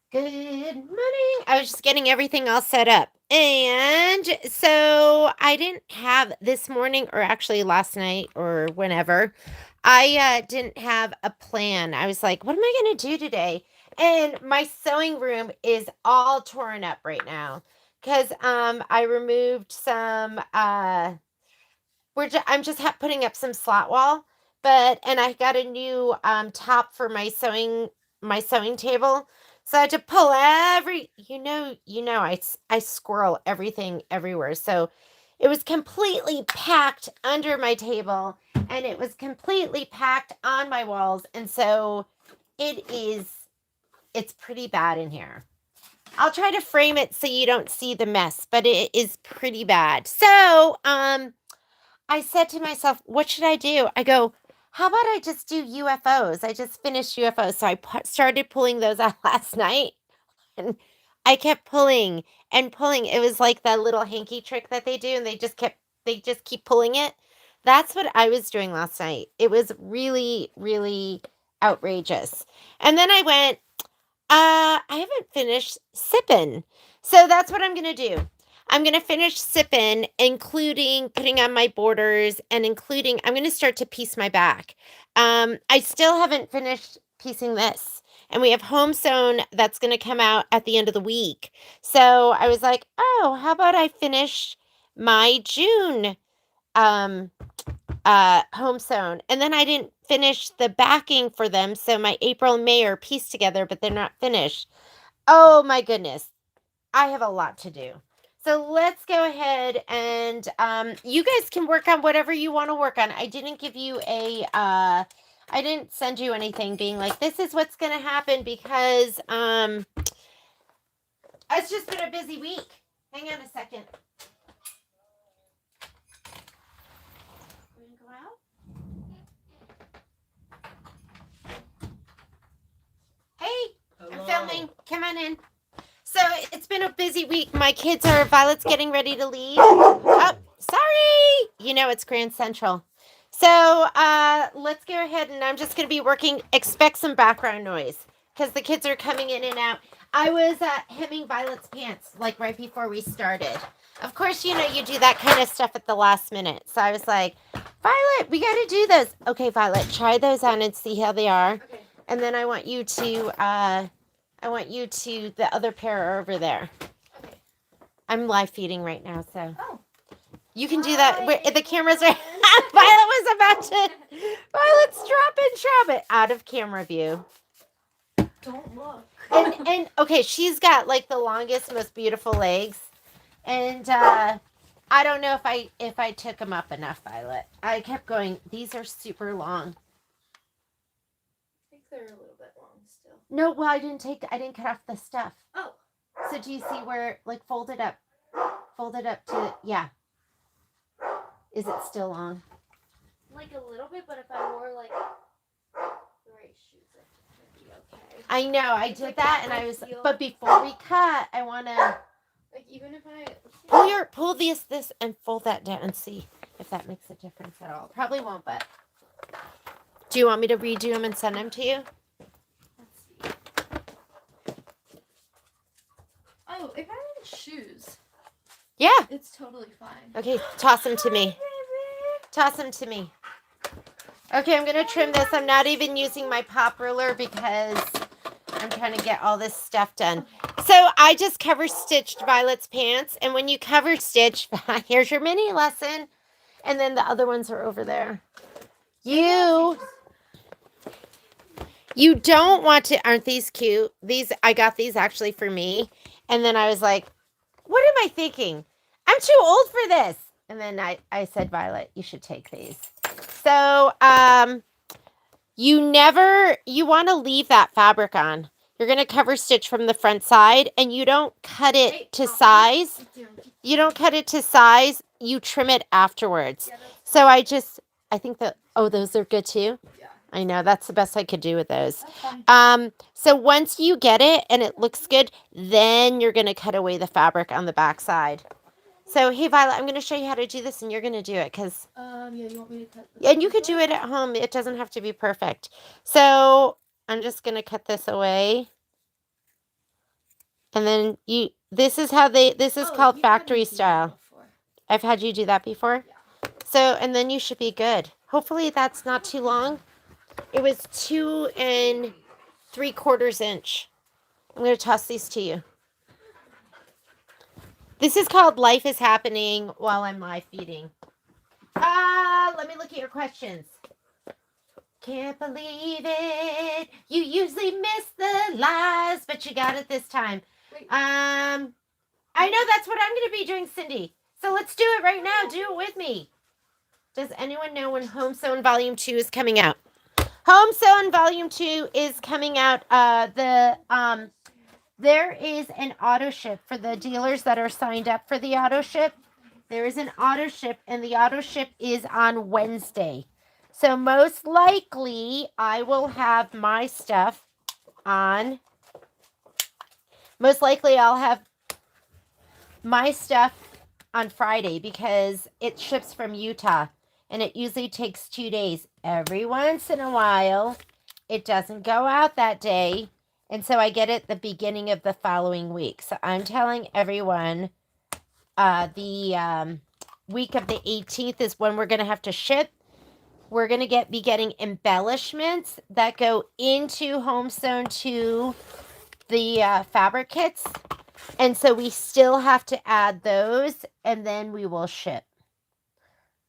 Good morning. I was just getting everything all set up. And so I didn't have this morning, or actually last night or whenever, I didn't have a plan. I was like, what am I going to do today? And my sewing room is all torn up right now because I removed some I'm just putting up some slat wall, and I got a new top for my sewing table. So I had to pull I squirrel everything everywhere. So it was completely packed under my table and it was completely packed on my walls. And so it's pretty bad in here. I'll try to frame it so you don't see the mess, but it is pretty bad. So, I said to myself, what should I do? I go, how about I just do UFOs? I just finished UFOs. So I started pulling those out last night and I kept pulling and pulling. It was like that little hanky trick that they do and they just keep pulling it. That's what I was doing last night. It was really, really outrageous. And then I went, I haven't finished Sippin. So that's what I'm going to do. I'm going to finish Sippin, including putting on my borders and I'm going to start to piece my back. I still haven't finished piecing this. And we have home sewn that's going to come out at the end of the week. So I was like, oh, how about I finish my June um, home sewn? And then I didn't finish the backing for them. So my April and May are pieced together, but they're not finished. Oh my goodness. I have a lot to do. So let's go ahead and you guys can work on whatever you want to work on. I didn't give you I didn't send you anything being like, this is what's going to happen because it's just been a busy week. Hang on a second. We're going to go out? Hey, hello. I'm filming. Come on in. So it's been a busy week. My kids are, Violet's getting ready to leave. Oh, sorry. You know, it's Grand Central. So let's go ahead and I'm just going to be working. Expect some background noise because the kids are coming in and out. I was hemming Violet's pants like right before we started. Of course, you know, you do that kind of stuff at the last minute. So I was like, Violet, we got to do those. Okay, Violet, try those on and see how they are. Okay. And then I want you to the other pair are over there. Okay. I'm live feeding right now, so. Oh. You can do that. The cameras are. Violet was about to. Violet's drop it out of camera view. Don't look. And okay, she's got like the longest, most beautiful legs, and I don't know if I took them up enough, Violet. I kept going. These are super long. I think they're a little bit long still. No, well, I didn't cut off the stuff. Oh. So do you see where, like, fold it up to, yeah. Is it still long? Like a little bit, but if I wore, like, the right shoes, I think it'd be okay. I know, I did like that, and I was, but before we cut, I want to. Like, even if I. Pull this, and fold that down and see if that makes a difference at all. Probably won't, but. Do you want me to redo them and send them to you? Let's see. Oh, if I had shoes. Yeah. It's totally fine. Okay, toss them to me. Toss them to me. Okay, I'm going to trim this. I'm not even using my pop ruler because I'm trying to get all this stuff done. So I just cover stitched Violet's pants. And when you cover stitch, here's your mini lesson. And then the other ones are over there. You don't want to, aren't these cute? I got these actually for me. And then I was like, what am I thinking? I'm too old for this. And then I said, Violet, you should take these. So, you want to leave that fabric on. You're going to cover stitch from the front side and you don't cut it to size. You don't cut it to size. You trim it afterwards. So I think those are good too. Yeah. I know, that's the best I could do with those. So once you get it and it looks good, then you're going to cut away the fabric on the back side. So, hey, Violet, I'm going to show you how to do this, and you're going to do it, because... Yeah, you want me to cut this? And you could do it at home. It doesn't have to be perfect. So, I'm just going to cut this away. And then this is how this is called you've had me factory do that style. before. I've had you do that before? Yeah. So, and then you should be good. Hopefully that's not too long. It was 2 3/4 inch. I'm going to toss these to you. This is called Life is Happening while I'm live feeding. Let me look at your questions. Can't believe it. You usually miss the lives, but you got it this time. Wait. I know that's what I'm going to be doing, Cindy. So let's do it right now. Do it with me. Does anyone know when Home Sewn Volume 2 is coming out? Home Sewn Volume 2 is coming out. There is an auto ship for the dealers that are signed up for the auto ship. There is an auto ship, and the auto ship is on Wednesday. So most likely, I will have my stuff on. Most likely, I'll have my stuff on Friday because it ships from Utah, and it usually takes 2 days. Every once in a while, it doesn't go out that day, and so I get it the beginning of the following week. So I'm telling everyone the week of the 18th is when we're going to have to ship. We're going to be getting embellishments that go into Home Sewn to the fabric kits. And so we still have to add those, and then we will ship.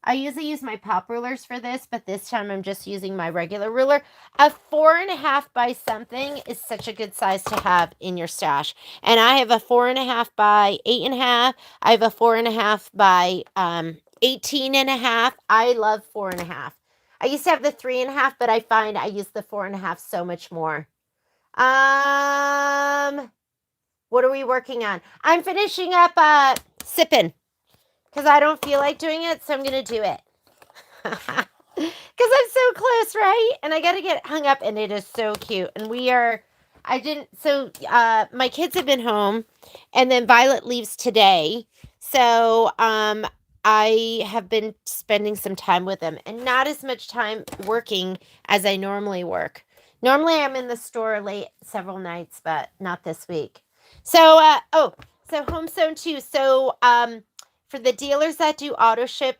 I usually use my pop rulers for this, but this time I'm just using my regular ruler. A 4.5 by something is such a good size to have in your stash. And I have a 4.5 by 8.5. I have a 4.5 by 18.5. I love 4.5. I used to have the 3.5, but I find I use the 4.5 so much more. What are we working on? I'm finishing up Sippin because I don't feel like doing it, so I'm going to do it. Because I'm so close, right? And I got to get hung up, and it is so cute. And my kids have been home, and then Violet leaves today. So I have been spending some time with them, and not as much time working as I normally work. Normally I'm in the store late several nights, but not this week. So, so Home Sewn too. So, for the dealers that do auto ship,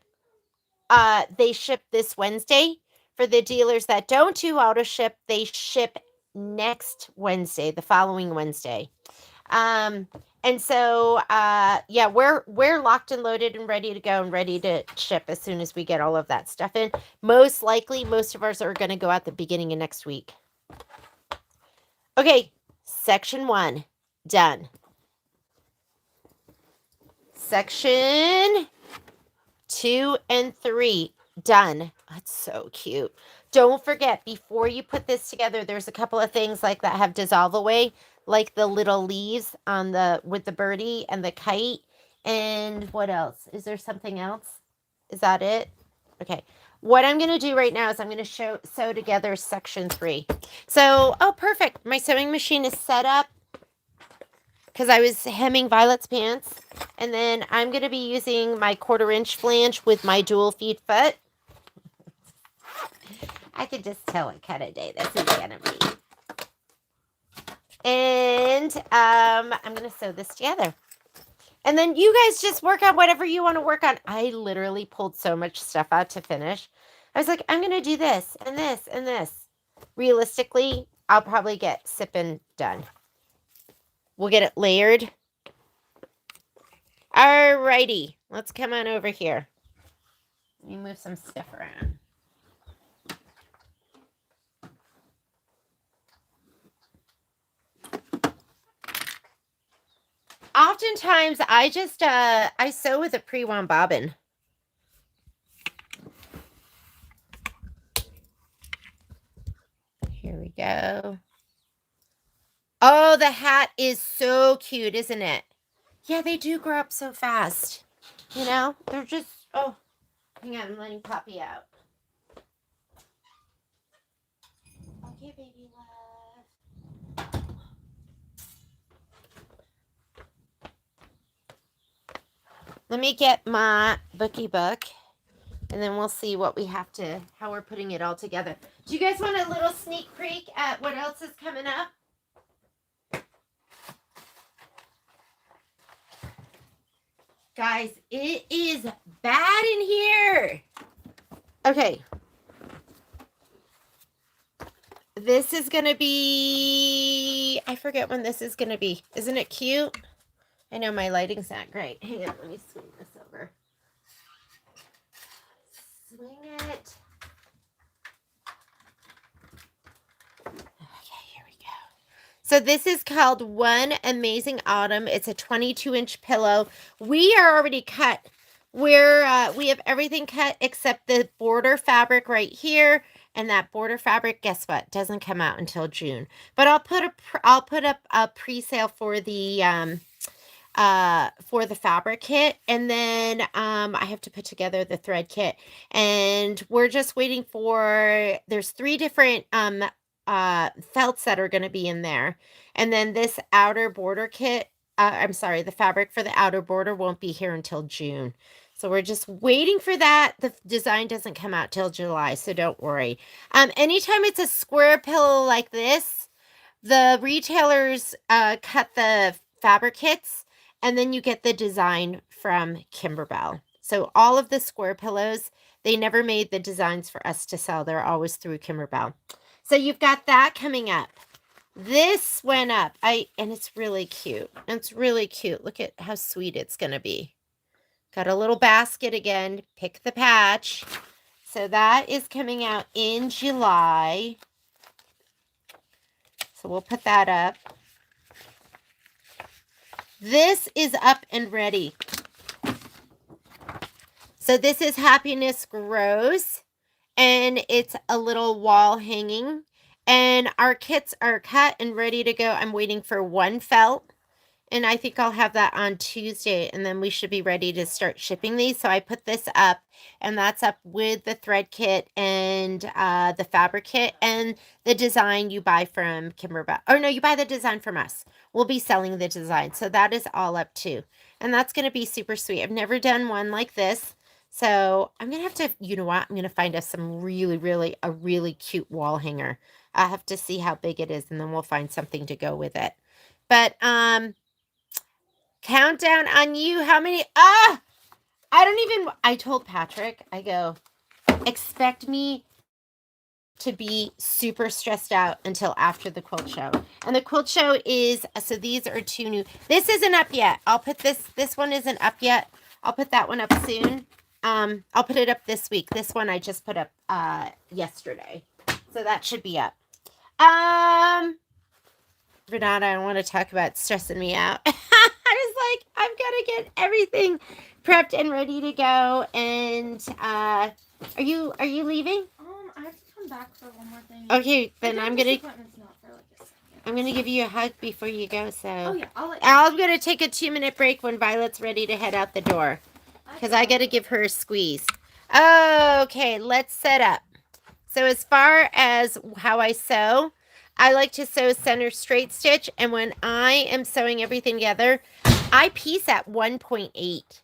they ship this Wednesday. For the dealers that don't do auto ship, they ship next Wednesday, the following Wednesday. And so, yeah, we're locked and loaded and ready to go and ready to ship as soon as we get all of that stuff in. Most likely, most of ours are going to go out the beginning of next week. Okay, section 1, done. Section 2 and 3, done. That's so cute. Don't forget, before you put this together, there's a couple of things like that have dissolve away, like the little leaves on with the birdie and the kite. And what else? Is there something else? Is that it? Okay. What I'm going to do right now is I'm going to sew together section 3. So, oh, perfect. My sewing machine is set up because I was hemming Violet's pants. And then I'm going to be using my 1/4 inch flange with my dual feed foot. I could just tell what kind of day this is going to be. And I'm going to sew this together. And then you guys just work on whatever you want to work on. I literally pulled so much stuff out to finish. I was like, I'm going to do this and this and this. Realistically, I'll probably get Sippin done. We'll get it layered. Alrighty, let's come on over here. Let me move some stuff around. Oftentimes, I just I sew with a pre-wound bobbin. Here we go. Oh, the hat is so cute, isn't it? Yeah, they do grow up so fast. You know, they're just, oh, hang on, I'm letting Poppy out. Okay, baby love. Let me get my bookie book, and then we'll see what we have to, how we're putting it all together. Do you guys want a little sneak peek at what else is coming up? Guys, it is bad in here. Okay. This is going to be, I forget when this is going to be. Isn't it cute? I know my lighting's not great. Hang on, let me swing this over. Swing it. Okay, here we go. So this is called One Amazing Autumn. It's a 22-inch pillow. We are already cut. We have everything cut except the border fabric right here, and that border fabric, guess what, doesn't come out until June. But I'll put up a pre-sale for the fabric kit, and then I have to put together the thread kit, and we're just waiting for, there's 3 different felts that are going to be in there, and then this outer border kit, I'm sorry, the fabric for the outer border won't be here until June. So we're just waiting for that. The design doesn't come out till July, so don't worry. Anytime it's a square pillow like this, the retailers cut the fabric kits, and then you get the design from Kimberbell. So all of the square pillows, they never made the designs for us to sell. They're always through Kimberbell. So you've got that coming up. This went up. And it's really cute. It's really cute. Look at how sweet it's going to be. Got a little basket again. Pick the patch. So that is coming out in July. So we'll put that up. This is up and ready. So this is Happiness Grows, and it's a little wall hanging, and our kits are cut and ready to go. I'm waiting for one felt, and I think I'll have that on Tuesday, and then we should be ready to start shipping these. So I put this up, and that's up with the thread kit and the fabric kit and the design you buy from Kimberbell. Or no, you buy the design from us. We'll be selling the design. So that is all up too. And that's going to be super sweet. I've never done one like this. So I'm going to have to, you know what? I'm going to find us some a really cute wall hanger. I'll have to see how big it is, and then we'll find something to go with it. But, countdown on you. How many? I told Patrick, I go, expect me to be super stressed out until after the quilt show. And the quilt show is, so these are 2 new. This isn't up yet. I'll put this one isn't up yet. I'll put that one up soon. I'll put it up this week. This one I just put up yesterday. So that should be up. Renata, I don't want to talk about stressing me out. I was like, I've got to get everything prepped and ready to go. And are you leaving? I have to come back for one more thing. Okay, then I'm gonna give you a hug before you go. So I'm gonna take a 2-minute break when Violet's ready to head out the door, because I gotta give her a squeeze. Okay, let's set up. So as far as how I sew, I like to sew center straight stitch, and when I am sewing everything together, I piece at 1.8.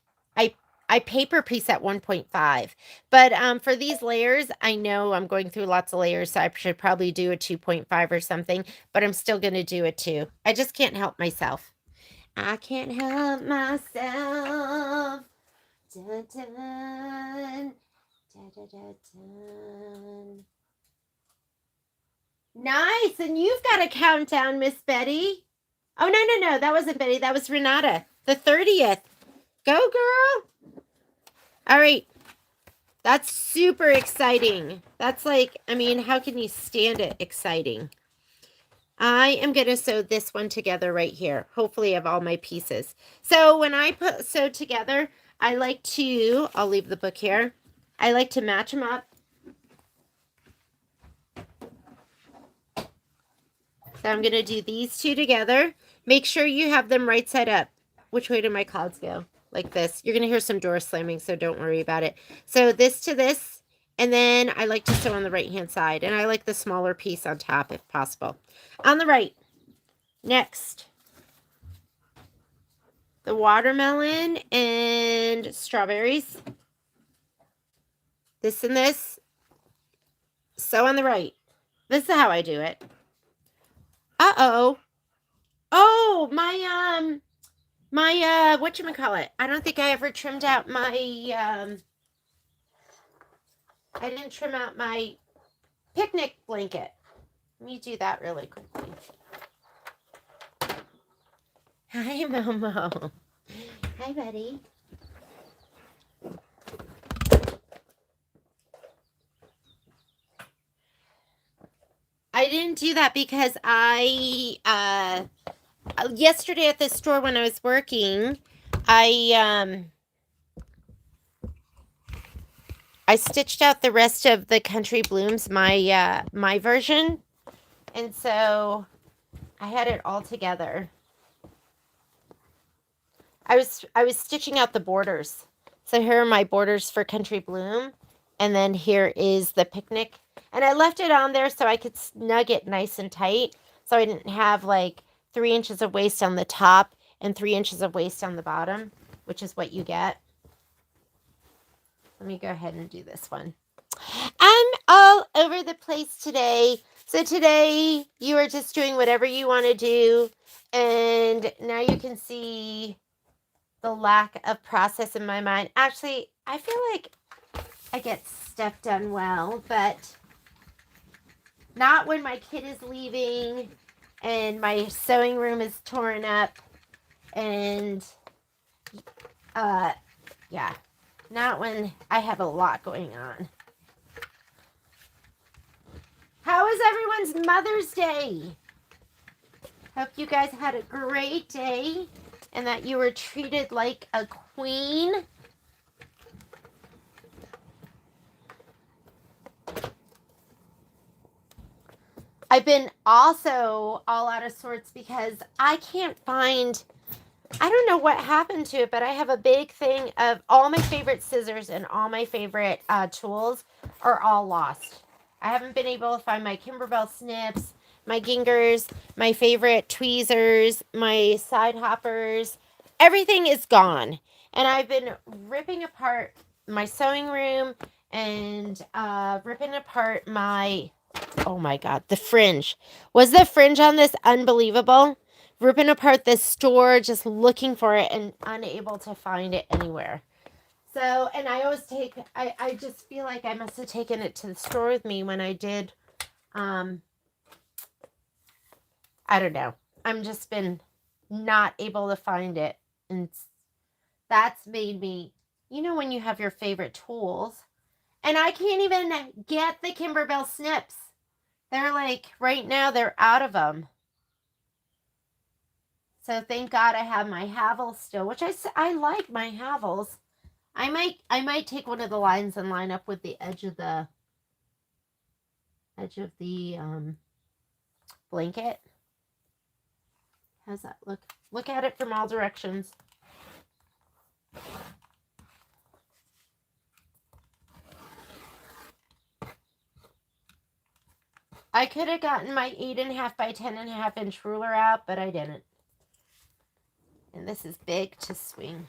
I paper piece at 1.5. But for these layers, I know I'm going through lots of layers, so I should probably do a 2.5 or something, but I'm still going to do it too. I just can't help myself. I can't help myself. Dun, dun, dun, dun, dun, dun. Nice. And you've got a countdown, Miss Betty. Oh, no. That wasn't Betty. That was Renata. The 30th. Go, girl. All right. That's super exciting. That's like, I mean, how can you stand it exciting? I am going to sew this one together right here. Hopefully I have all my pieces. So when I sew together, I like to, I'll leave the book here. I like to match them up. So I'm going to do these 2 together. Make sure you have them right side up. Which way do my clouds go? Like this. You're going to hear some door slamming, so don't worry about it. So this to this, and then I like to sew on the right-hand side, and I like the smaller piece on top if possible. On the right. Next. The watermelon and strawberries. This and this. Sew on the right. This is how I do it. Uh-oh. Oh, My whatchamacallit? I don't think I ever trimmed out my I didn't trim out my picnic blanket. Let me do that really quickly. Hi, Momo. Hi, buddy. I didn't do that because I yesterday at the store when I was working, I I stitched out the rest of the Country Blooms, my version, and so I had it all together. I was stitching out the borders. So here are my borders for Country Bloom, and then here is the picnic. And I left it on there so I could snug it nice and tight, so I didn't have like 3 inches of waste on the top and 3 inches of waste on the bottom, which is what you get. Let me go ahead and do this one. I'm all over the place today. So today you are just doing whatever you want to do, and now you can see the lack of process in my mind. Actually, I feel like I get stuff done well, but not when my kid is leaving and my sewing room is torn up and yeah, not when I have a lot going on. How was everyone's Mother's Day? Hope you guys had a great day and that you were treated like a queen. I've been also all out of sorts because I can't find, I don't know what happened to it, but I have a big thing of all my favorite scissors and all my favorite tools are all lost. I haven't been able to find my Kimberbell snips, my gingers, my favorite tweezers, my side hoppers. Everything is gone. And I've been ripping apart my sewing room and ripping apart my, oh my God, the fringe. Was the fringe on this unbelievable? Ripping apart this store, just looking for it and unable to find it anywhere. So, and I always take, I just feel like I must have taken it to the store with me when I did, I don't know. I'm just been not able to find it. And that's made me, you know, when you have your favorite tools, and I can't even get the Kimberbell snips. They're like, right now, they're out of them. So thank God I have my Havels still, which I like my Havels. I might take one of the lines and line up with the edge of the blanket. How's that look? Look at it from all directions. I could have gotten my 8.5 by 10.5 inch ruler out, but I didn't. And this is big to swing.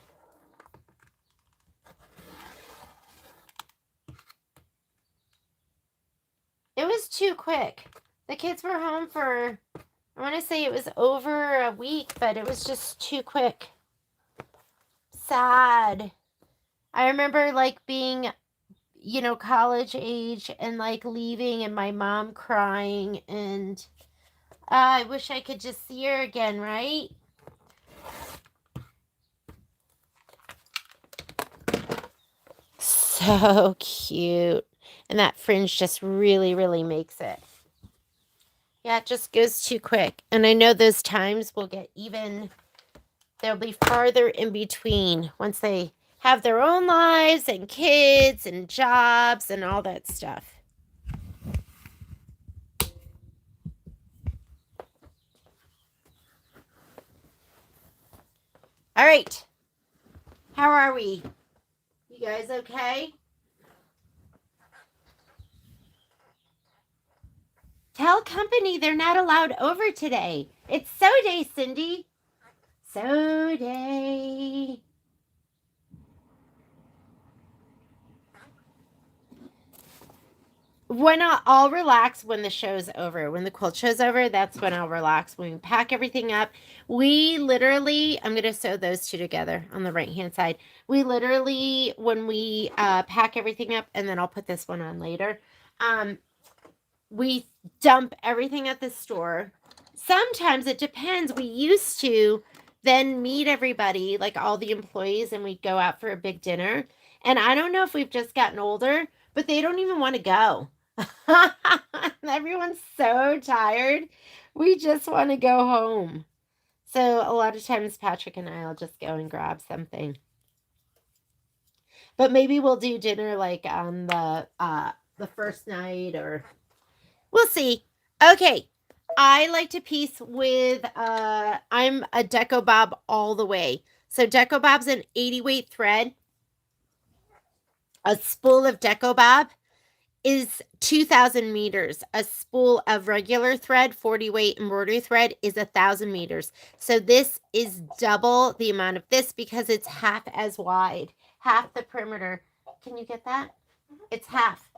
It was too quick. The kids were home for, I want to say it was over a week, but it was just too quick. Sad. I remember like being, you know, college age and like leaving and my mom crying, and I wish I could just see her again, right? So cute. And that fringe just really, really makes it. Yeah, it just goes too quick. And I know those times will get even, they'll be farther in between once they have their own lives and kids and jobs and all that stuff. All right. How are we? You guys okay? Tell company they're not allowed over today. It's sew day, Cindy. Sew day. When I'll relax when the show's over. When the quilt show's over, that's when I'll relax. When we pack everything up, we literally, I'm going to sew those two together on the right-hand side. We literally, when we pack everything up, and then I'll put this one on later, we dump everything at the store. Sometimes it depends. We used to then meet everybody, like all the employees, and we'd go out for a big dinner. And I don't know if we've just gotten older, but they don't even want to go. Everyone's so tired. We just want to go home. So a lot of times Patrick and I will just go and grab something. But maybe we'll do dinner like on the first night, or we'll see. Okay. I like to piece with I'm a Deco Bob all the way. So Deco Bob's an 80 weight thread. A spool of Deco Bob is 2,000 meters. A spool of regular thread, 40 weight embroidery thread, is 1,000 meters. So this is double the amount of this because it's half as wide, half the perimeter. Can you get that? It's half.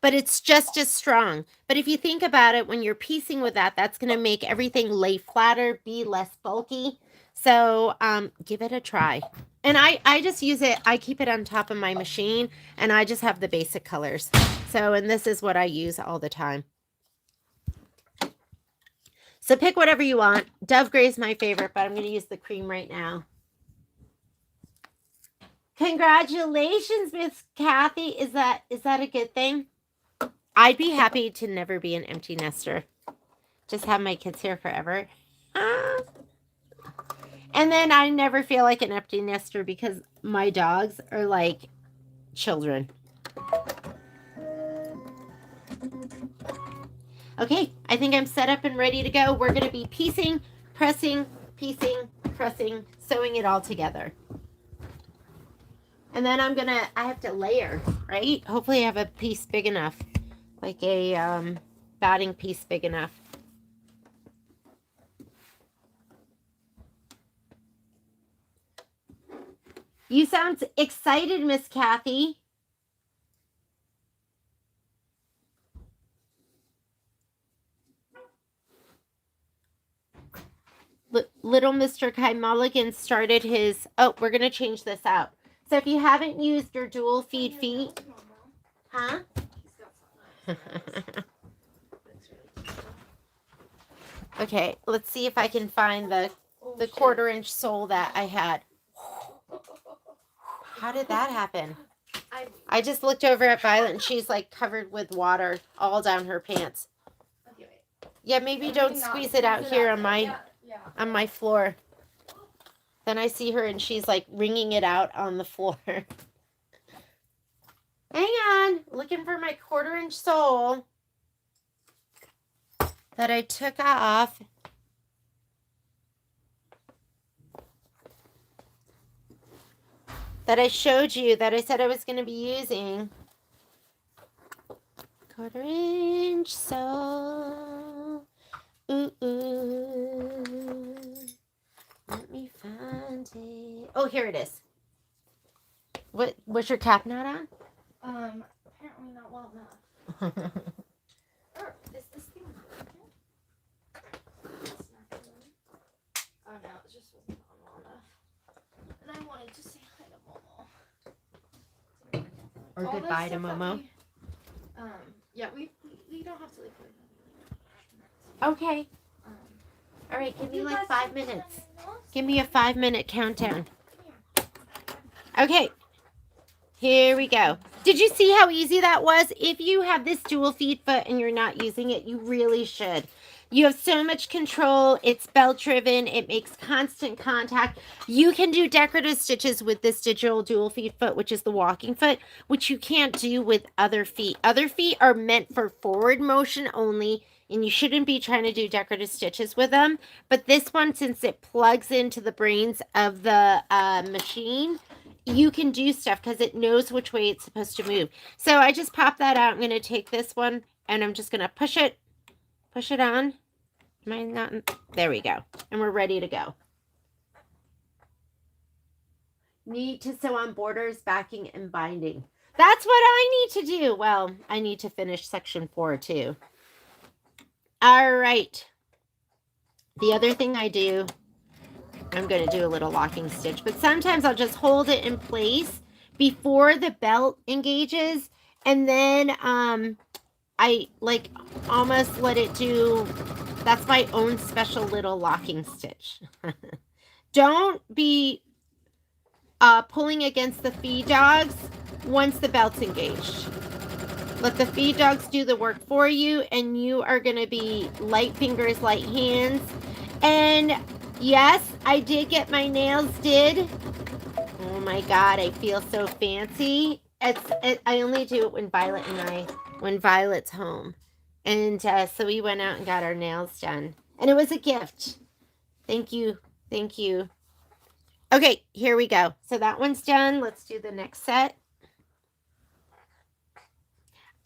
But it's just as strong. But if you think about it, when you're piecing with that, that's going to make everything lay flatter, be less bulky. So give it a try. And I just use it. I keep it on top of my machine, and I just have the basic colors. So, and this is what I use all the time. So pick whatever you want. Dove Gray is my favorite, but I'm going to use the cream right now. Congratulations, Miss Kathy. Is that a good thing? I'd be happy to never be an empty nester. Just have my kids here forever. And then I never feel like an empty nester because my dogs are like children. Okay, I think I'm set up and ready to go. We're going to be piecing, pressing, sewing it all together. And then I have to layer, right? Hopefully I have a piece big enough. Like a batting piece big enough. You sound excited, Miss Kathy. Little Mr. Kai Mulligan started his... Oh, we're going to change this out. So if you haven't used your dual feed feet... Huh? Okay, let's see if I can find the 1/4 inch sole that I had. How did that happen? I just looked over at Violet and she's like covered with water all down her pants. Yeah, maybe don't squeeze it out here on my floor. Then I see her and she's like wringing it out on the floor. Hang on, looking for my 1/4 inch sole that I took off. That I showed you, that I said I was going to be using. 1/4 inch sole. Ooh, ooh. Let me find it. Oh, here it is. What was your cap not on? Apparently not well enough. Or is this thing working? It's not really. Oh no, it just wasn't on well enough. And I wanted to say hi to Momo. Or goodbye to Momo. Yeah, we don't have to leave. Okay. All right, give me like 5 minutes. Give me a 5-minute countdown. Okay. Here we go. Did you see how easy that was? If you have this dual feed foot and you're not using it, you really should. You have so much control. It's belt driven. It makes constant contact. You can do decorative stitches with this digital dual feed foot, which is the walking foot, which you can't do with other feet. Other feet are meant for forward motion only, and you shouldn't be trying to do decorative stitches with them. But this one, since it plugs into the brains of the machine, you can do stuff because it knows which way it's supposed to move. So I just pop that out. I'm going to take this one and I'm just going to push it on. Am I not? There we go. And we're ready to go. Need to sew on borders, backing, and binding. That's what I need to do. Well, I need to finish section 4 too. All right. The other thing I do, I'm going to do a little locking stitch, but sometimes I'll just hold it in place before the belt engages, and then I like almost let it do, that's my own special little locking stitch. Don't be pulling against the feed dogs once the belt's engaged. Let the feed dogs do the work for you, and you are going to be light fingers, light hands. And yes, I did get my nails did. Oh my God, I feel so fancy. I only do it when when Violet's home. And so we went out and got our nails done. And it was a gift. Thank you. Thank you. Okay, here we go. So that one's done. Let's do the next set.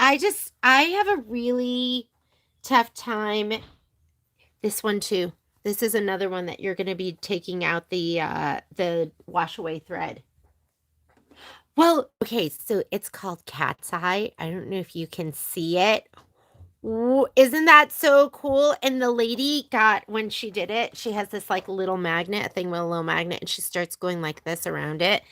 I have a really tough time. This one too. This is another one that you're going to be taking out the wash away thread. Well, okay, so it's called Cat's Eye. I don't know if you can see it. Ooh, isn't that so cool? And the lady got, when she did it, she has this like little magnet, a thing with a little magnet, and she starts going like this around it.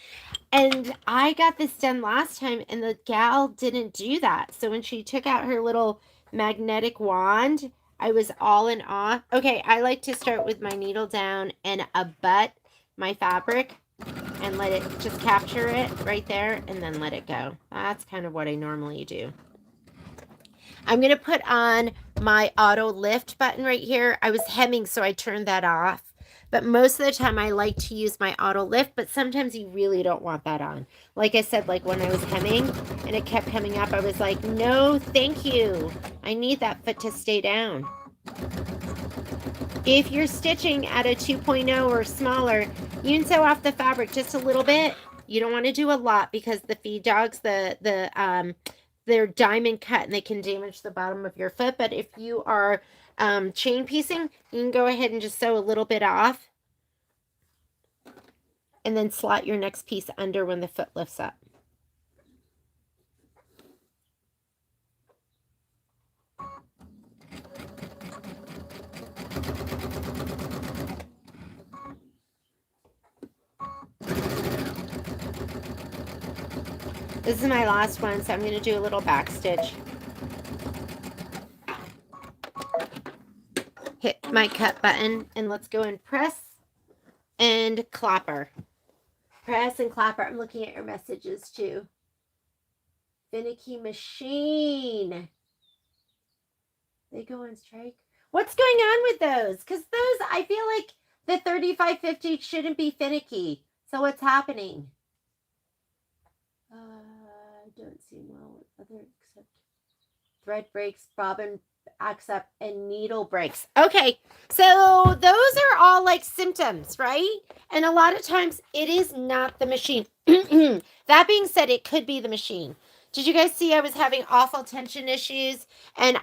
And I got this done last time, and the gal didn't do that. So when she took out her little magnetic wand, I was all in awe. Okay, I like to start with my needle down and abut my fabric and let it just capture it right there and then let it go. That's kind of what I normally do. I'm going to put on my auto lift button right here. I was hemming, so I turned that off. But most of the time I like to use my auto lift, but sometimes you really don't want that on. Like I said, like when I was hemming and it kept coming up, I was like, no, thank you. I need that foot to stay down. If you're stitching at a 2.0 or smaller, you can sew off the fabric just a little bit. You don't want to do a lot because the feed dogs, they're diamond cut and they can damage the bottom of your foot. But if you are chain piecing, you can go ahead and just sew a little bit off and then slot your next piece under when the foot lifts up. This is my last one, so I'm going to do a little back stitch. Hit my cut button, and let's go and press and clapper. Press and clapper. I'm looking at your messages too. Finicky machine. They go on strike. What's going on with those? Because those, I feel like the 3550 shouldn't be finicky. So what's happening? Don't seem well with other except thread breaks, bobbin accept, and needle breaks. Okay, so those are all like symptoms, right? And a lot of times it is not the machine. That being said, it could be the machine. Did you guys see I was having awful tension issues? And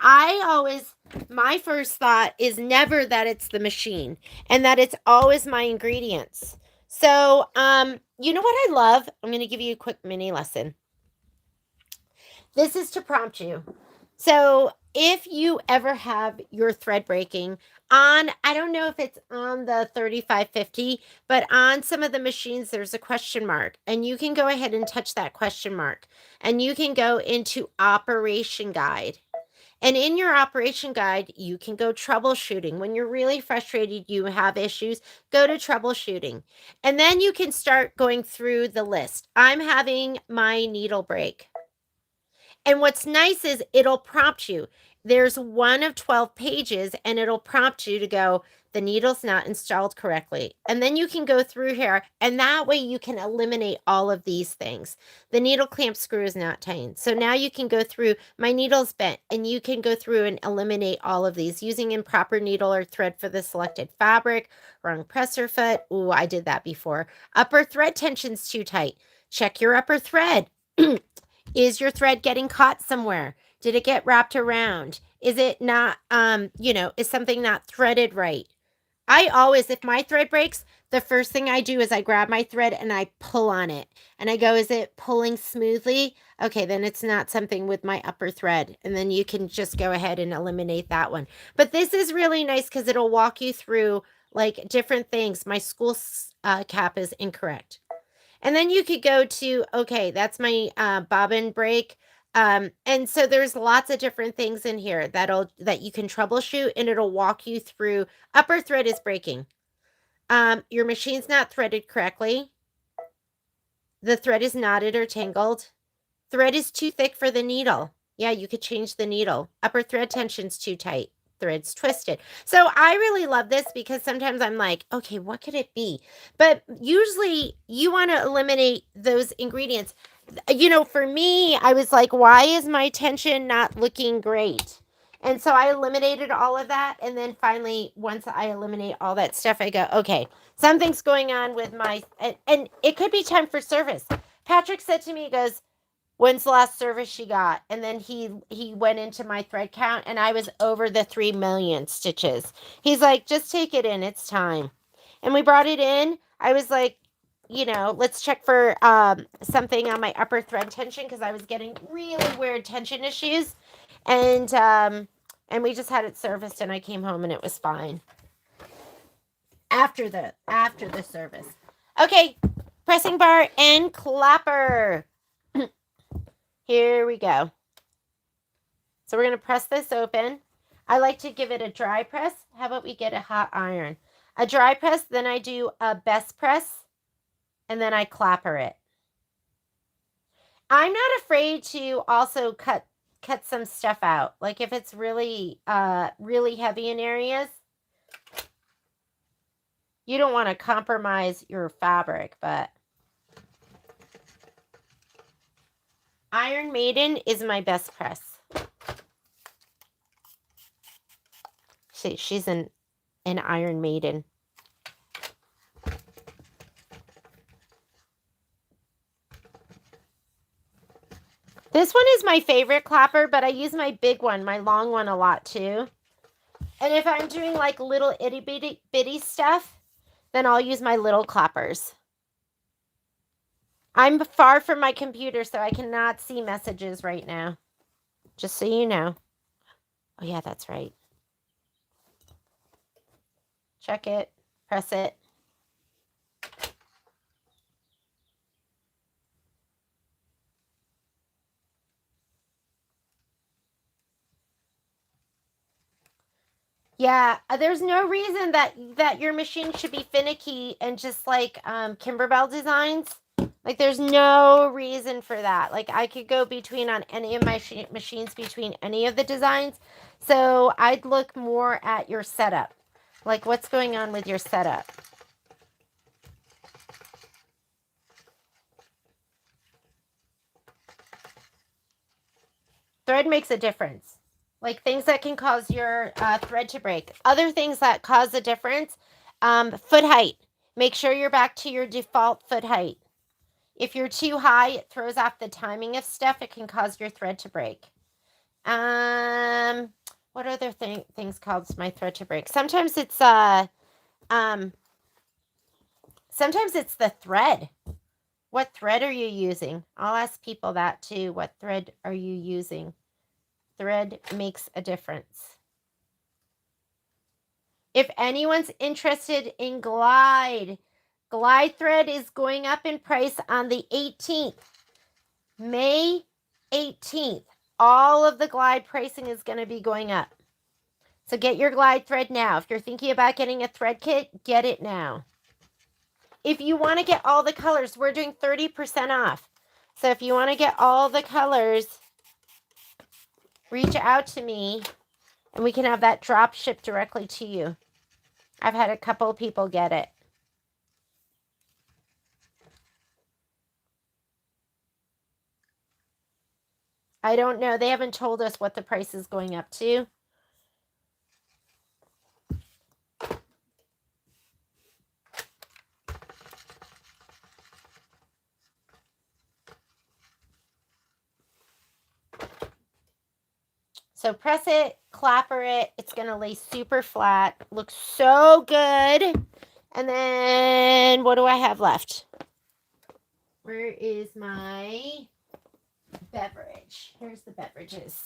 my first thought is never that it's the machine and that it's always my ingredients. So, you know what I love? I'm going to give you a quick mini lesson. This is to prompt you. So if you ever have your thread breaking on, I don't know if it's on the 3550, but on some of the machines, there's a question mark, and you can go ahead and touch that question mark, and you can go into operation guide. And in your operation guide, you can go troubleshooting. When you're really frustrated, you have issues, go to troubleshooting. And then you can start going through the list. I'm having my needle break. And what's nice is it'll prompt you. There's one of 12 pages and it'll prompt you to go, the needle's not installed correctly. And then you can go through here and that way you can eliminate all of these things. The needle clamp screw is not tightened. So now you can go through, my needle's bent, and you can go through and eliminate all of these using improper needle or thread for the selected fabric, wrong presser foot. Ooh, I did that before. Upper thread tension's too tight. Check your upper thread. Is your thread getting caught somewhere? Did it get wrapped around? Is it not, is something not threaded right? I always, if my thread breaks, the first thing I do is I grab my thread and I pull on it. And I go, is it pulling smoothly? Okay, then it's not something with my upper thread. And then you can just go ahead and eliminate that one. But this is really nice because it'll walk you through like different things. My school cap is incorrect. And then you could go to, okay, that's my bobbin break. And so there's lots of different things in here that you can troubleshoot, and it'll walk you through. Upper thread is breaking. Your machine's not threaded correctly. The thread is knotted or tangled. Thread is too thick for the needle. Yeah, you could change the needle. Upper thread tension's too tight. Thread's twisted. So I really love this because sometimes I'm like, okay, what could it be? But usually you want to eliminate those ingredients. You know, for me, I was like, why is my tension not looking great? And so I eliminated all of that. And then finally, once I eliminate all that stuff, I go, okay, something's going on with my, and it could be time for service. Patrick said to me, he goes, when's the last service she got? And then he went into my thread count and I was over the 3 million stitches. He's like, just take it in, it's time. And we brought it in. I was like, you know, let's check for something on my upper thread tension because I was getting really weird tension issues. And we just had it serviced and I came home and it was fine. After the service. Okay, pressing bar and clapper. Here we go. So we're going to press this open. I like to give it a dry press. How about we get a hot iron? A dry press, then I do a best press, and then I clapper it. I'm not afraid to also cut some stuff out. Like if it's really, really heavy in areas, you don't want to compromise your fabric, but Iron Maiden is my best press. See, she's an Iron Maiden. This one is my favorite clapper, but I use my big one, my long one a lot too. And if I'm doing like little itty bitty stuff, then I'll use my little clappers. I'm far from my computer, so I cannot see messages right now. Just so you know. Oh yeah, that's right. Check it. Press it. Yeah, there's no reason that your machine should be finicky and just like Kimberbell designs. Like there's no reason for that. Like I could go between on any of my machines between any of the designs. So I'd look more at your setup. Like what's going on with your setup. Thread makes a difference. Like things that can cause your thread to break. Other things that cause a difference, foot height. Make sure you're back to your default foot height. If you're too high, it throws off the timing of stuff. It can cause your thread to break. What other things cause my thread to break? Sometimes it's the thread. What thread are you using? I'll ask people that too. What thread are you using? Thread makes a difference. If anyone's interested in Glide thread is going up in price on the 18th. May 18th. All of the Glide pricing is going to be going up. So get your Glide thread now. If you're thinking about getting a thread kit, get it now. If you want to get all the colors, we're doing 30% off. So if you want to get all the colors, reach out to me and we can have that drop shipped directly to you. I've had a couple of people get it. I don't know. They haven't told us what the price is going up to. So press it, clapper it. It's going to lay super flat. Looks so good. And then what do I have left? Where is my beverage? Here's the beverages.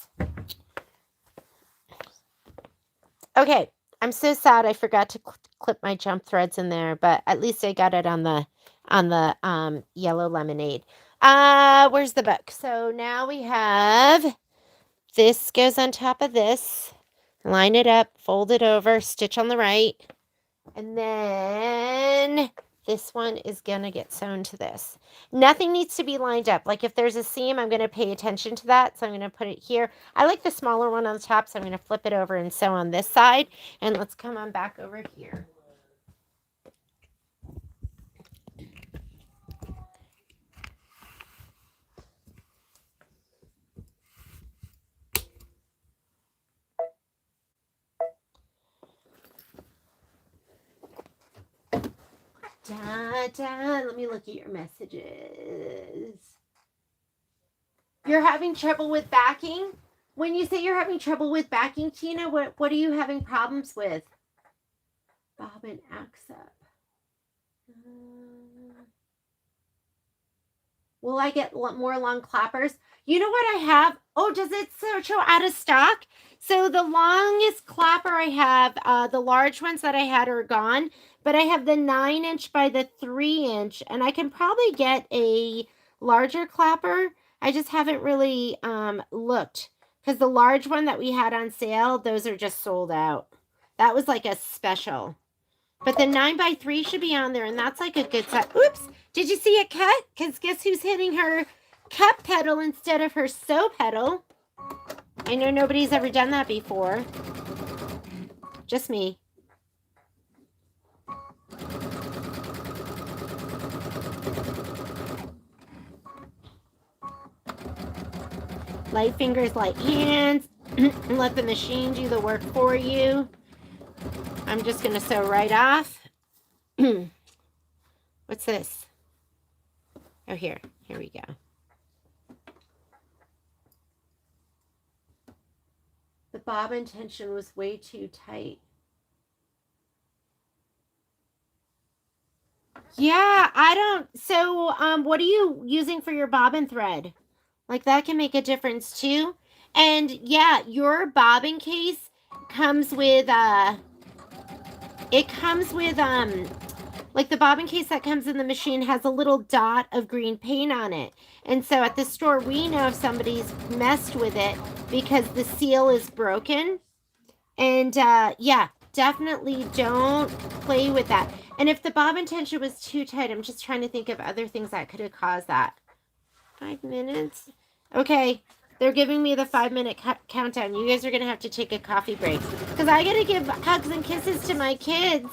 Okay, I'm so sad I forgot to clip my jump threads in there, but at least I got it on the yellow lemonade. Where's the book? So now we have this goes on top of this. Line it up, fold it over, stitch on the right. And then this one is going to get sewn to this. Nothing needs to be lined up. Like if there's a seam, I'm going to pay attention to that. So I'm going to put it here. I like the smaller one on the top, so I'm going to flip it over and sew on this side. And let's come on back over here. Let me look at your messages. You're having trouble with backing? When you say you're having trouble with backing, Tina, what are you having problems with? Bobbin accept. Will I get more long clappers? You know what I have? Oh, does it show out of stock? So the longest clapper I have, the large ones that I had are gone, but I have the 9-inch by the 3-inch, and I can probably get a larger clapper. I just haven't really looked, because the large one that we had on sale, those are just sold out. That was like a special. But the 9x3 should be on there, and that's like a good size. Oops! Did you see it cut? Because guess who's hitting her cup pedal instead of her sew pedal? I know nobody's ever done that before. Just me. Light fingers, light hands. Let the machine do the work for you. I'm just going to sew right off. What's this? Oh, here we go. The bobbin tension was way too tight. Yeah, I don't. So, what are you using for your bobbin thread? Like that can make a difference too. And yeah, your bobbin case comes with like the bobbin case that comes in the machine has a little dot of green paint on it. And so at the store, we know if somebody's messed with it because the seal is broken. And yeah, definitely don't play with that. And if the bobbin tension was too tight, I'm just trying to think of other things that could have caused that. 5 minutes? Okay, they're giving me the 5-minute countdown. You guys are going to have to take a coffee break. Because I got to give hugs and kisses to my kids.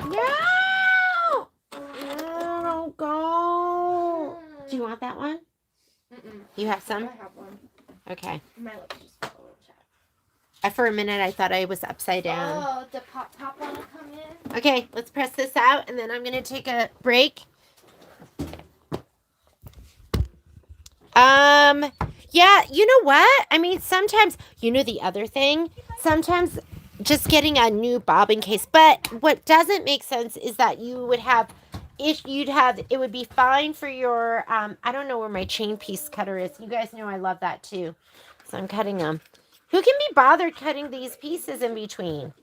No! No, go. Do you want that one? You have some? I have one. Okay. My lips just fell a little chat. For a minute, I thought I was upside down. Oh, the pop want to come in? Okay, let's press this out, and then I'm going to take a break. Yeah, you know what? I mean, sometimes, you know the other thing? Sometimes just getting a new bobbin case. But what doesn't make sense is that you would have, it would be fine for your, I don't know where my chain piece cutter is. You guys know I love that too. So I'm cutting them. Who can be bothered cutting these pieces in between?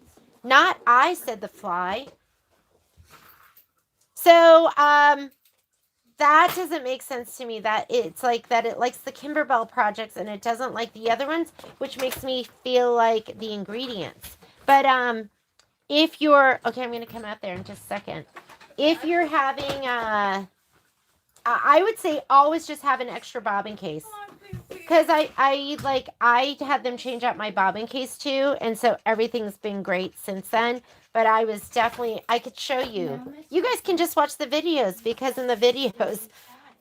Not I, said the fly. So, that doesn't make sense to me, that it's like that it likes the Kimberbell projects and it doesn't like the other ones, which makes me feel like the ingredients. But if you're, okay, I'm going to come out there in just a second. If you're having, I would say always just have an extra bobbin case. Because I had them change out my bobbin case too, and so everything's been great since then. But I was definitely, I could show you. You guys can just watch the videos, because in the videos,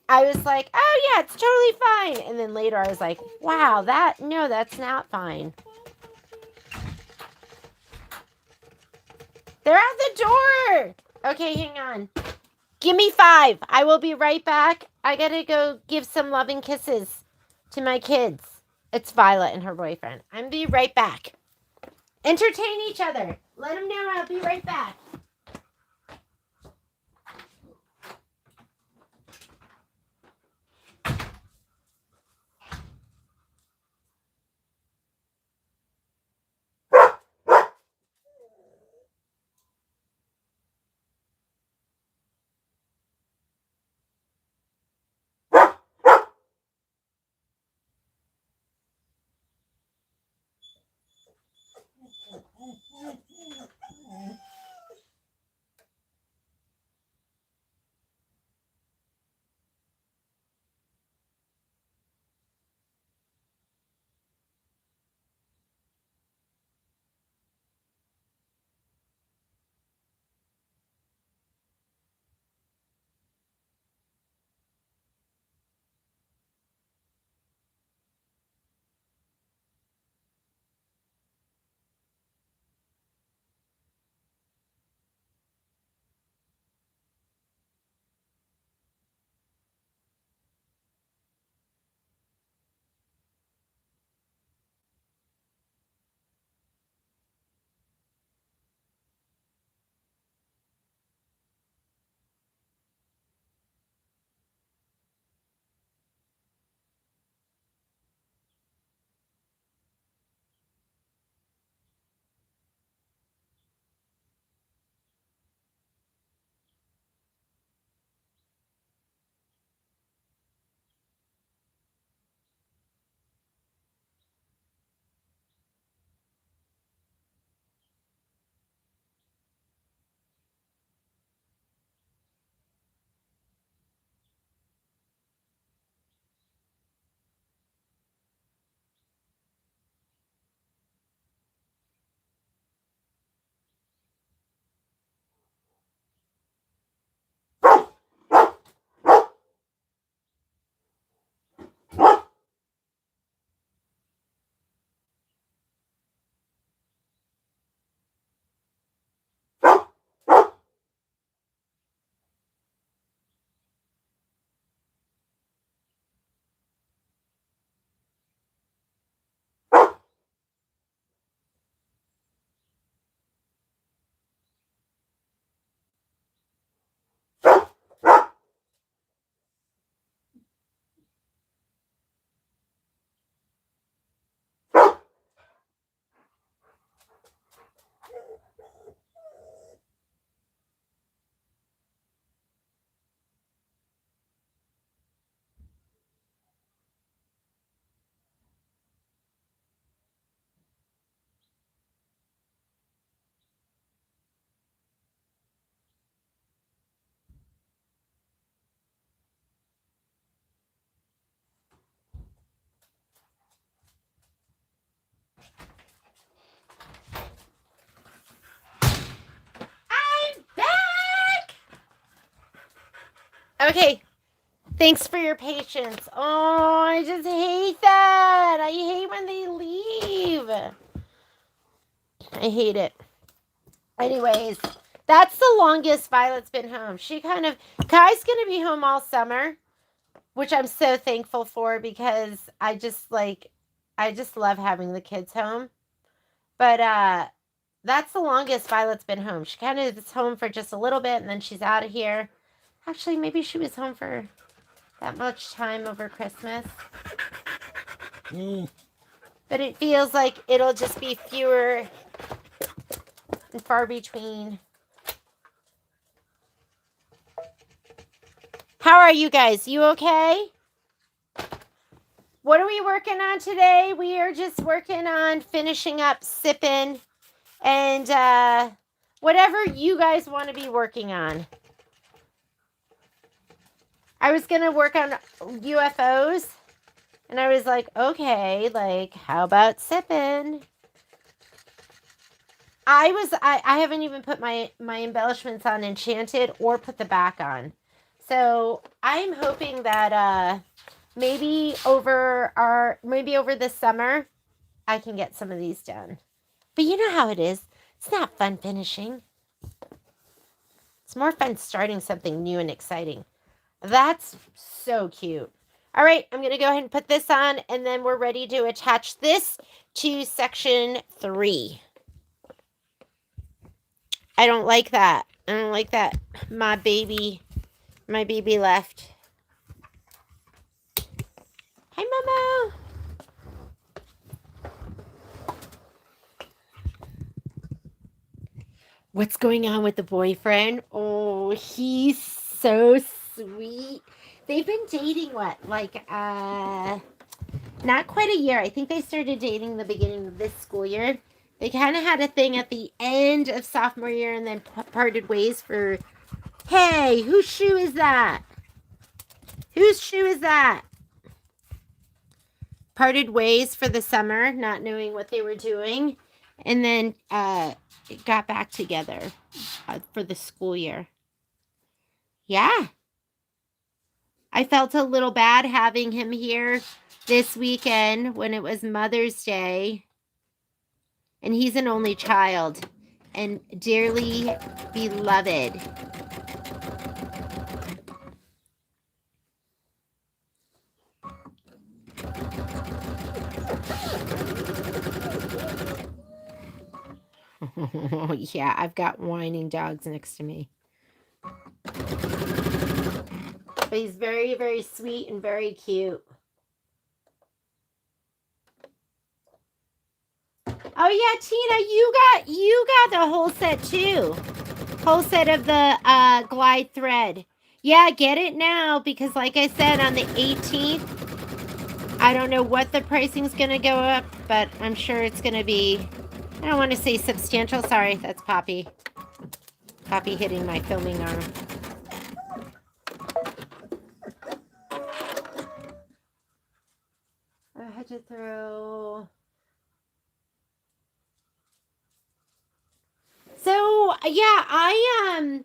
I was like, oh yeah, it's totally fine. And then later I was like, wow, that's not fine. They're at the door. Okay, hang on. Give me 5. I will be right back. I gotta go give some loving kisses to my kids. It's Violet and her boyfriend. I'm be right back. Entertain each other. Let them know I'll be right back. I'm back. Okay. Thanks for your patience. Oh, I just hate that. I hate when they leave. I hate it. Anyways, that's the longest Violet's been home. Kai's going to be home all summer, which I'm so thankful for because I just love having the kids home. But that's the longest Violet's been home. She kind of is home for just a little bit and then she's out of here. Actually, maybe she was home for that much time over Christmas. But it feels like it'll just be fewer and far between. How are you guys? You okay? What are we working on today? We are just working on finishing up Sippin and whatever you guys want to be working on. I was going to work on UFOs. And I was like, okay, like, how about Sippin? I haven't even put my embellishments on Enchanted or put the back on. So I'm hoping that maybe over this summer I can get some of these done. But you know how it is. It's not fun finishing. It's more fun starting something new and exciting. That's so cute. All right, I'm going to go ahead and put this on, and then we're ready to attach this to section 3. I don't like that. I don't like that my baby left. Hi, Momo. What's going on with the boyfriend? Oh, he's so sweet. They've been dating not quite a year. I think they started dating the beginning of this school year. They kind of had a thing at the end of sophomore year and then parted ways for, hey, whose shoe is that? Whose shoe is that? Parted ways for the summer, not knowing what they were doing. And then got back together for the school year. Yeah. I felt a little bad having him here this weekend when it was Mother's Day. And he's an only child and dearly beloved. Oh, yeah, I've got whining dogs next to me. But he's very, very sweet and very cute. Oh yeah, Tina, you got the whole set too. Whole set of the glide thread. Yeah, get it now because like I said on the 18th, I don't know what the pricing's going to go up, but I'm sure it's going to be, I don't want to say substantial. Sorry, that's Poppy. Poppy hitting my filming arm. I had to throw. So yeah, I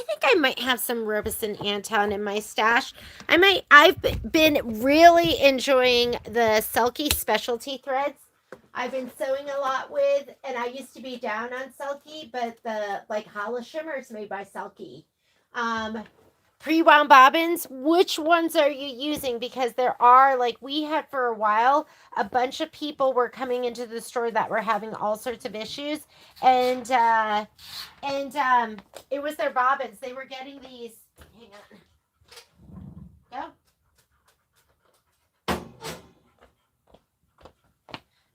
think I might have some Robeson Anton in my stash. I've been really enjoying the Selkie specialty threads. I've been sewing a lot with, and I used to be down on Selkie, but the like hollow shimmers made by Selkie. Pre-wound bobbins, which ones are you using? Because there are, like we had for a while, a bunch of people were coming into the store that were having all sorts of issues, and it was their bobbins. They were getting these. Hang on. Go.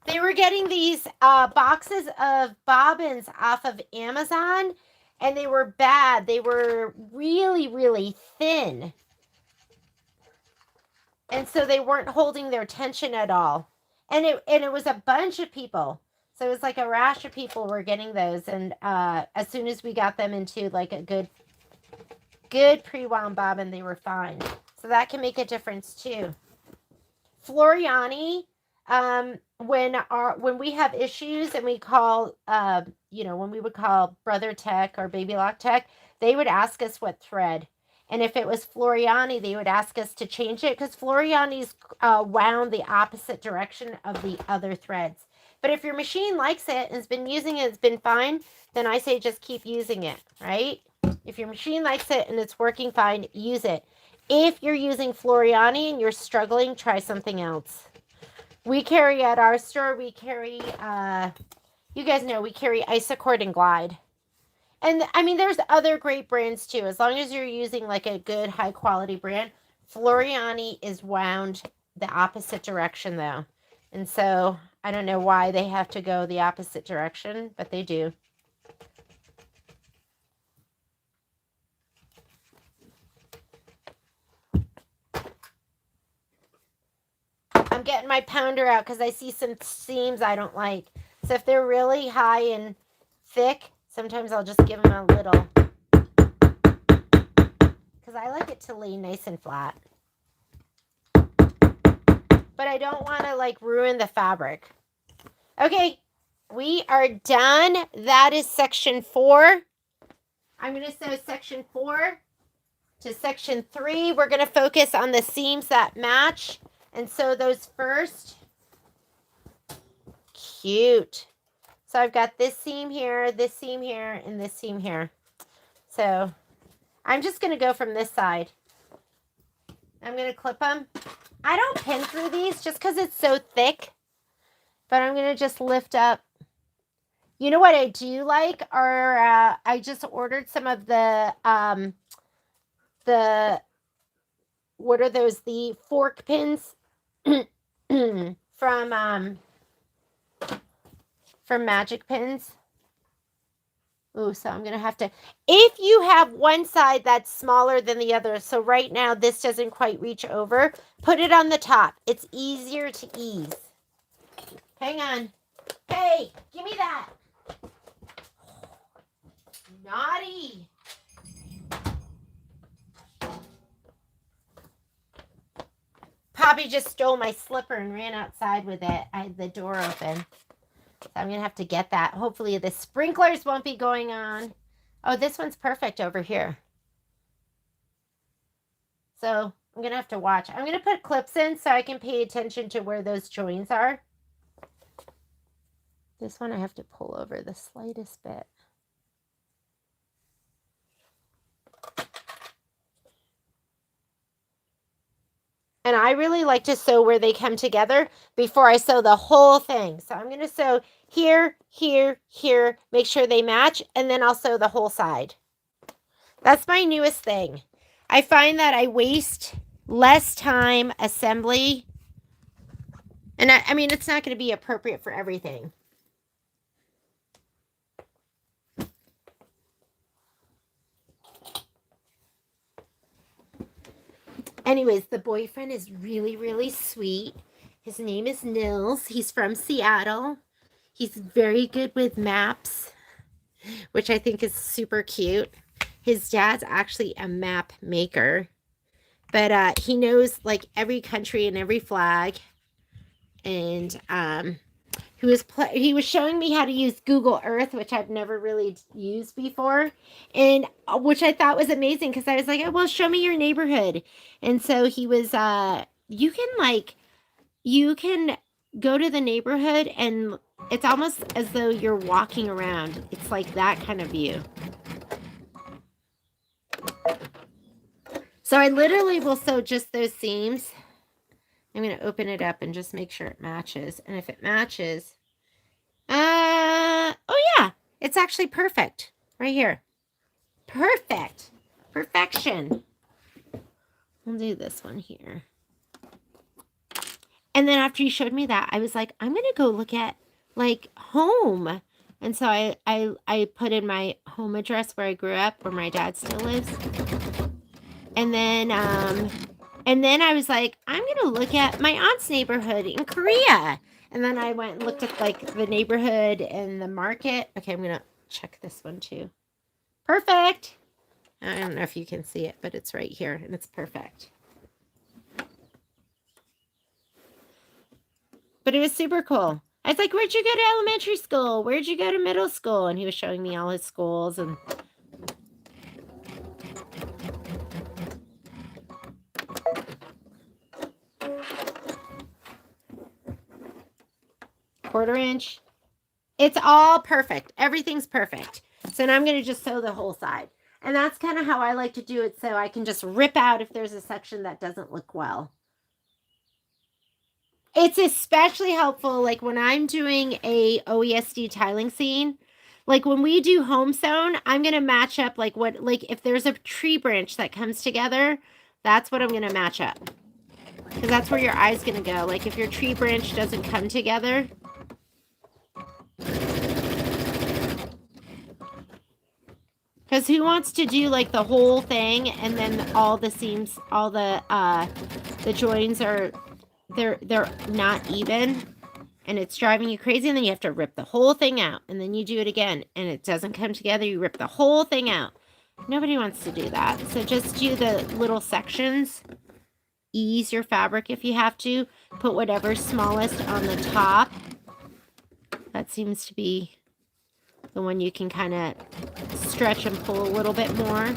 They were getting these boxes of bobbins off of Amazon, and they were bad. They were really, really thin. And so they weren't holding their tension at all. And it was a bunch of people. So it was like a rash of people were getting those. And as soon as we got them into like a good pre-wound bobbin, they were fine. So that can make a difference too. Floriani, when we have issues and we call, when we would call Brother Tech or Baby Lock Tech, they would ask us what thread. And if it was Floriani, they would ask us to change it because Floriani's wound the opposite direction of the other threads. But if your machine likes it and has been using it, it's been fine, then I say just keep using it, right? If your machine likes it and it's working fine, use it. If you're using Floriani and you're struggling, try something else. We carry at our store, we carry, you guys know, we carry Isocord and Glide. And I mean, there's other great brands too. As long as you're using like a good high quality brand. Floriani is wound the opposite direction though. And so I don't know why they have to go the opposite direction, but they do. I'm getting my pounder out because I see some seams I don't like. So if they're really high and thick, sometimes I'll just give them a little. Because I like it to lay nice and flat. But I don't want to like ruin the fabric. Okay, we are done. That is section 4. I'm going to sew section 4 to section 3. We're going to focus on the seams that match and sew those first. Cute. So I've got this seam here, and this seam here. So I'm just going to go from this side. I'm going to clip them. I don't pin through these just because it's so thick, but I'm going to just lift up. You know what I do like are, I just ordered some of the, what are those? The fork pins from Magic Pins. Ooh, so I'm going to have to, if you have one side that's smaller than the other, so right now this doesn't quite reach over, put it on the top. It's easier to ease. Hang on. Hey, give me that. Naughty. Poppy just stole my slipper and ran outside with it. I had the door open. So I'm going to have to get that. Hopefully the sprinklers won't be going on. Oh, this one's perfect over here. So I'm going to have to watch. I'm going to put clips in so I can pay attention to where those joins are. This one I have to pull over the slightest bit. And I really like to sew where they come together before I sew the whole thing. So I'm going to sew here, here, here, make sure they match, and then I'll sew the whole side. That's my newest thing. I find that I waste less time assembly. And I mean, it's not going to be appropriate for everything. Anyways, the boyfriend is really, really sweet. His name is Nils. He's from Seattle. He's very good with maps, which I think is super cute. His dad's actually a map maker, but he knows like every country and every flag. And he was showing me how to use Google Earth, which I've never really used before, and which I thought was amazing because I was like, oh, well, show me your neighborhood. And so he was, you can go to the neighborhood and it's almost as though you're walking around. It's like that kind of view. So I literally will sew just those seams. I'm going to open it up and just make sure it matches. And if it matches, oh yeah, it's actually perfect right here. Perfect. Perfection. We'll do this one here. And then after you showed me that, I was like, I'm going to go look at like home. And so I put in my home address where I grew up, where my dad still lives. And then I was like, I'm going to look at my aunt's neighborhood in Korea. And then I went and looked at like the neighborhood and the market. Okay, I'm going to check this one too. Perfect. I don't know if you can see it, but it's right here and it's perfect. But it was super cool. I was like, where'd you go to elementary school? Where'd you go to middle school? And he was showing me all his schools and quarter inch. It's all perfect. Everything's perfect. So now I'm going to just sew the whole side. And that's kind of how I like to do it, so I can just rip out if there's a section that doesn't look well. It's especially helpful like when I'm doing a OESD tiling scene. Like when we do home sewn, I'm going to match up like if there's a tree branch that comes together, that's what I'm going to match up. Because that's where your eye's going to go. Like if your tree branch doesn't come together. Because who wants to do like the whole thing and then all the seams, all the joins are, they're not even and it's driving you crazy, and then you have to rip the whole thing out and then you do it again and it doesn't come together. You rip the whole thing out. Nobody wants to do that. So just do the little sections. Ease your fabric if you have to. Put whatever's smallest on the top. That seems to be the one you can kind of stretch and pull a little bit more.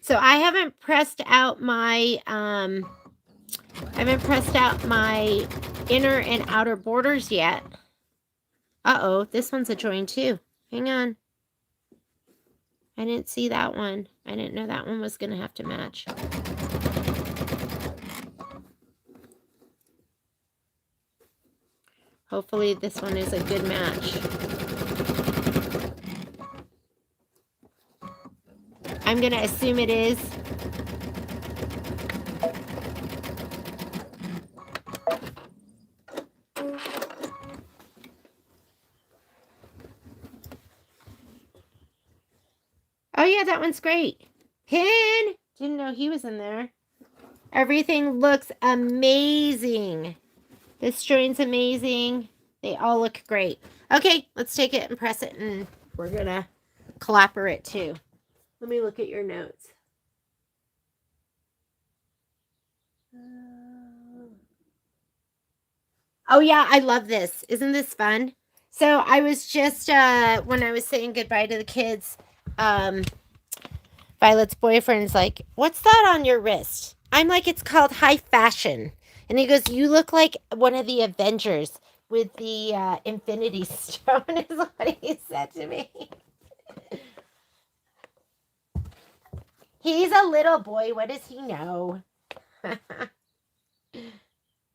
So I haven't pressed out my inner and outer borders yet. Uh-oh, this one's a join too. Hang on. I didn't see that one. I didn't know that one was going to have to match. Hopefully this one is a good match. I'm going to assume it is. Oh yeah, that one's great. Pin! Didn't know he was in there. Everything looks amazing. This joint's amazing. They all look great. Okay, let's take it and press it, and we're gonna clapper it too. Let me look at your notes. Oh yeah, I love this. Isn't this fun? So I was just when I was saying goodbye to the kids, Violet's boyfriend's like, "What's that on your wrist?" I'm like, "It's called high fashion." And he goes, "You look like one of the Avengers with the Infinity Stone," is what he said to me. He's a little boy. What does he know? I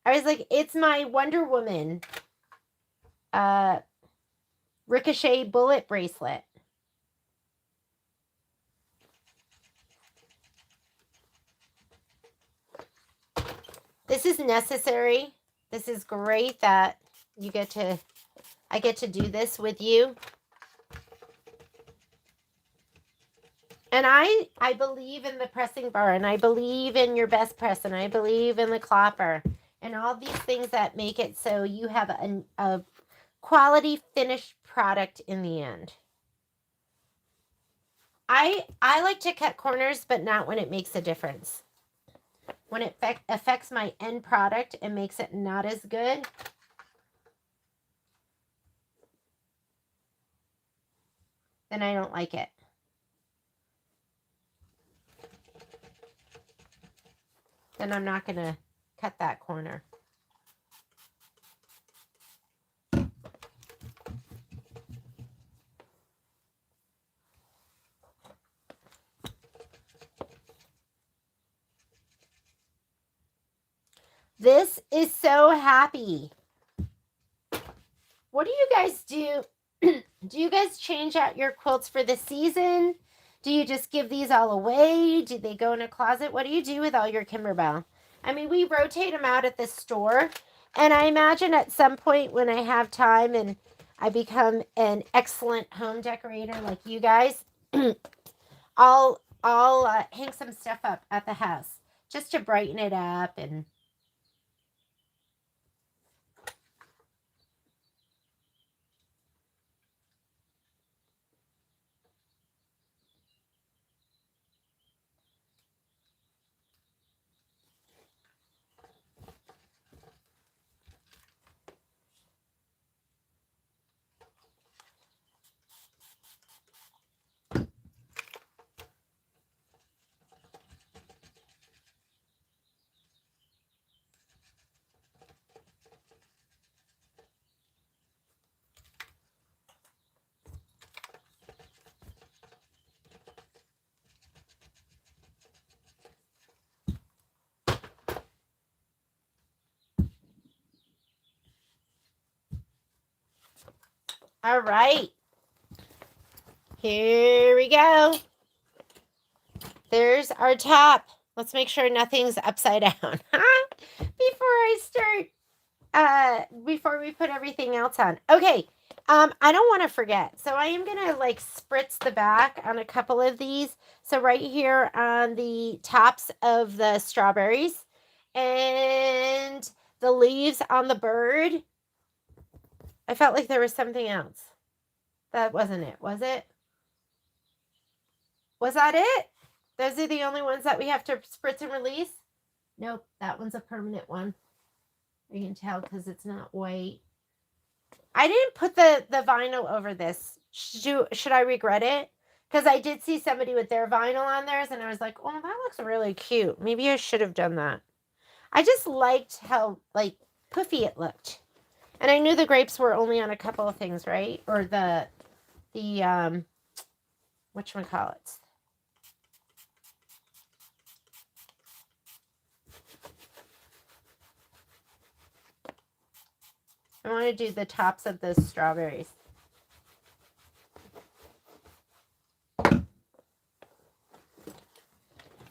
was like, "It's my Wonder Woman ricochet bullet bracelet." This is necessary. This is great that I get to do this with you. And I believe in the pressing bar, and I believe in your best press, and I believe in the clapper, and all these things that make it so you have a quality finished product in the end. I like to cut corners, but not when it makes a difference. When it affects my end product and makes it not as good, then I don't like it. Then I'm not going to cut that corner. This is so happy. What do you guys do? Do you guys change out your quilts for the season? Do you just give these all away? Do they go in a closet? What do you do with all your Kimberbell? I mean, we rotate them out at the store. And I imagine at some point when I have time and I become an excellent home decorator like you guys, I'll hang some stuff up at the house just to brighten it up. And all right. Here we go. There's our top. Let's make sure nothing's upside down before we put everything else on. Okay. I don't want to forget. So I am going to like spritz the back on a couple of these. So right here on the tops of the strawberries and the leaves on the bird. I felt like there was something else. That wasn't it, was it? Was that it? Those are the only ones that we have to spritz and release? Nope, that one's a permanent one. You can tell because it's not white. I didn't put the vinyl over this. Should I regret it? Because I did see somebody with their vinyl on theirs, and I was like, oh, that looks really cute. Maybe I should have done that. I just liked how, like, poofy it looked. And I knew the grapes were only on a couple of things, right? Or the whatchamacallit. I want to do the tops of the strawberries.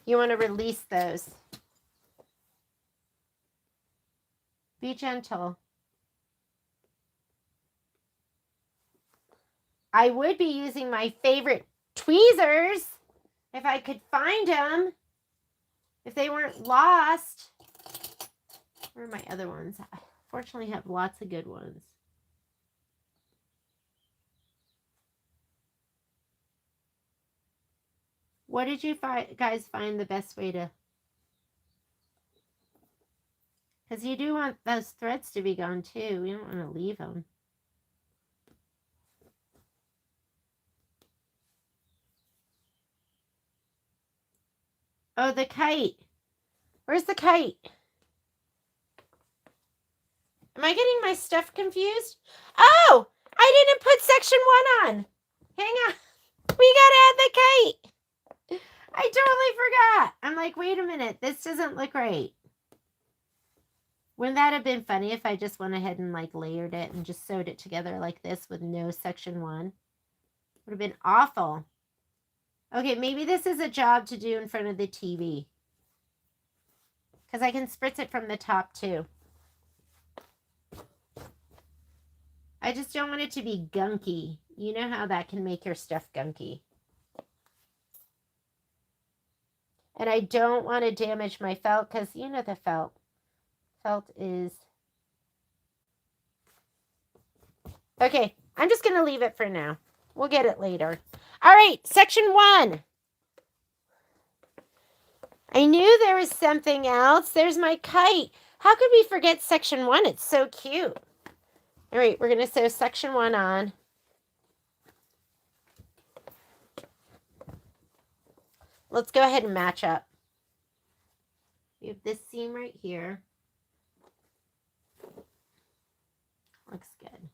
You want to release those. Be gentle. I would be using my favorite tweezers if I could find them. If they weren't lost. Where are my other ones? I fortunately have lots of good ones. What did you guys find the best way to? Because you do want those threads to be gone too. We don't want to leave them. Oh, the kite. Where's the kite? Am I getting my stuff confused? Oh, I didn't put section 1 on. Hang on. We gotta add the kite. I totally forgot. I'm like, wait a minute. This doesn't look right. Wouldn't that have been funny if I just went ahead and like layered it and just sewed it together like this with no section 1? Would have been awful. Okay, maybe this is a job to do in front of the TV. Because I can spritz it from the top too. I just don't want it to be gunky. You know how that can make your stuff gunky. And I don't want to damage my felt because you know the felt. Felt is... Okay, I'm just going to leave it for now. We'll get it later. All right, section 1. I knew there was something else. There's my kite. How could we forget section 1? It's so cute. All right, we're going to sew section 1 on. Let's go ahead and match up. We have this seam right here. Looks good.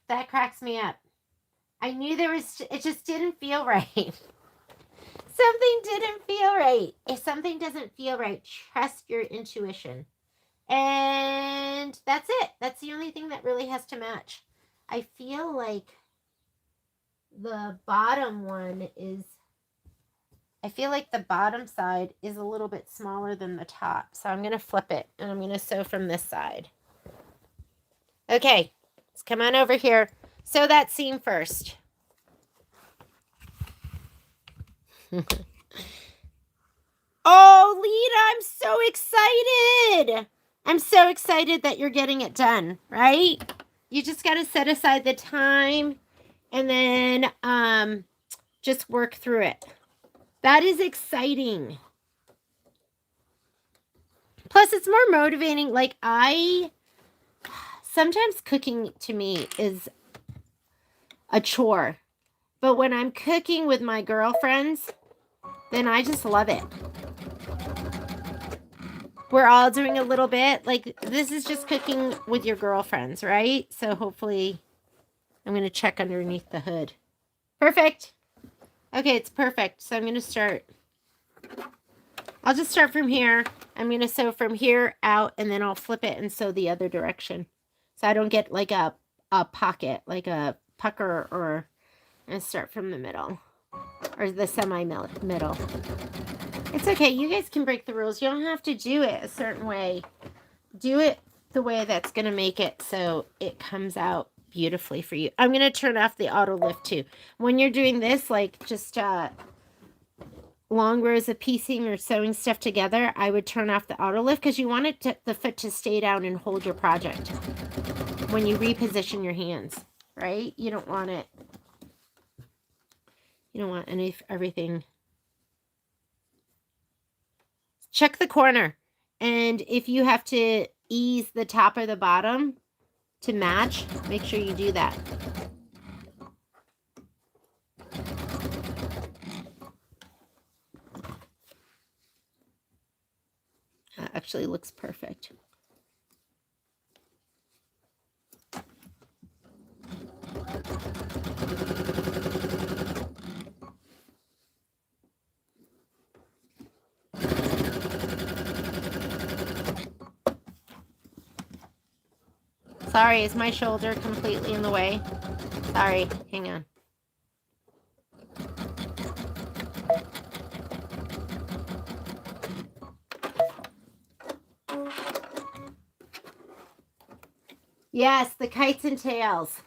That cracks me up. I knew there was, it just didn't feel right. Something didn't feel right. If something doesn't feel right, trust your intuition. And that's it. That's the only thing that really has to match. I feel like the bottom one is, I feel like the bottom side is a little bit smaller than the top. So I'm going to flip it and I'm going to sew from this side. Okay, let's come on over here. Sew that seam first. Oh, Lita, I'm so excited. I'm so excited that you're getting it done, right? You just got to set aside the time and then just work through it. That is exciting. Plus, it's more motivating. Like, sometimes cooking to me is a chore. But when I'm cooking with my girlfriends, then I just love it. We're all doing a little bit. Like, this is just cooking with your girlfriends, right? So hopefully, I'm going to check underneath the hood. Perfect. Okay, it's perfect. So I'm going to start. I'll just start from here. I'm going to sew from here out, and then I'll flip it and sew the other direction. So I don't get like a pocket, like a pucker, or I'm going to start from the middle. Or the semi-middle. It's okay. You guys can break the rules. You don't have to do it a certain way. Do it the way that's going to make it so it comes out beautifully for you. I'm going to turn off the auto lift too. When you're doing this, like just long rows of piecing or sewing stuff together, I would turn off the auto lift because you want the foot to stay down and hold your project when you reposition your hands, right? You don't want it. You don't want everything. Check the corner. And if you have to ease the top or the bottom, to match, make sure you do that. That actually looks perfect. Sorry, is my shoulder completely in the way? Sorry, hang on. Yes, the kites and tails.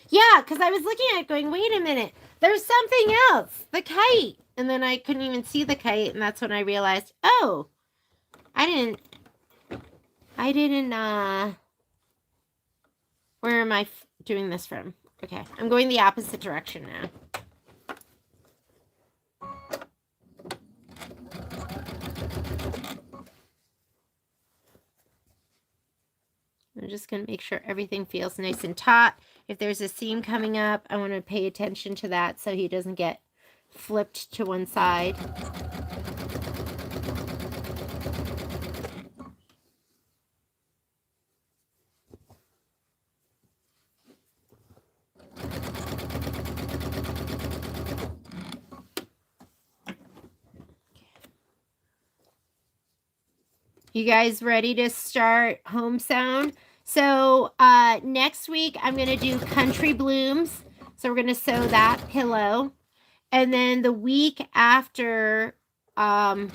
Yeah, because I was looking at it going, wait a minute, there's something else, the kite. And then I couldn't even see the kite, and that's when I realized, oh, I didn't, where am I doing this from? Okay, I'm going the opposite direction now. I'm just going to make sure everything feels nice and taut. If there's a seam coming up, I want to pay attention to that so he doesn't get flipped to one side. You guys ready to start home sound? So next week I'm going to do Country Blooms. So we're going to sew that pillow. And then the week after, so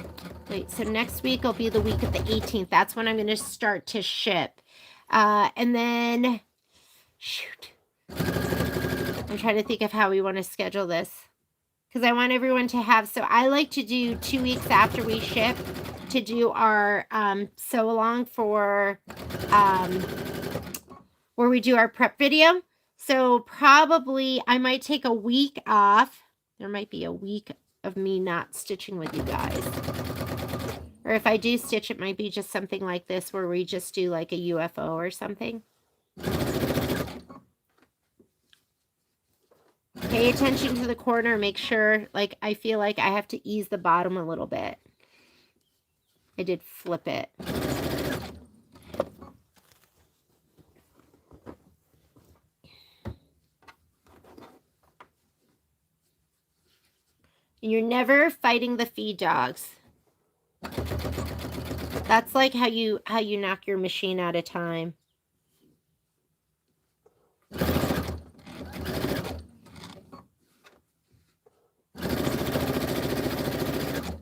next week will be the week of the 18th. That's when I'm going to start to ship. And then, shoot. I'm trying to think of how we want to schedule this. Because I want everyone to have, so I like to do 2 weeks after we ship to do our sew along for where we do our prep video. So probably I might take a week off. There might be a week of me not stitching with you guys. Or if I do stitch, it might be just something like this where we just do like a UFO or something. Pay attention to the corner. Make sure, like, I feel like I have to ease the bottom a little bit. I did flip it. You're never fighting the feed dogs. That's like how you knock your machine out of time.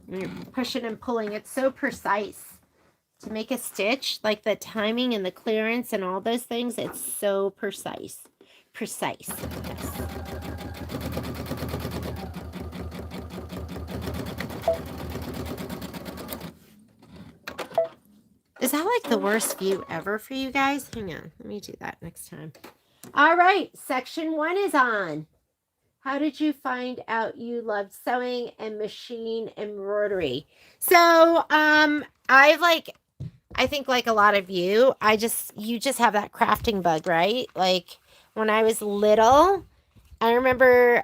You're pushing and pulling. It's so precise to make a stitch, like the timing and the clearance and all those things. It's so precise. Yes. Is that like the worst view ever for you guys? Hang on, let me do that next time. All right, section 1 is on. How did you find out you loved sewing and machine embroidery? So, I think like a lot of you, you just have that crafting bug, right? Like when I was little, I remember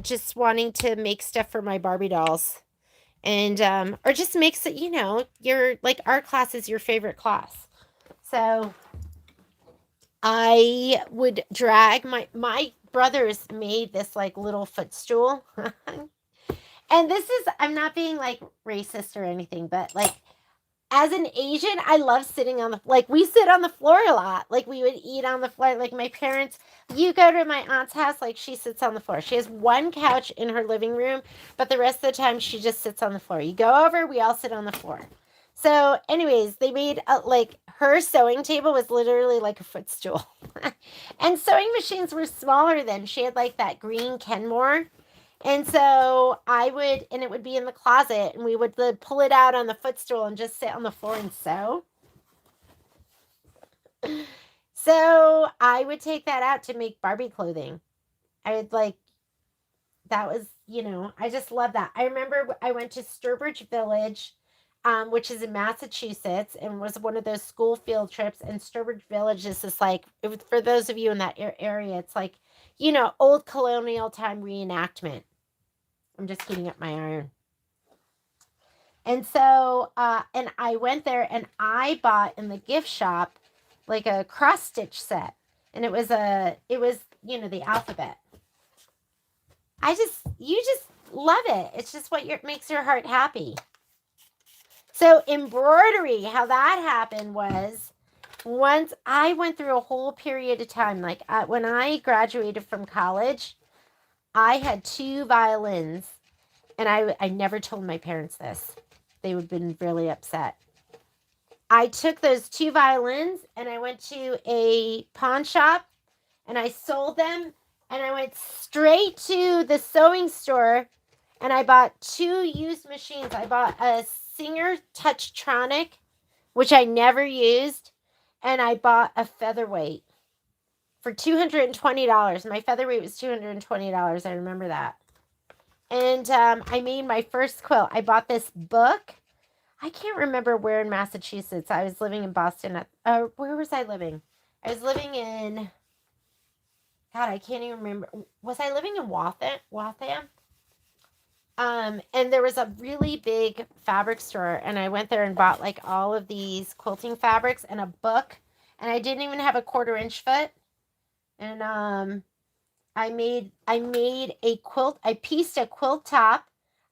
just wanting to make stuff for my Barbie dolls. And or just makes it, your like art class is your favorite class. So I would drag my brothers made this like little footstool. And this is, I'm not being like racist or anything, but like as an Asian, I love sitting on like we sit on the floor a lot. Like we would eat on the floor. Like my parents, you go to my aunt's house, like she sits on the floor. She has one couch in her living room, but the rest of the time she just sits on the floor. You go over, we all sit on the floor. So anyways, they made like her sewing table was literally like a footstool. And sewing machines were smaller then. She had like that green Kenmore. And so it would be in the closet, and we would pull it out on the footstool and just sit on the floor and sew. So I would take that out to make Barbie clothing. That was, I just love that. I remember I went to Sturbridge Village which is in Massachusetts, and was one of those school field trips. And Sturbridge Village is this like, for those of you in that area, it's like, old colonial time reenactment. I'm just heating up my iron. And so, and I went there and I bought in the gift shop like a cross stitch set, and it was the alphabet. You just love it. It's just what makes your heart happy. So embroidery, how that happened was, once I went through a whole period of time, like when I graduated from college, I had 2 violins, and I never told my parents this. They would have been really upset. I took those 2 violins and I went to a pawn shop and I sold them, and I went straight to the sewing store and I bought 2 used machines. I bought a Singer Touchtronic, which I never used, and I bought a featherweight for $220. My featherweight was $220. I remember that. And I made my first quilt. I bought this book. I can't remember where in Massachusetts. I was living in Boston. Where was I living? I was living in... God, I can't even remember. Was I living in Waltham? And there was a really big fabric store, and I went there and bought like all of these quilting fabrics and a book, and I didn't even have a 1/4 inch foot. And I made a quilt. I pieced a quilt top.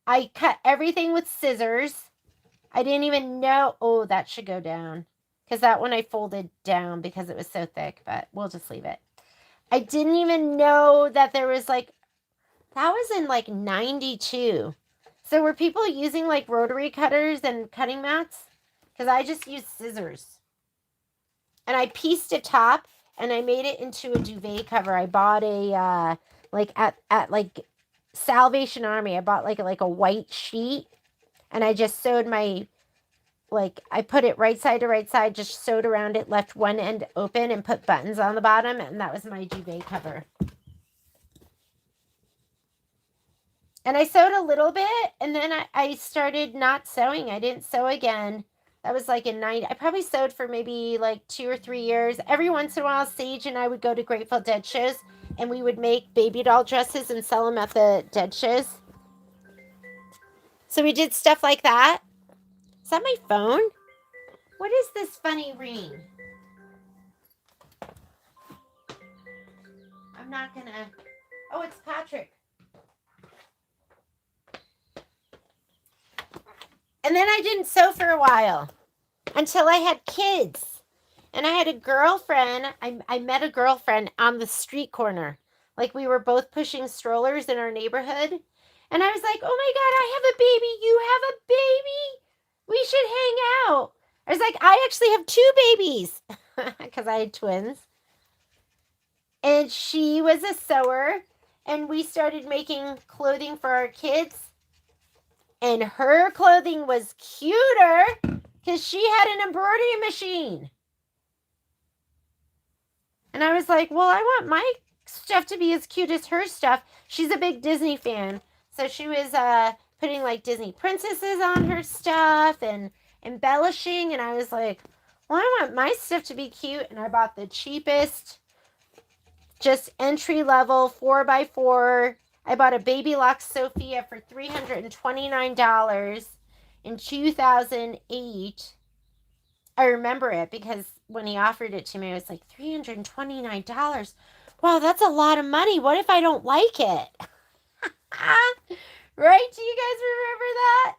I cut everything with scissors. I didn't even know. Oh, that should go down, because that one I folded down because it was so thick, but we'll just leave it. I didn't even know that there was like, that was in like 92. So were people using like rotary cutters and cutting mats? Because I just used scissors. And I pieced a top and I made it into a duvet cover. I bought a, like at like Salvation Army, I bought like a white sheet, and I just sewed I put it right side to right side, just sewed around it, left one end open and put buttons on the bottom, and that was my duvet cover. And I sewed a little bit, and then I started not sewing. I didn't sew again. That was like in 90. I probably sewed for maybe like 2 or 3 years. Every once in a while, Sage and I would go to Grateful Dead shows, and we would make baby doll dresses and sell them at the Dead shows. So we did stuff like that. Is that my phone? What is this funny ring? I'm not gonna... Oh, it's Patrick. And then I didn't sew for a while until I had kids. And I had a girlfriend. I met a girlfriend on the street corner. Like, we were both pushing strollers in our neighborhood. And I was like, oh my God, I have a baby. You have a baby? We should hang out. I was like, I actually have 2 babies because I had twins. And she was a sewer. And we started making clothing for our kids. And her clothing was cuter because she had an embroidery machine. And I was like, well, I want my stuff to be as cute as her stuff. She's a big Disney fan. So she was putting like Disney princesses on her stuff and embellishing. And I was like, well, I want my stuff to be cute. And I bought the cheapest, just entry level 4x4. I bought a Baby Lock Sophia for $329 in 2008. I remember it because when he offered it to me, I was like, $329. Wow, that's a lot of money. What if I don't like it? Right? Do you guys remember that?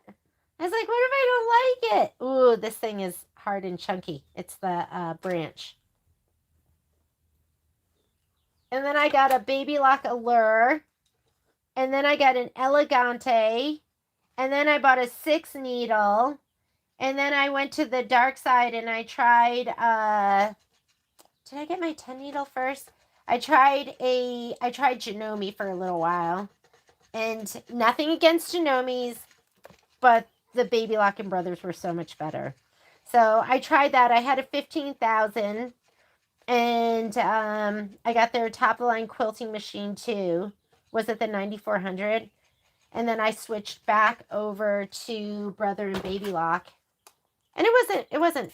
I was like, what if I don't like it? Ooh, this thing is hard and chunky. It's the branch. And then I got a Baby Lock Allure. And then I got an Elegante. And then I bought a 6 needle. And then I went to the dark side and I tried, did I get my 10 needle first? I tried Janome for a little while. And nothing against Janome's, but the Baby Lock and Brothers were so much better. So I tried that. I had a 15,000. And I got their top of the line quilting machine too. Was it the 9400? And then I switched back over to Brother and Baby Lock. And it wasn't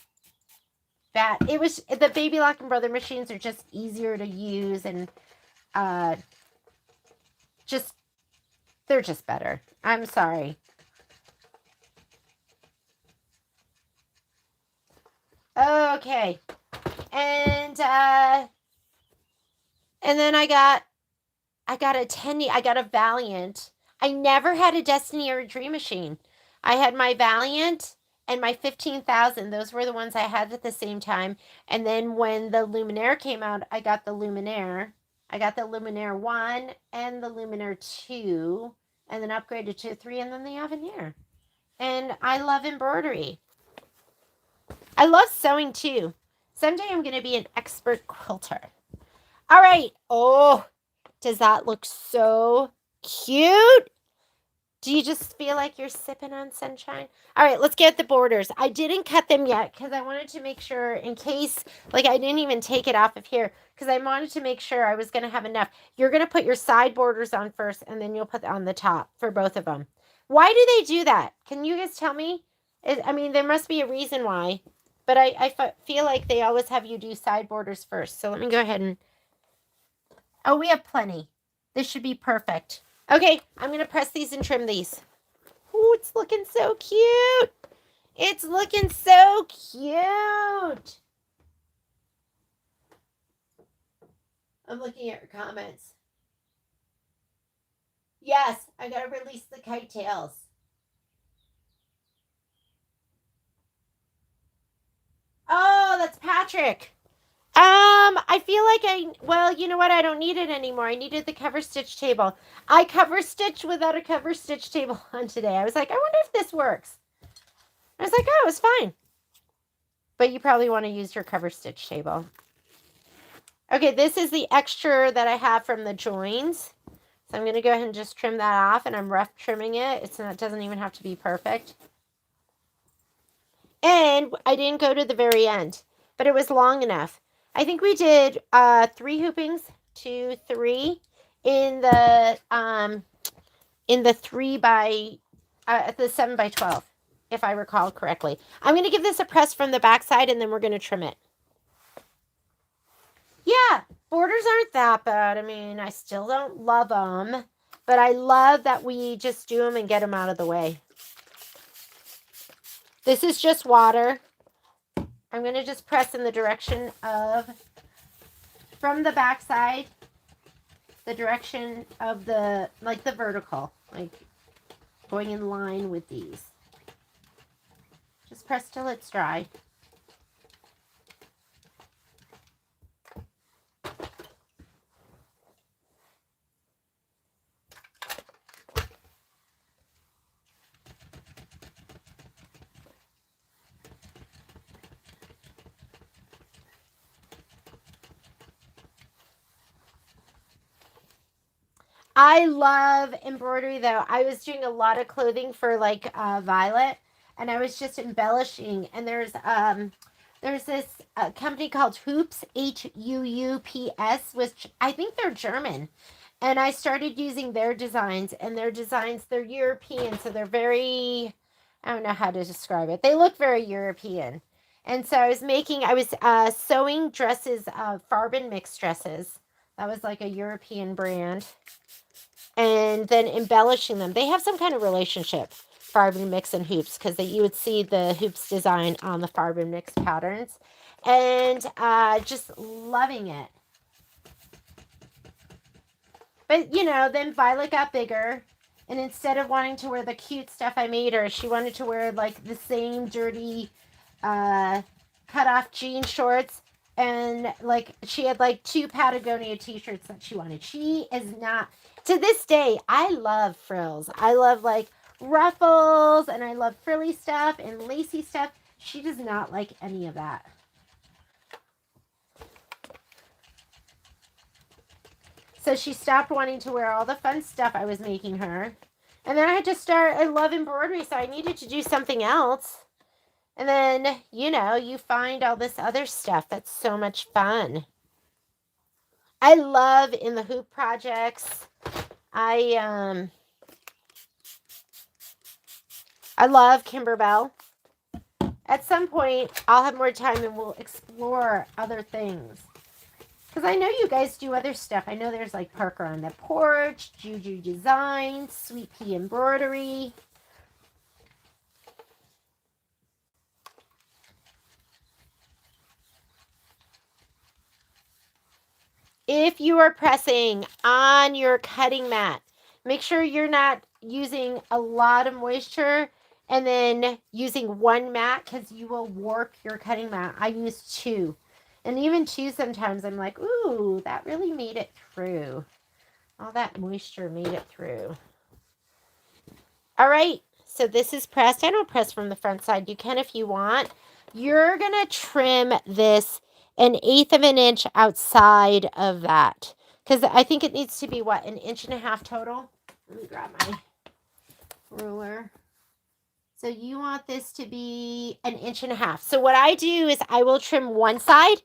bad. It was, the Baby Lock and Brother machines are just easier to use, and just, they're just better. I'm sorry. Okay. And then I got a Valiant. I never had a Destiny or a Dream Machine. I had my Valiant and my 15,000. Those were the ones I had at the same time. And then when the Luminaire came out, I got the Luminaire. I got the Luminaire 1 and the Luminaire 2, and then upgraded to 3, and then the Avenir. And I love embroidery. I love sewing too. Someday I'm going to be an expert quilter. All right. Oh, does that look so cute? Do you just feel like you're sipping on sunshine? All right, let's get the borders. I didn't cut them yet because I wanted to make sure, in case, like, I didn't even take it off of here because I wanted to make sure I was going to have enough. You're going to put your side borders on first, and then you'll put on the top for both of them. Why do they do that? Can you guys tell me? I mean, there must be a reason why, but I feel like they always have you do side borders first. So let me go ahead and... Oh, we have plenty. This should be perfect. Okay, I'm going to press these and trim these. Ooh, it's looking so cute. It's looking so cute. I'm looking at your comments. Yes, I got to release the kite tails. Oh, that's Patrick. I feel like well, you know what? I don't need it anymore. I needed the cover stitch table. I cover stitched without a cover stitch table on today. I was like, I wonder if this works. I was like, oh, it's fine. But you probably want to use your cover stitch table. Okay, this is the extra that I have from the joins. So I'm going to go ahead and just trim that off, and I'm rough trimming it. It doesn't even have to be perfect. And I didn't go to the very end, but it was long enough. I think we did 3 hoopings, 2, 3 in the 3 by the 7 by 12, if I recall correctly. I'm going to give this a press from the back side, and then we're going to trim it. Yeah, borders aren't that bad. I mean, I still don't love them, but I love that we just do them and get them out of the way. This is just water. I'm going to just press in the direction of, from the back side, the direction of the, like the vertical, like going in line with these. Just press till it's dry. I love embroidery though. I was doing a lot of clothing for like Violet, and I was just embellishing. And there's this company called Hoops, Huups, which I think they're German. And I started using their designs, and they're European, so they're very, I don't know how to describe it. They look very European. And so I was sewing dresses, Farben Mix dresses. That was like a European brand, and then embellishing them. They have some kind of relationship, Farben Mix and Hoops, because you would see the Hoops design on the Farben Mix patterns, and just loving it. But, then Violet got bigger, and instead of wanting to wear the cute stuff I made her, she wanted to wear, like, the same dirty cut-off jean shorts, and, like, she had, like, 2 Patagonia t-shirts that she wanted. She is not... To this day, I love frills. I love, like, ruffles, and I love frilly stuff and lacy stuff. She does not like any of that. So she stopped wanting to wear all the fun stuff I was making her. And then I had to start... I love embroidery, so I needed to do something else. And then, you find all this other stuff that's so much fun. I love in the hoop projects. I love Kimberbell. At some point, I'll have more time and we'll explore other things. Because I know you guys do other stuff. I know there's like Parker on the Porch, Juju Designs, Sweet Pea Embroidery. If you are pressing on your cutting mat, make sure you're not using a lot of moisture and then using one mat because you will warp your cutting mat. I use two. And even two sometimes I'm like, ooh, that really made it through. All that moisture made it through. All right, so this is pressed. I don't press from the front side. You can if you want. You're going to trim this 1/8 of an inch outside of that. Because I think it needs to be, what, 1.5 inches total? Let me grab my ruler. So you want this to be 1.5 inches. So what I do is I will trim one side,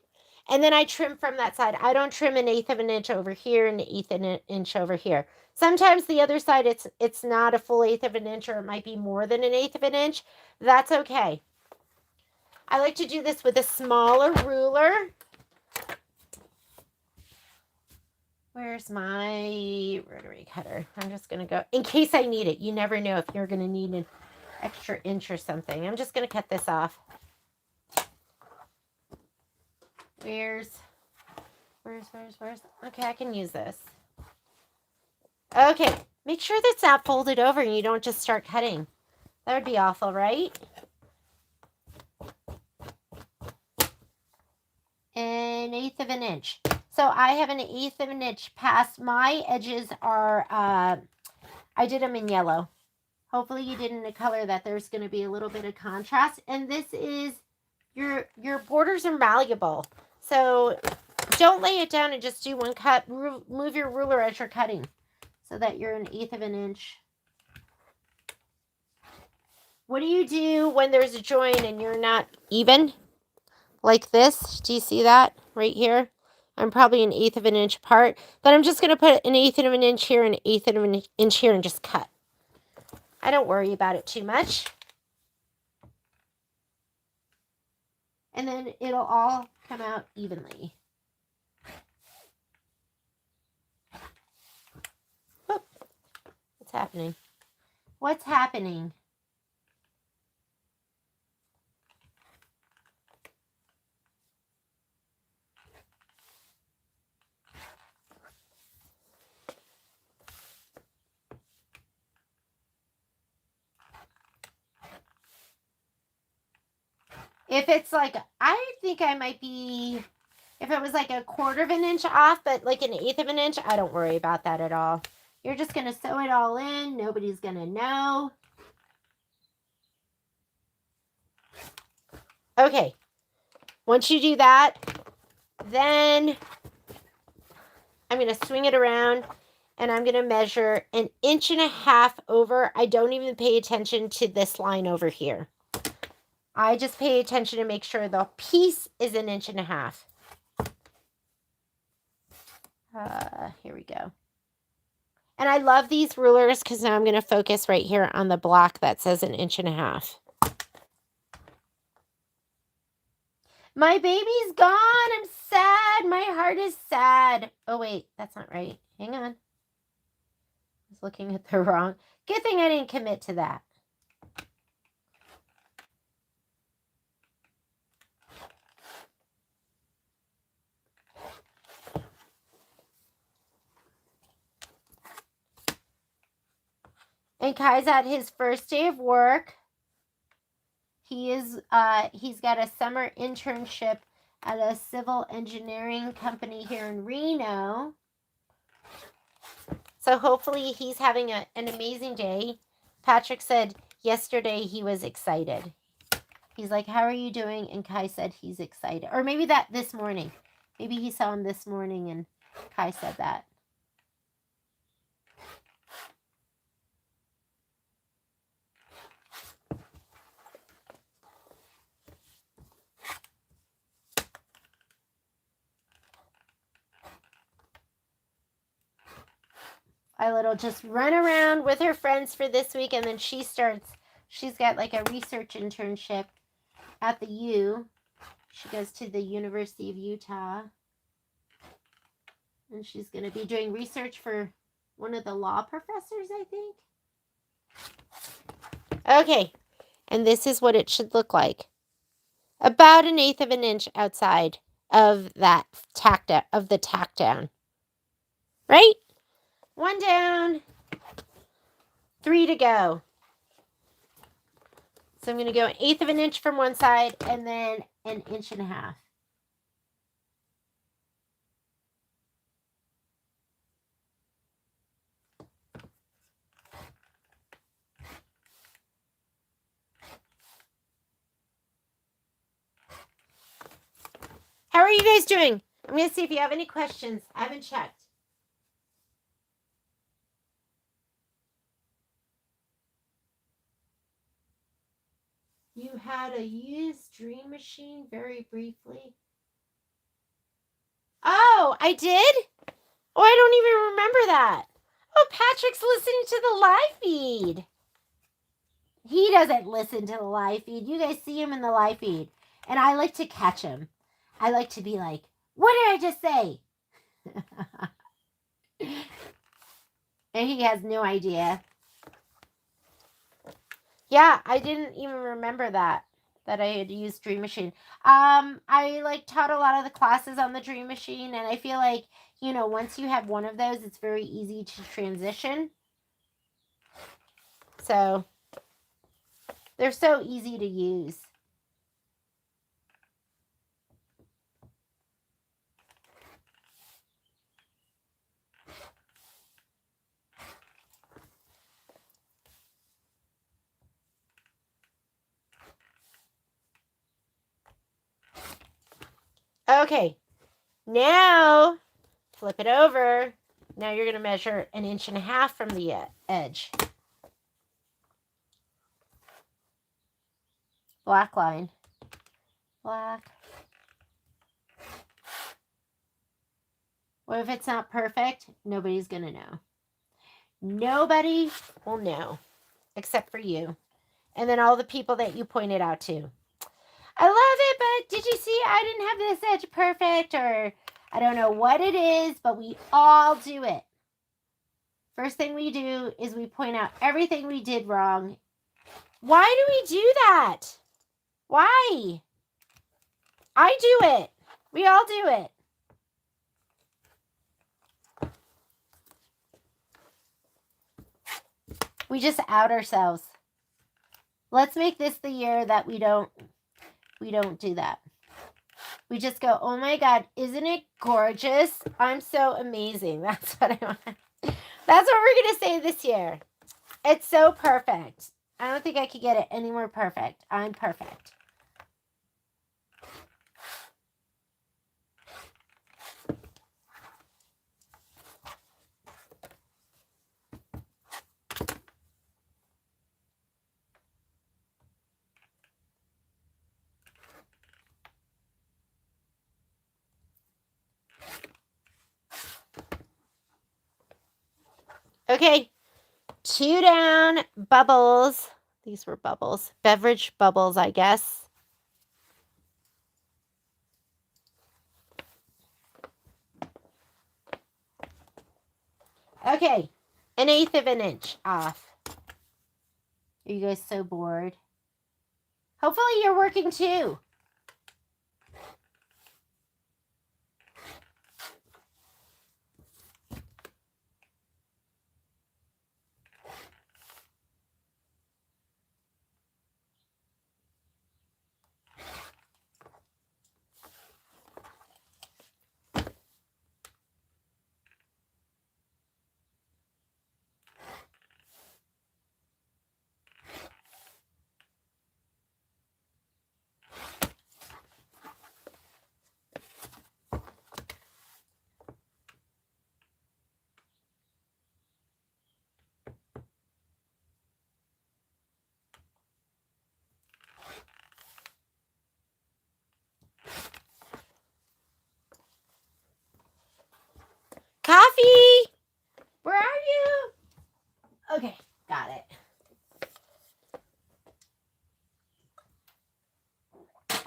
and then I trim from that side. I don't trim 1/8 of an inch over here and 1/8 of an inch over here. Sometimes the other side, it's not a full 1/8 of an inch, or it might be more than 1/8 of an inch. That's okay. I like to do this with a smaller ruler. Where's my rotary cutter? I'm just going to go, in case I need it. You never know if you're going to need an extra inch or something. I'm just going to cut this off. Where's? Okay, I can use this. Okay, make sure that's not folded over and you don't just start cutting. That would be awful, right? 1/8 of an inch. So I have 1/8 of an inch past. My edges are, I did them in yellow. Hopefully you did in a color that there's going to be a little bit of contrast. And this is, your borders are malleable. So don't lay it down and just do one cut. Move your ruler as you're cutting so that you're 1/8 of an inch. What do you do when there's a joint and you're not even? Like this. Do you see that right here? I'm probably 1/8 of an inch apart. But I'm just going to put 1/8 of an inch here and 1/8 of an inch here and just cut. I don't worry about it too much. And then it'll all come out evenly. Whoop. What's happening? What's happening? If it's like, I think I might be, if it was like 1/4 of an inch off, but like 1/8 of an inch, I don't worry about that at all. You're just going to sew it all in. Nobody's going to know. Okay. Once you do that, then I'm going to swing it around and I'm going to measure 1.5 inches over. I don't even pay attention to this line over here. I just pay attention to make sure the piece is 1.5 inches. Here we go. And I love these rulers because now I'm going to focus right here on the block that says 1.5 inches. My baby's gone. I'm sad. My heart is sad. Oh, wait. That's not right. Hang on. I was looking at the wrong. Good thing I didn't commit to that. And Kai's at his first day of work. He's got a summer internship at a civil engineering company here in Reno. So hopefully he's having an amazing day. Patrick said yesterday he was excited. He's like, how are you doing? And Kai said he's excited. Or maybe that this morning. Maybe he saw him this morning and Kai said that. Ilet'll just run around with her friends for this week, and then she's got like a research internship at the U. She goes to the University of Utah. And she's going to be doing research for one of the law professors, I think. Okay. And this is what it should look like. About 1/8 of an inch outside of that tack down, of the tack down. Right? 1 down, 3 to go. So I'm going to go 1/8 of an inch from one side and then 1.5 inches. How are you guys doing? I'm going to see if you have any questions. I haven't checked. You had a used dream machine very briefly. Oh, I did? Oh, I don't even remember that. Oh, Patrick's listening to the live feed. He doesn't listen to the live feed. You guys see him in the live feed. And I like to catch him. I like to be like, what did I just say? And he has no idea. Yeah, I didn't even remember that I had used Dream Machine. I like taught a lot of the classes on the Dream Machine, and I feel like, you know, once you have one of those, it's very easy to transition. So they're so easy to use. Okay, now flip it over. Now you're going to measure 1.5 inches from the edge. Black line. Black. What if it's not perfect? Nobody's going to know. Nobody will know except for you. And then all the people that you pointed out to. I love it, but did you see I didn't have this edge perfect, or I don't know what it is, but we all do it. First thing we do is we point out everything we did wrong. Why do we do that? Why? I do it. We all do it. We just out ourselves. Let's make this the year that we don't do that. We just go, oh my God, isn't it gorgeous? I'm so amazing. That's what I want. That's what we're going to say this year. It's so perfect. I don't think I could get it any more perfect. I'm perfect. Okay, 2 down, bubbles. These were bubbles. Beverage bubbles, I guess. Okay, 1/8 of an inch off. Are you guys so bored? Hopefully you're working too.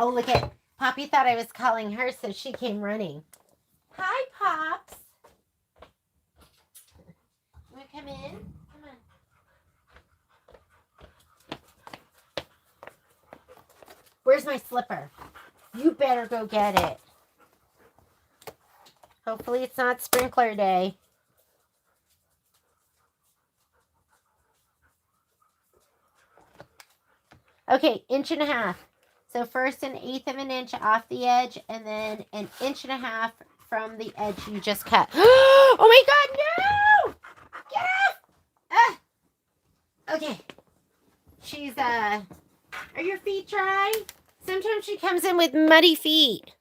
Oh, look at Poppy thought I was calling her, so she came running. Hi, Pops. You want to come in? Come on. Where's my slipper? You better go get it. Hopefully it's not sprinkler day. Okay, 1.5 inches. So first 1/8 of an inch off the edge, and then 1.5 inches from the edge you just cut. Oh my God, no! Get off! Okay. She's, are your feet dry? Sometimes she comes in with muddy feet.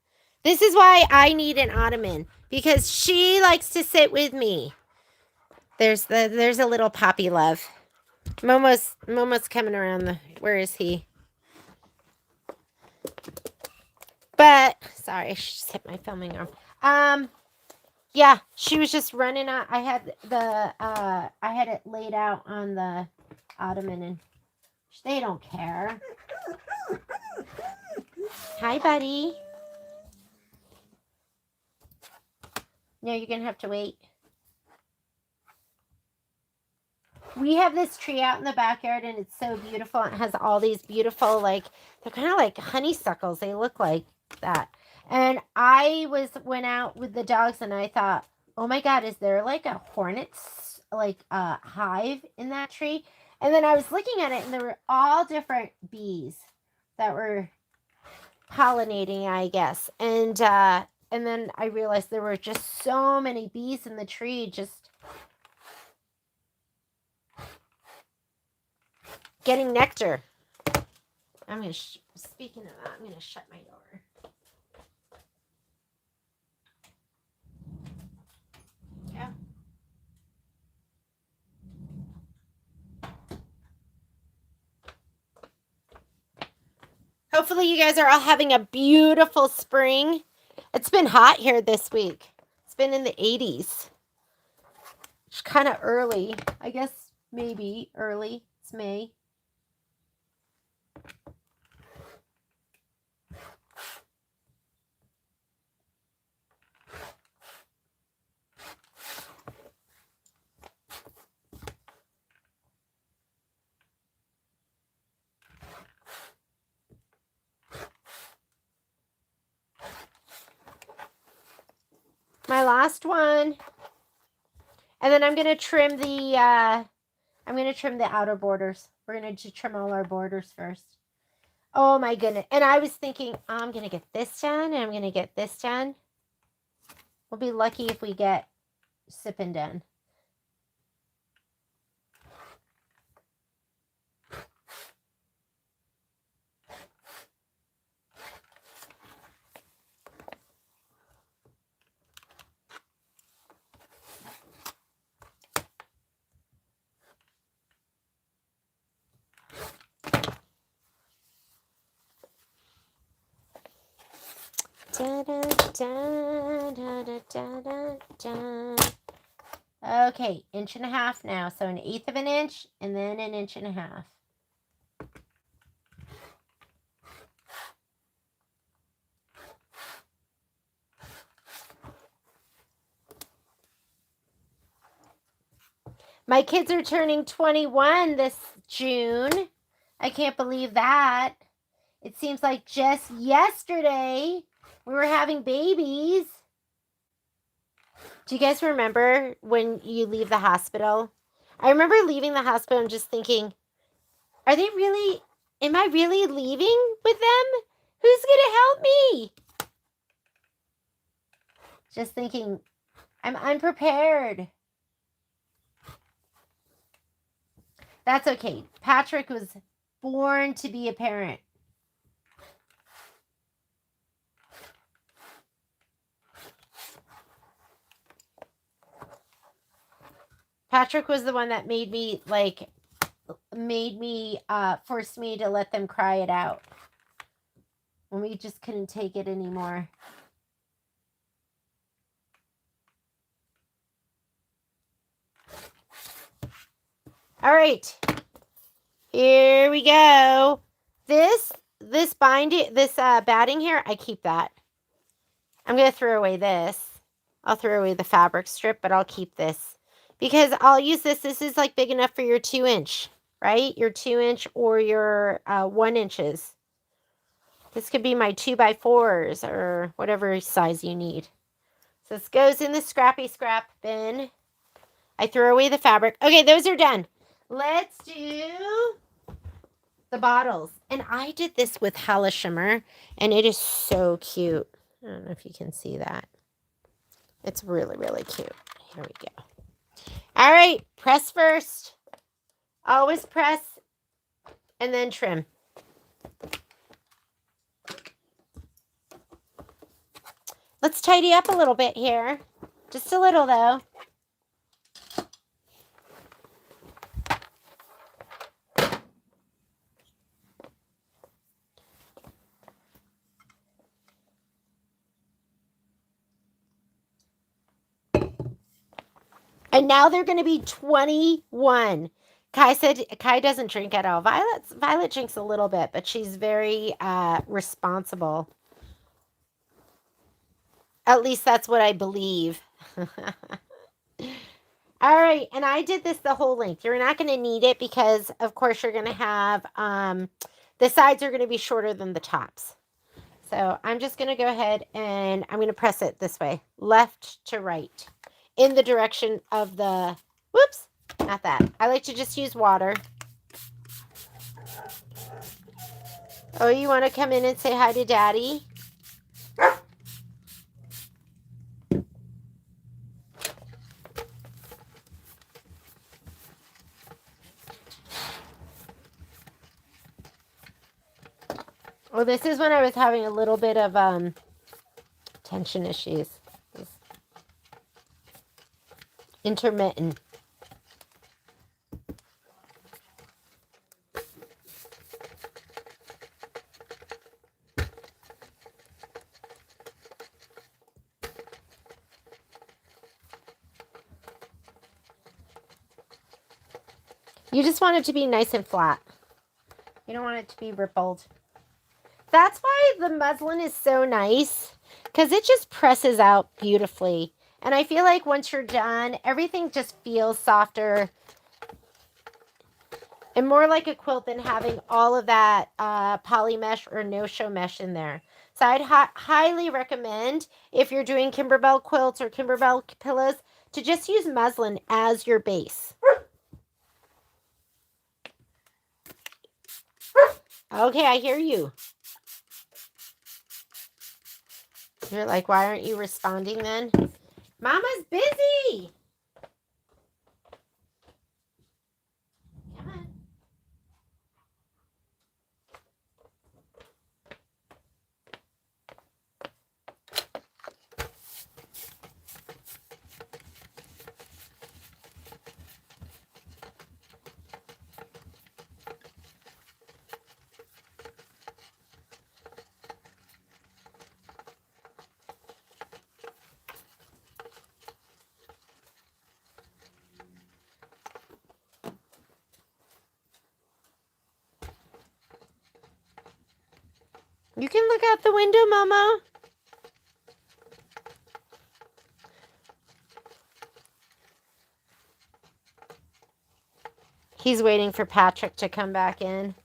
This is why I need an ottoman, because she likes to sit with me. There's a little Poppy love. Momo's coming around the, where is he? But, sorry, I just hit my filming arm. Yeah, she was just running out. I had it laid out on the ottoman, and they don't care. Hi, buddy. No, you're going to have to wait. We have this tree out in the backyard, and it's so beautiful. It has all these beautiful, like, they're kind of like honeysuckles. They look like that. And I went out with the dogs, and I thought, oh my God, is there like a hornet's, like a hive in that tree? And then I was looking at it, and there were all different bees that were pollinating, I guess. And then I realized there were just so many bees in the tree, just getting nectar. I'm going to, speaking of that, I'm going to shut my door. Yeah. Hopefully you guys are all having a beautiful spring. It's been hot here this week. It's been in the 80s. It's kind of early. I guess maybe early. It's May. My last one. And then I'm going to trim the outer borders. We're going to trim all our borders first. Oh my goodness. And I was thinking, I'm going to get this done, and I'm going to get this done. We'll be lucky if we get Sippin done. Da, da, da, da, da, da, da. Okay, 1.5 inches now. So 1/8 of an inch, and then 1.5 inches. My kids are turning 21 this June. I can't believe that. It seems like just yesterday we were having babies. Do you guys remember when you leave the hospital? I remember leaving the hospital and just thinking, am I really leaving with them? Who's going to help me? Just thinking, I'm unprepared. That's okay. Patrick was born to be a parent. Patrick was the one that forced me to let them cry it out when we just couldn't take it anymore. All right, here we go. This this binding, this batting here, I keep that. I'm going to throw away this. I'll throw away the fabric strip, but I'll keep this because I'll use this. This is like big enough for your 2-inch, right? Your 2-inch or your 1 inches. This could be my 2x4s or whatever size you need. So this goes in the scrappy scrap bin. I throw away the fabric. Okay, those are done. Let's do the bottles. And I did this with Hala Shimmer, and it is so cute. I don't know if you can see that. It's really, really cute. Here we go. All right, press first. Always press and then trim. Let's tidy up a little bit here. Just a little, though. And now they're going to be 21. Kai said Kai doesn't drink at all. Violet drinks a little bit, but she's very responsible. At least that's what I believe. All right, and I did this the whole length. You're not going to need it because, of course, you're going to have, the sides are going to be shorter than the tops. So I'm just going to go ahead and I'm going to press it this way, left to right, in the direction of the, whoops, not that. I like to just use water. Oh, you want to come in and say hi to Daddy? Well, this is when I was having a little bit of tension issues. Intermittent. You just want it to be nice and flat. You don't want it to be rippled. That's why the muslin is so nice, because it just presses out beautifully. And I feel like once you're done, everything just feels softer and more like a quilt than having all of that poly mesh or no-show mesh in there. So I'd highly recommend, if you're doing Kimberbell quilts or Kimberbell pillows, to just use muslin as your base. Okay, I hear you. You're like, why aren't you responding then? Mama's busy. Come on. You can look out the window, Mama. He's waiting for Patrick to come back in.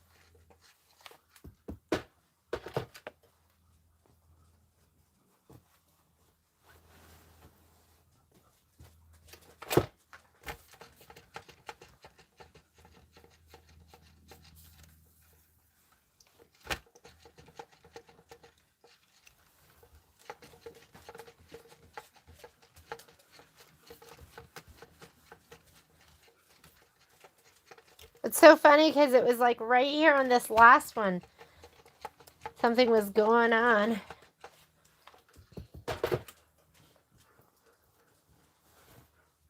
It's so funny because it was like right here on this last one. Something was going on.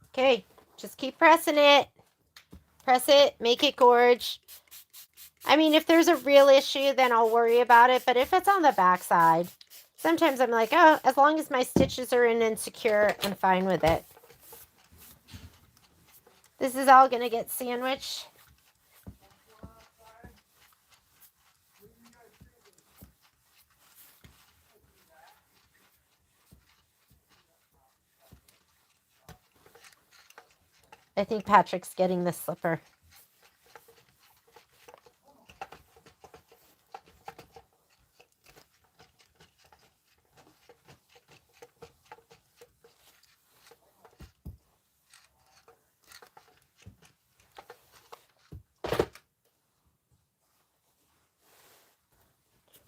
Okay, just keep pressing it. Press it, make it gorge. I mean, if there's a real issue, then I'll worry about it. But if it's on the back side, sometimes I'm like, oh, as long as my stitches are in and secure, I'm fine with it. This is all going to get sandwiched. I think Patrick's getting the slipper.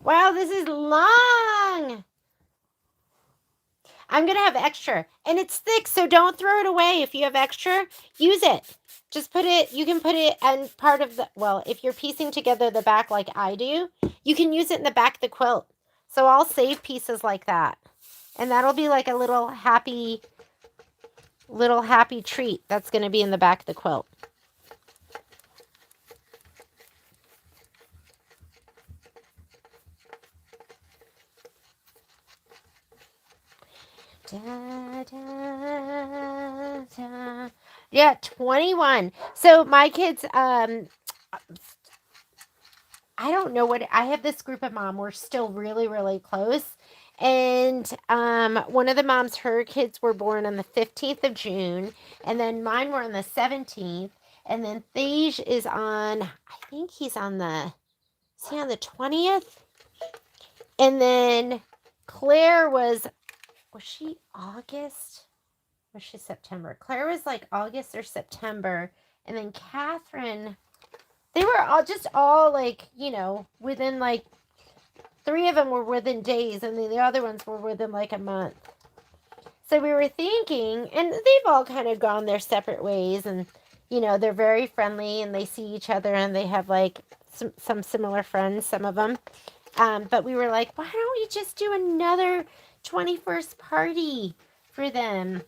Wow, this is long. I'm going to have extra. And it's thick, so don't throw it away. If you have extra, use it. Just put it, you can put it on part of the, well, if you're piecing together the back like I do, you can use it in the back of the quilt. So I'll save pieces like that. And that'll be like a little happy treat that's going to be in the back of the quilt. Da, da, da. Yeah, 21. So my kids, I don't know what, I have this group of mom. We're still really, really close. And one of the moms, her kids were born on the 15th of June. And then mine were on the 17th. And then Thage is on, I think he's on the, is he on the 20th? And then Claire was she August? Was she September? Claire was like August or September. And then Catherine, they were all like, you know, within like, 3 of them were within days, and then the other ones were within like a month. So we were thinking, and they've all kind of gone their separate ways, and, you know, they're very friendly, and they see each other, and they have like some similar friends, some of them. But we were like, why don't we just do another 21st party for them?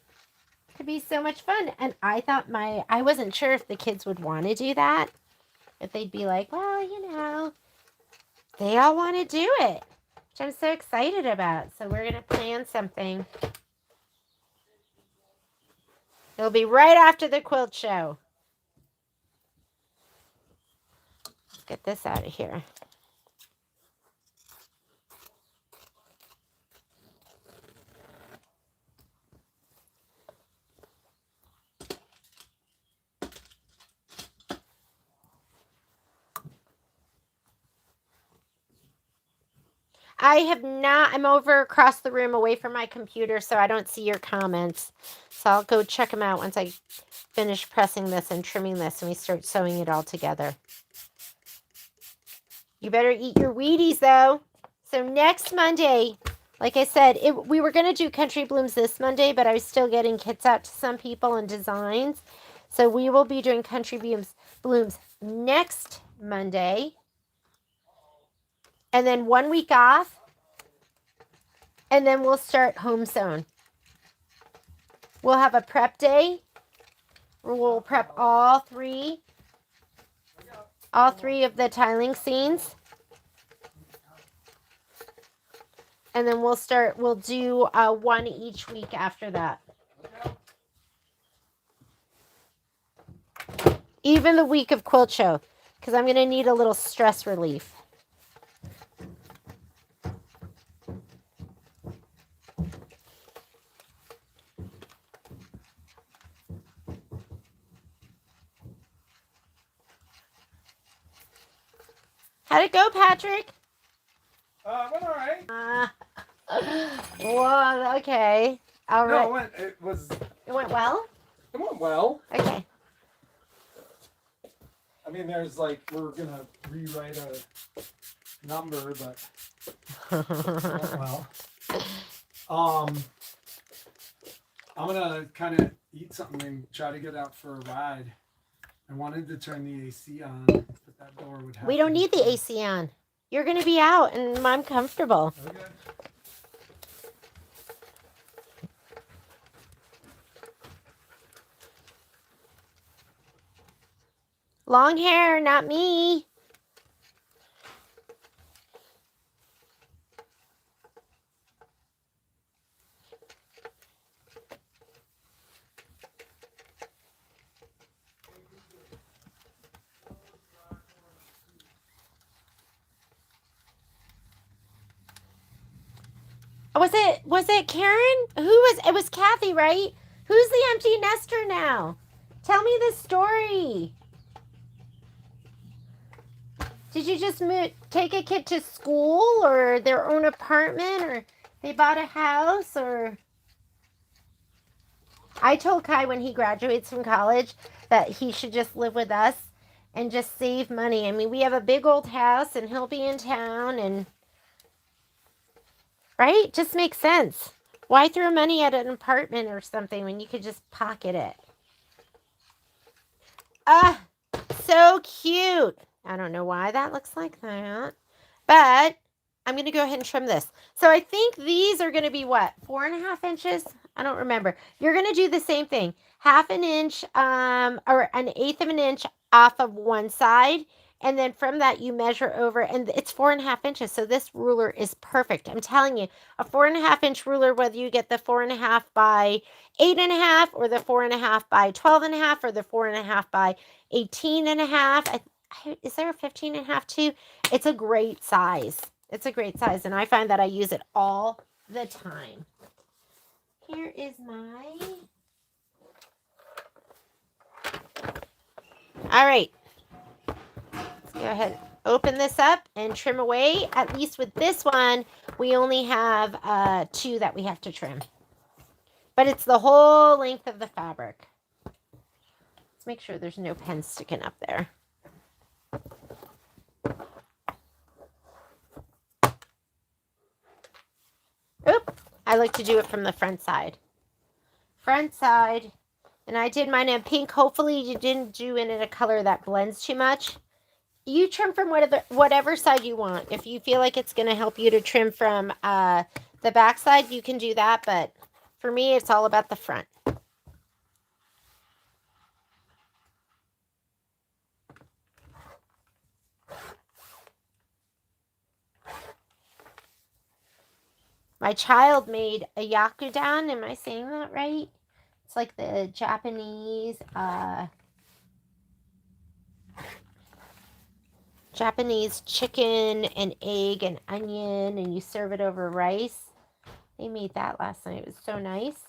It'd be so much fun. And I thought I wasn't sure if the kids would want to do that. If they'd be like, well, you know, they all want to do it, which I'm so excited about. So we're going to plan something. It'll be right after the quilt show. Let's get this out of here. I have not, I'm over across the room away from my computer, so I don't see your comments. So I'll go check them out once I finish pressing this and trimming this and we start sewing it all together. You better eat your Wheaties, though. So next Monday, like I said, we were going to do Country Blooms this Monday, but I was still getting kits out to some people and designs. So we will be doing Country Blooms next Monday. And then 1 week off. And then we'll start Home Sewn. We'll have a prep day. We'll prep all three of the tiling scenes. And then we'll do one each week after that. Even the week of quilt show, because I'm going to need a little stress relief. How'd it go, Patrick? Went all right. Well, okay. All right. No, it went well? It went well. Okay. I mean, there's like, we're going to rewrite a number, but it went well. I'm going to kind of eat something and try to get out for a ride. I wanted to turn the AC on, but that door would have We don't need the AC on. You're going to be out, and I'm comfortable. Okay. Long hair, not me. Was it Karen? It was Kathy, right? Who's the empty nester now? Tell me the story. Did you just take a kid to school or their own apartment or they bought a house or... I told Kai when he graduates from college that he should just live with us and just save money. I mean, we have a big old house and he'll be in town and... Right? Just makes sense. Why throw money at an apartment or something when you could just pocket it? Ah, so cute. I don't know why that looks like that, but I'm going to go ahead and trim this. So I think these are going to be what? 4.5 inches? I don't remember. You're going to do the same thing. 1/2 inch, or 1/8 of an inch off of one side. And then from that, you measure over, and it's 4.5 inches. So this ruler is perfect. I'm telling you, a 4.5 inch ruler, whether you get the 4.5 by 8.5 or the 4.5 by 12.5 or the 4.5 by 18.5. Is there a 15.5 too? It's a great size. It's a great size. And I find that I use it all the time. Here is my... All right. Let's go ahead and open this up and trim away. At least with this one, we only have 2 that we have to trim. But it's the whole length of the fabric. Let's make sure there's no pen sticking up there. Oop, I like to do it from the front side. Front side. And I did mine in pink. Hopefully you didn't do it in a color that blends too much. You trim from whatever side you want. If you feel like it's going to help you to trim from the back side, you can do that. But for me, it's all about the front. My child made a yakudan. Am I saying that right? It's like the Japanese chicken and egg and onion, and you serve it over rice. They made that last night. It was so nice.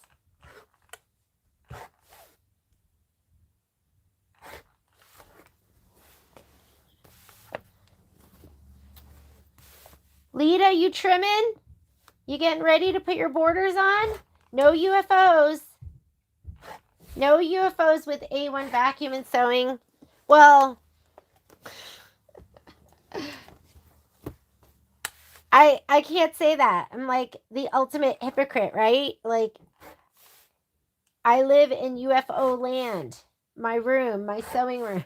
Lita, you trimming? You getting ready to put your borders on? No UFOs. No UFOs with A1 Vacuum and Sewing. Well, I can't say that. I'm like the ultimate hypocrite, right? Like, I live in UFO land. My room, my sewing room.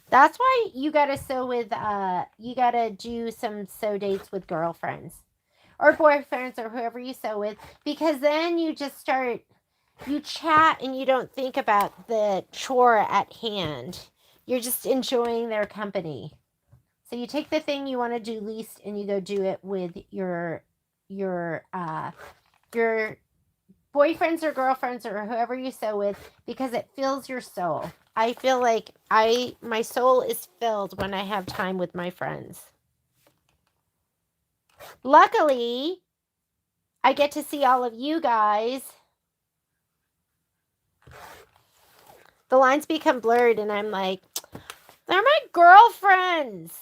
That's why you gotta sew with, you gotta do some sew dates with girlfriends or boyfriends or whoever you sew with, because then you just start, you chat and you don't think about the chore at hand. You're just enjoying their company. So you take the thing you want to do least and you go do it with your boyfriends or girlfriends or whoever you sew with, because it fills your soul. I feel like my soul is filled when I have time with my friends. Luckily, I get to see all of you guys. The lines become blurred and I'm like, they're my girlfriends.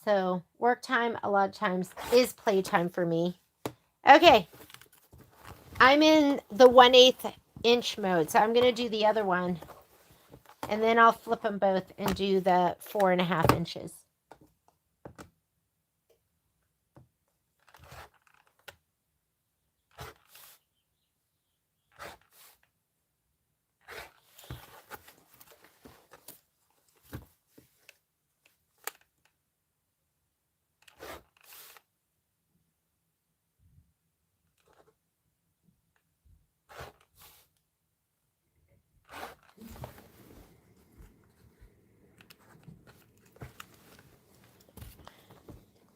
So work time a lot of times is playtime for me. Okay. I'm in the 1/8 inch mode. So I'm going to do the other one. And then I'll flip them both and do the 4.5 inches.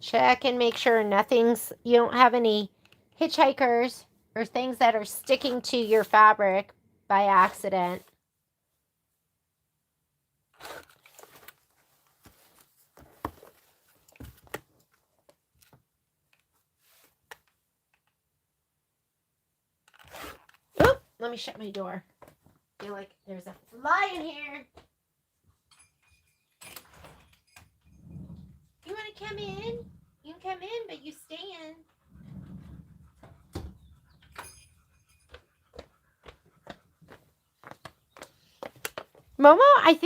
Check and make sure you don't have any hitchhikers or things that are sticking to your fabric by accident. Oop, let me shut my door. I feel like there's a fly in here. You want to come in? You can come in, but you stay in. Momo, I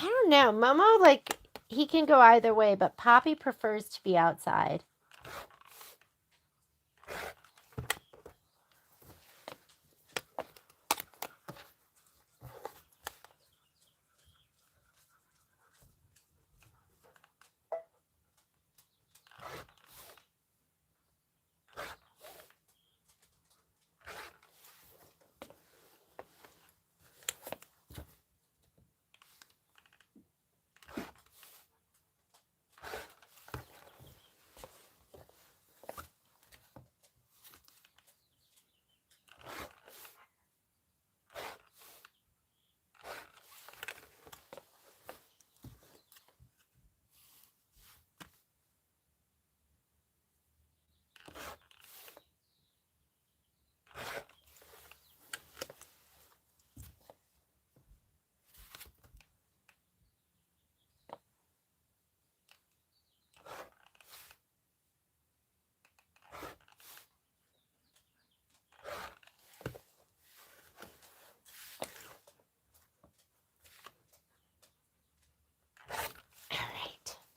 don't know. Momo, like, he can go either way, but Poppy prefers to be outside.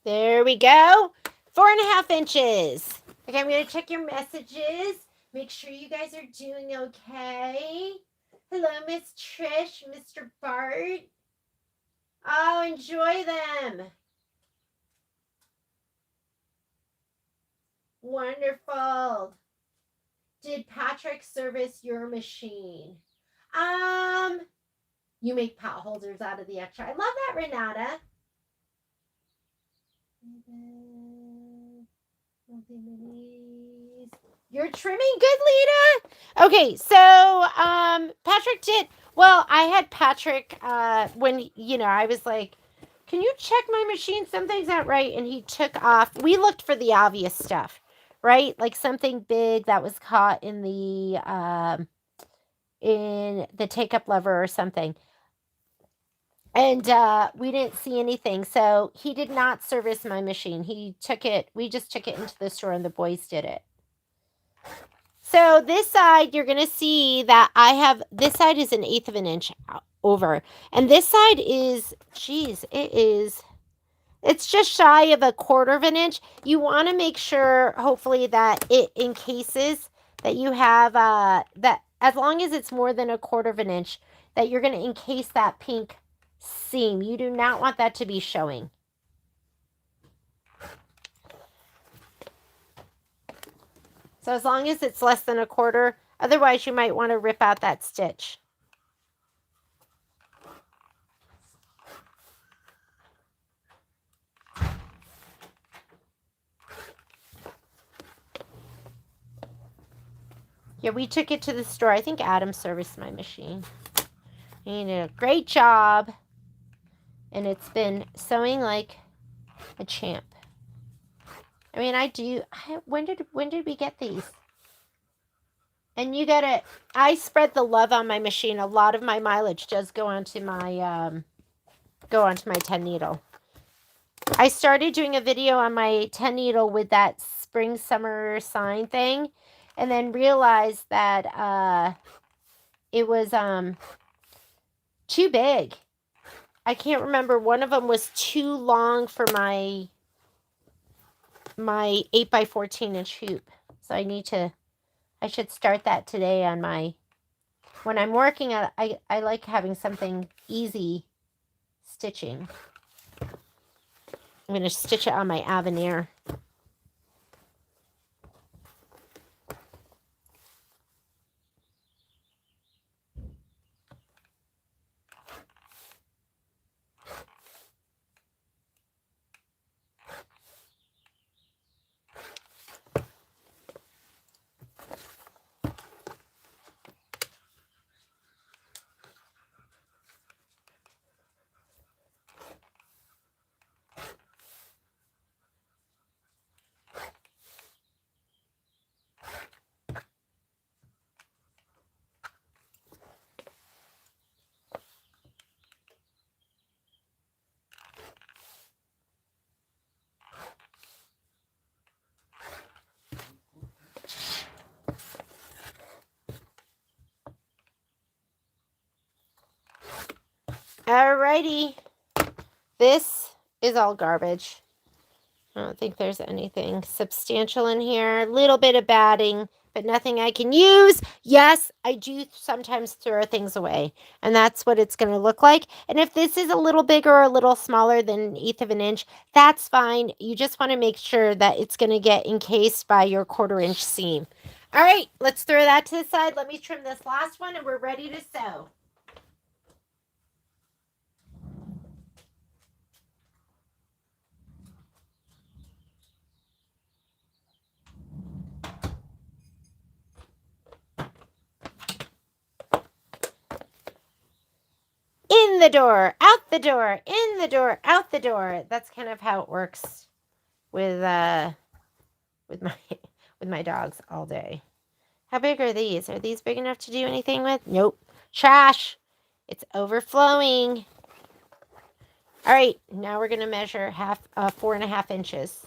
There we go. 4.5 inches. Okay, I'm going to check your messages. Make sure you guys are doing okay. Hello, Miss Trish, Mr. Bart. Oh, enjoy them. Wonderful. Did Patrick service your machine? You make pot holders out of the extra. I love that, Renata. You're trimming good, Lita? Okay, so Patrick did well. I had Patrick when I was like, can you check my machine? Something's not right. And he took off. We looked for the obvious stuff, right? Like something big that was caught in the take-up lever or something. And we didn't see anything. So he did not service my machine. We just took it into the store and the boys did it. So this side, you're going to see that this side is 1/8 of an inch over. And this side is, it's just shy of 1/4 of an inch. You want to make sure, hopefully, that it encases, that you have, that as long as it's more than 1/4 of an inch, that you're going to encase that pink seam. You do not want that to be showing. So as long as it's less than 1/4, otherwise you might want to rip out that stitch. Yeah, we took it to the store. I think Adam serviced my machine. He did a great job. And it's been sewing like a champ. I mean, when did we get these? And I spread the love on my machine. A lot of my mileage does go onto my 10 needle. I started doing a video on my 10 needle with that spring summer sign thing, and then realized that it was too big. I can't remember. One of them was too long for my 8x14 inch hoop. So I should start that today on when I'm working at, I like having something easy stitching. I'm going to stitch it on my Avenir. Alrighty. This is all garbage. I don't think there's anything substantial in here. A little bit of batting, but nothing I can use. Yes, I do sometimes throw things away, and that's what it's going to look like. And if this is a little bigger or a little smaller than 1/8 of an inch, that's fine. You just want to make sure that it's going to get encased by your 1/4 inch seam. All right, let's throw that to the side. Let me trim this last one, and we're ready to sew. In the door, out the door, in the door, out the door. That's kind of how it works with my with my dogs all day. How big are these? Are these big enough to do anything with? Nope. Trash. It's overflowing. All right, now we're gonna measure 4.5 inches.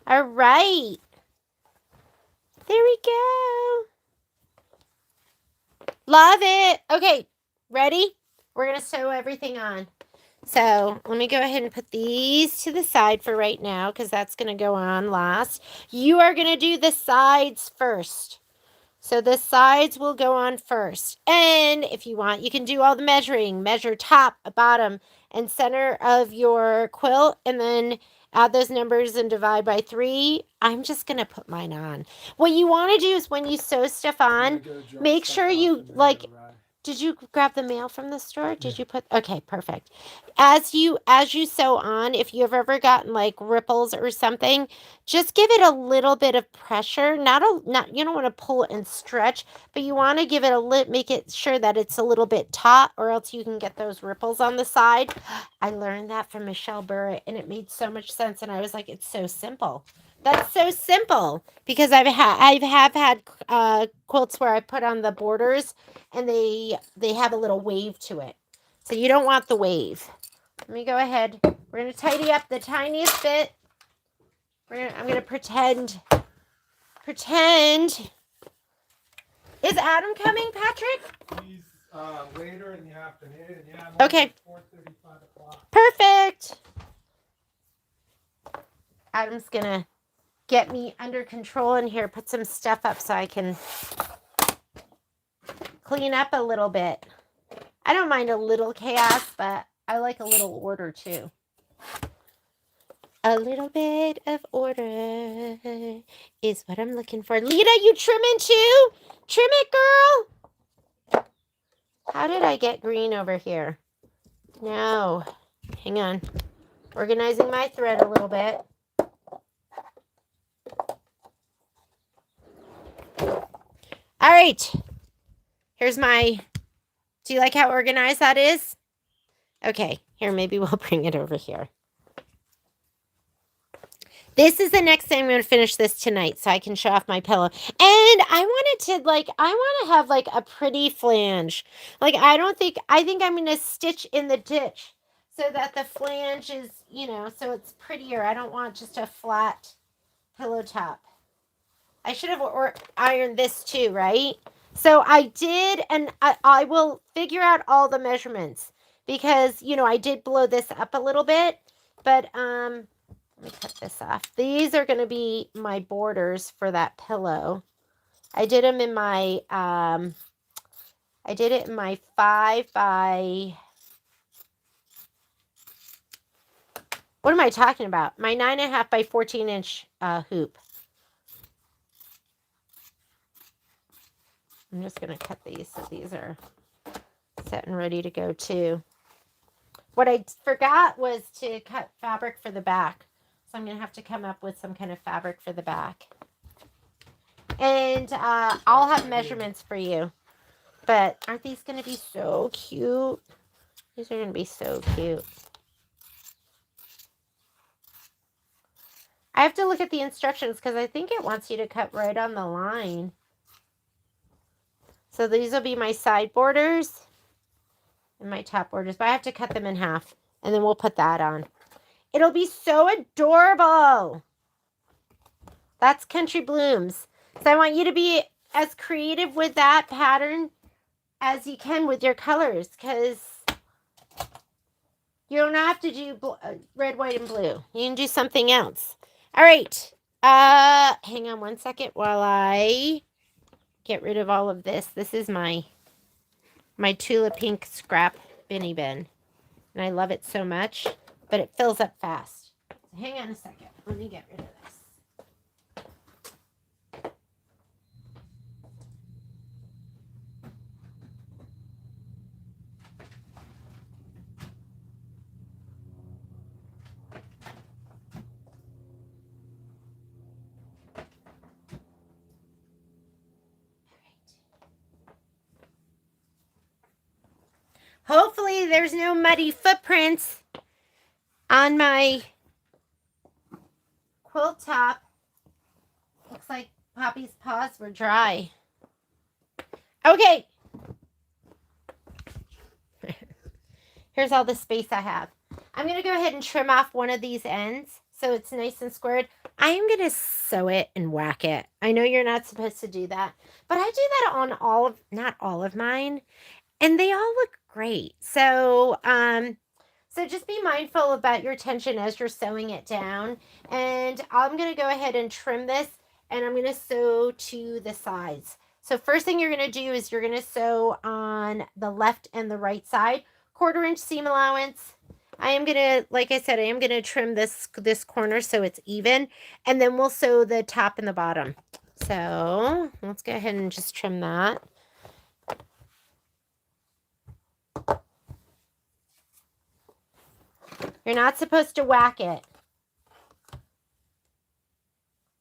All right. There we go. Love it. Okay, ready? We're going to sew everything on. So let me go ahead and put these to the side for right now because that's going to go on last. You are going to do the sides first. So the sides will go on first. And if you want, you can do all the measuring. Measure top, bottom, and center of your quilt. And then add those numbers and divide by 3. I'm just going to put mine on. What you want to do is when you sew stuff on, make sure you like... Did you grab the mail from the store? Did you put... Okay, perfect. As you sew on, if you've ever gotten like ripples or something, just give it a little bit of pressure. Not you don't want to pull and stretch, but you want to give it make it sure that it's a little bit taut, or else you can get those ripples on the side. I learned that from Michelle Burritt, and it made so much sense. And I was like, it's so simple. That's so simple because I have had quilts where I put on the borders and they have a little wave to it. So you don't want the wave. Let me go ahead. We're going to tidy up the tiniest bit. I'm going to pretend. Is Adam coming, Patrick? He's later in the afternoon. Yeah. Okay. 4:35 o'clock. Perfect. Adam's going to get me under control in here, put some stuff up so I can clean up a little bit. I don't mind a little chaos, but I like a little order too. A little bit of order is what I'm looking for. Lita, you trimming too? Trim it, girl. How did I get green over here? No. Hang on. Organizing my thread a little bit. All right. Here's my Do you like how organized that is? Okay, here, maybe we'll bring it over here. This is the next thing. I'm going to finish this tonight so I can show off my pillow. And I wanted to, I want to have, a pretty flange. I think I'm going to stitch in the ditch so that the flange is, so it's prettier. I don't want just a flat pillow top. I should have ironed this too, right? So I did, and I will figure out all the measurements because, I did blow this up a little bit, but, let me cut this off. These are going to be my borders for that pillow. I did them in my, I did it in my 5 by, what am I talking about? My 9.5 by 14 inch hoop. I'm just going to cut these so these are set and ready to go too. What I forgot was to cut fabric for the back. So I'm going to have to come up with some kind of fabric for the back. And I'll have measurements for you. But aren't these going to be so cute? These are going to be so cute. I have to look at the instructions because I think it wants you to cut right on the line. So these will be my side borders and my top borders. But I have to cut them in half. And then we'll put that on. It'll be so adorable. That's Country Blooms. So I want you to be as creative with that pattern as you can with your colors, because you don't have to do red, white, and blue. You can do something else. All right. Hang on one second while I get rid of all of this. This is my Tula Pink scrap binny bin. And I love it so much, but it fills up fast. So hang on a second. Let me get rid of this. Hopefully there's no muddy footprints on my quilt top. Looks like Poppy's paws were dry. Okay. Here's all the space I have. I'm going to go ahead and trim off one of these ends so it's nice and squared. I am going to sew it and whack it. I know you're not supposed to do that, but I do that on not all of mine, and they all look great. So, so just be mindful about your tension as you're sewing it down. And I'm going to go ahead and trim this, and I'm going to sew to the sides. So first thing you're going to do is you're going to sew on the left and the right side. 1/4 inch seam allowance. I am going to, like I said, I am going to trim this corner so it's even. And then we'll sew the top and the bottom. So let's go ahead and just trim that. You're not supposed to whack it,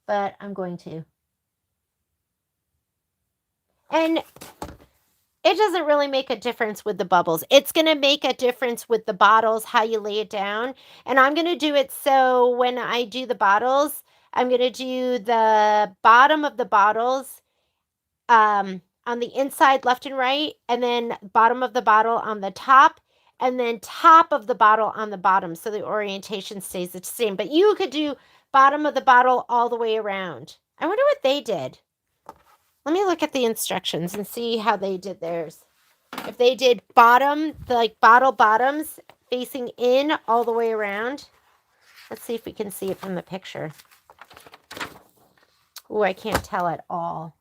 but I'm going to. And it doesn't really make a difference with the bubbles. It's going to make a difference with the bottles, how you lay it down. And I'm going to do it so when I do the bottles, I'm going to do the bottom of the bottles on the inside left and right, and then bottom of the bottle on the top, and then top of the bottle on the bottom, so the orientation stays the same. But you could do bottom of the bottle all the way around. I wonder what they did. Let me look at the instructions and see how they did theirs. If they did bottom, like bottle bottoms facing in all the way around. Let's see if we can see it from the picture. Oh, I can't tell at all.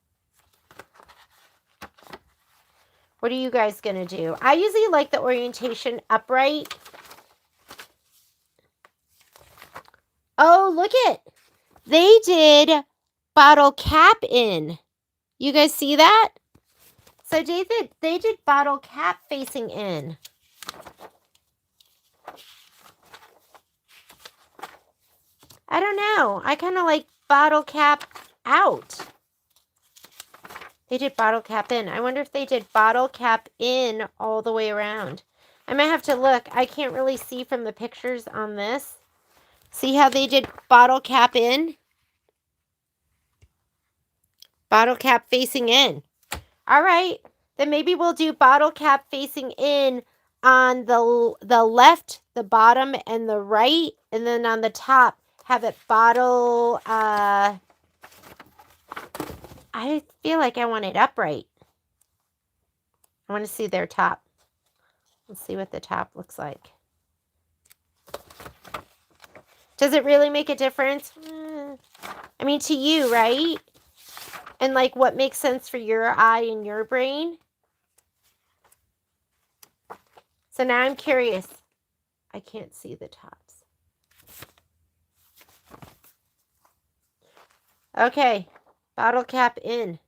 What are you guys going to do? I usually like the orientation upright. Oh, look it. They did bottle cap in. You guys see that? So they did bottle cap facing in. I don't know. I kind of like bottle cap out. They did bottle cap in. I wonder if they did bottle cap in all the way around. I might have to look. I can't really see from the pictures on this. See how they did bottle cap in? Bottle cap facing in. All right. Then maybe we'll do bottle cap facing in on the left, the bottom, and the right. And then on the top, have it bottle... I feel like I want it upright. I want to see their top. Let's see what the top looks like. Does it really make a difference? I mean, to you, right? And like what makes sense for your eye and your brain? So now I'm curious. I can't see the tops. Okay. Bottle cap in.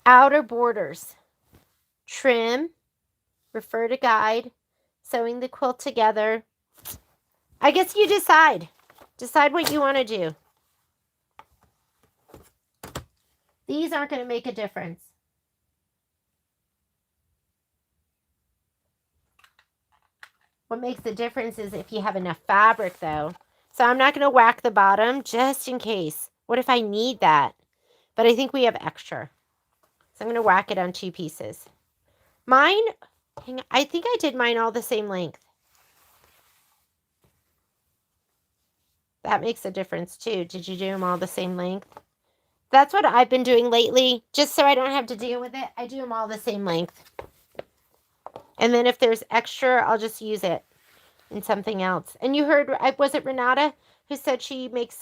Outer borders. Trim. Refer to guide. Sewing the quilt together. I guess you decide. Decide what you want to do. These aren't going to make a difference. What makes the difference is if you have enough fabric, though. So I'm not going to whack the bottom just in case. What if I need that? But I think we have extra. So I'm going to whack it on 2 pieces. Mine, I think I did mine all the same length. That makes a difference too. Did you do them all the same length? That's what I've been doing lately. Just so I don't have to deal with it, I do them all the same length. And then if there's extra, I'll just use it in something else. And you heard, was it Renata who said she makes,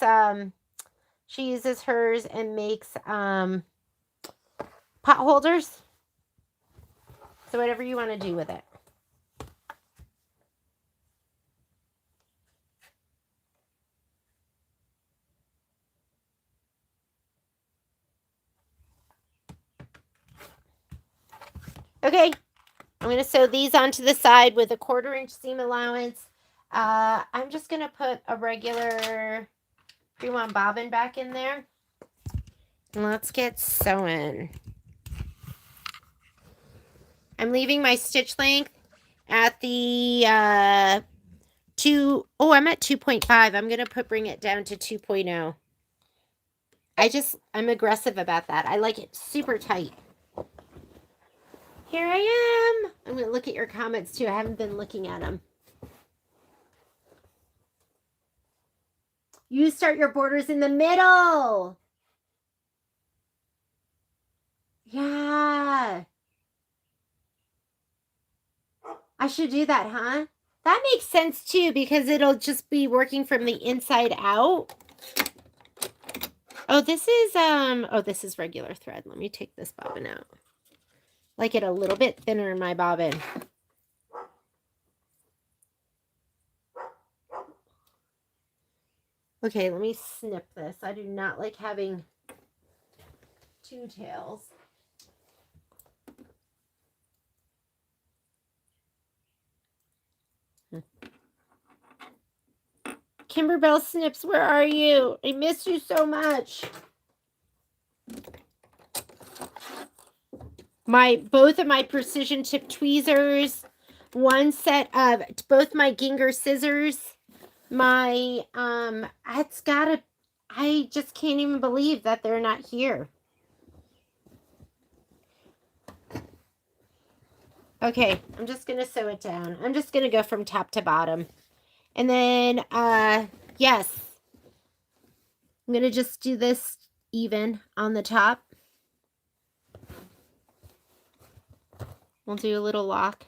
she uses hers and makes pot holders? So whatever you want to do with it. Okay, I'm going to sew these onto the side with a 1/4 inch seam allowance. I'm just going to put a regular 3-1 bobbin back in there. And let's get sewing. I'm leaving my stitch length at the I'm at 2.5. I'm going to bring it down to 2.0. I'm aggressive about that. I like it super tight. Here I am. I'm going to look at your comments too. I haven't been looking at them. You start your borders in the middle. Yeah. I should do that, huh? That makes sense too, because it'll just be working from the inside out. Oh, this is regular thread. Let me take this bobbin out. Like it a little bit thinner in my bobbin. Okay, let me snip this. I do not like having 2 tails. Kimberbell Snips, where are you? I miss you so much. Both of my precision tip tweezers, one set of both my Ginger scissors, my I just can't even believe that they're not here. Okay, I'm just gonna sew it down. I'm just gonna go from top to bottom. And then yes, I'm gonna just do this even on the top. We'll do a little lock.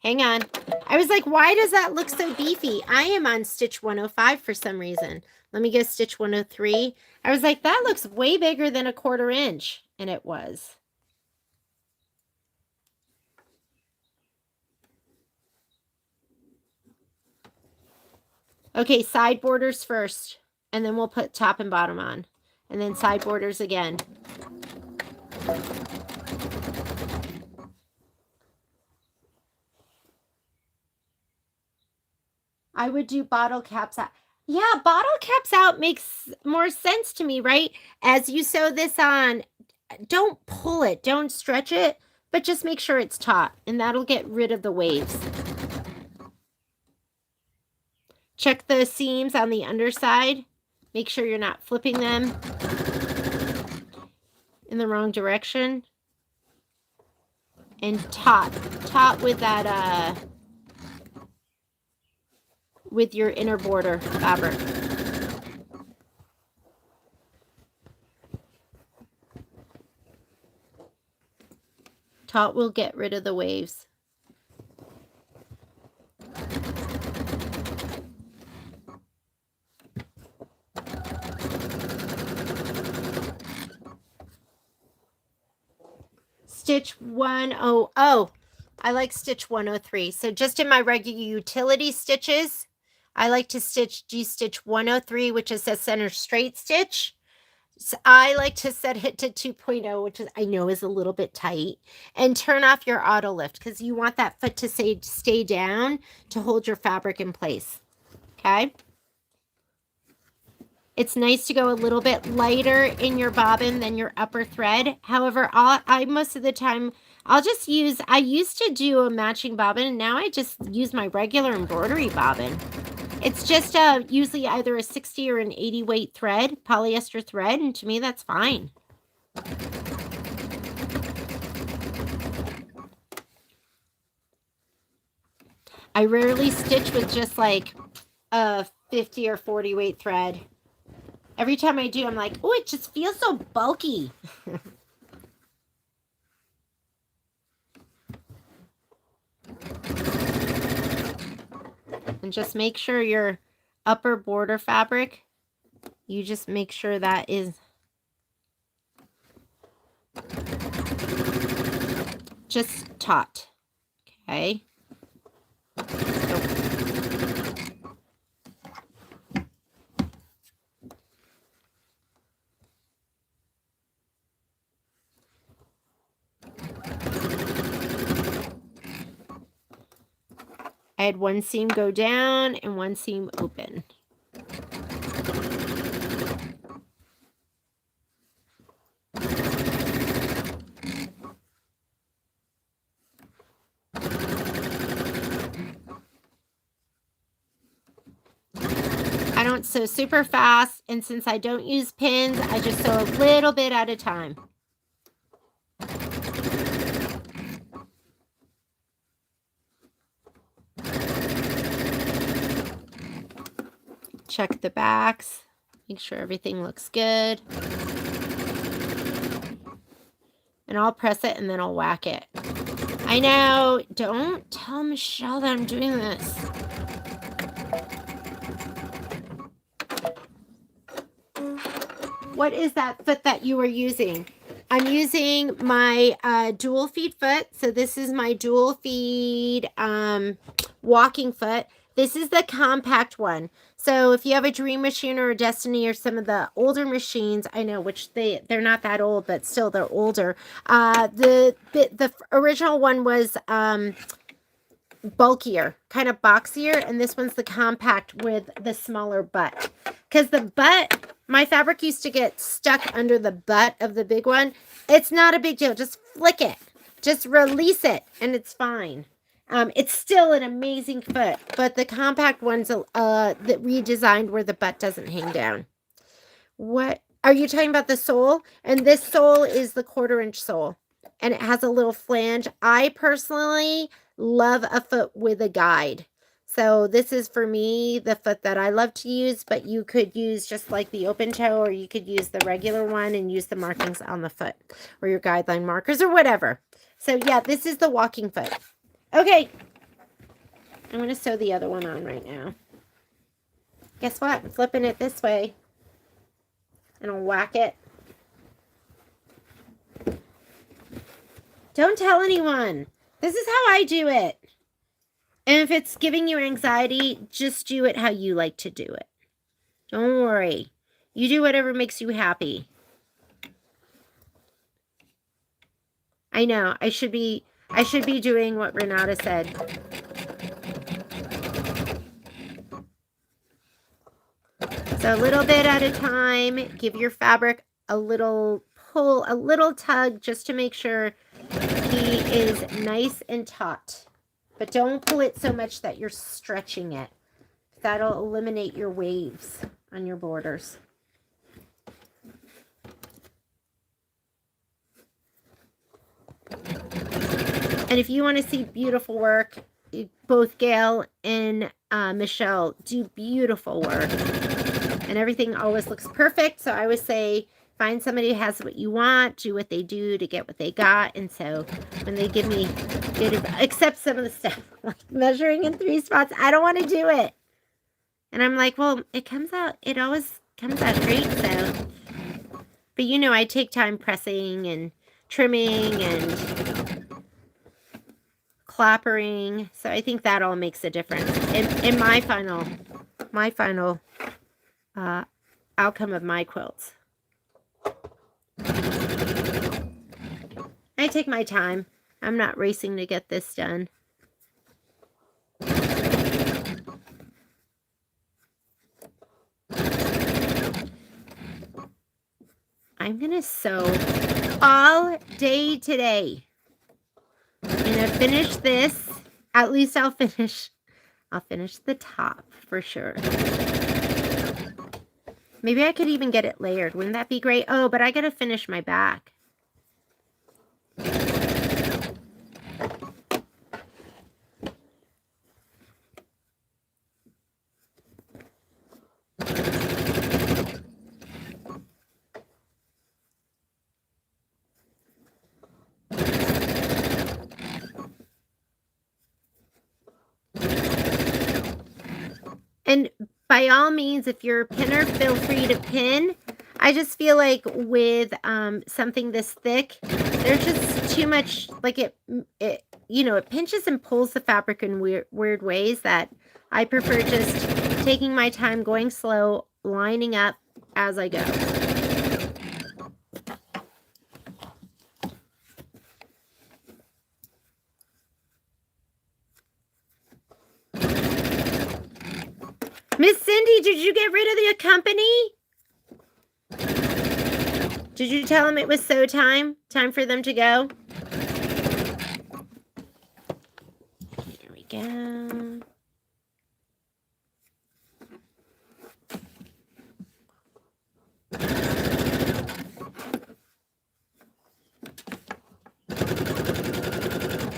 Hang on. I was like, why does that look so beefy? I am on stitch 105 for some reason. Let me go stitch 103. I was like, that looks way bigger than a 1/4 inch. And it was. Okay, side borders first. And then we'll put top and bottom on. And then side borders again. I would do bottle caps out. Yeah, bottle caps out makes more sense to me, right? As you sew this on, don't pull it, don't stretch it, but just make sure it's taut, and that'll get rid of the waves. Check the seams on the underside. Make sure you're not flipping them in the wrong direction. And taut with that, with your inner border fabric. Taut will get rid of the waves. Stitch 100. I like stitch 103. So just in my regular utility stitches, I like to do stitch 103, which is a center straight stitch. So I like to set it to 2.0, which is, I know, is a little bit tight, and turn off your auto lift because you want that foot to stay down to hold your fabric in place. Okay. It's nice to go a little bit lighter in your bobbin than your upper thread. However, I most of the time, I used to do a matching bobbin, and now I just use my regular embroidery bobbin. It's just usually either a 60 or an 80 weight thread, polyester thread, and to me that's fine. I rarely stitch with just like a 50 or 40 weight thread. Every time I do, I'm like, oh, it just feels so bulky. And just make sure your upper border fabric, you just make sure that is just taut. Okay. I had one seam go down and one seam open. I don't sew super fast, and since I don't use pins, I just sew a little bit at a time. Check the backs, make sure everything looks good. And I'll press it and then I'll whack it. I know, don't tell Michelle that I'm doing this. What is that foot that you were using? I'm using my dual feed foot. So this is my dual feed walking foot. This is the compact one. So if you have a Dream Machine or a Destiny or some of the older machines, I know, which they're not that old, but still they're older. The original one was bulkier, kind of boxier, and this one's the compact with the smaller butt. Because the butt, my fabric used to get stuck under the butt of the big one. It's not a big deal. Just flick it. Just release it, and it's fine. It's still an amazing foot, but the compact one's that redesigned where the butt doesn't hang down. What are you talking about? The sole? And this sole is the 1/4 inch sole, and it has a little flange. I personally love a foot with a guide. So this is, for me, the foot that I love to use, but you could use just like the open toe, or you could use the regular one and use the markings on the foot or your guideline markers or whatever. So yeah, this is the walking foot. Okay, I'm going to sew the other one on right now. Guess what? I'm flipping it this way, and I'll whack it. Don't tell anyone. This is how I do it. And if it's giving you anxiety, just do it how you like to do it. Don't worry. You do whatever makes you happy. I know. I should be doing what Renata said. So a little bit at a time. Give your fabric a little pull, a little tug, just to make sure he is nice and taut. But don't pull it so much that you're stretching it. That'll eliminate your waves on your borders. And if you want to see beautiful work, both Gail and Michelle do beautiful work. And everything always looks perfect. So I always say, find somebody who has what you want, do what they do to get what they got. And so when they give me good, except some of the stuff, like measuring in 3 spots, I don't want to do it. And I'm like, well, it always comes out great. So, but you know, I take time pressing and trimming and clappering. So I think that all makes a difference in my final outcome of my quilts. I take my time. I'm not racing to get this done. I'm going to sew all day today. I'm going to finish this. At least I'll finish the top for sure. Maybe I could even get it layered. Wouldn't that be great? Oh, but I got to finish my back. And by all means, if you're a pinner, feel free to pin. I just feel like with something this thick, there's just too much, like it pinches and pulls the fabric in weird ways that I prefer just taking my time, going slow, lining up as I go. Miss Cindy, did you get rid of the company? Did you tell them it was sew time? Time for them to go? There we go.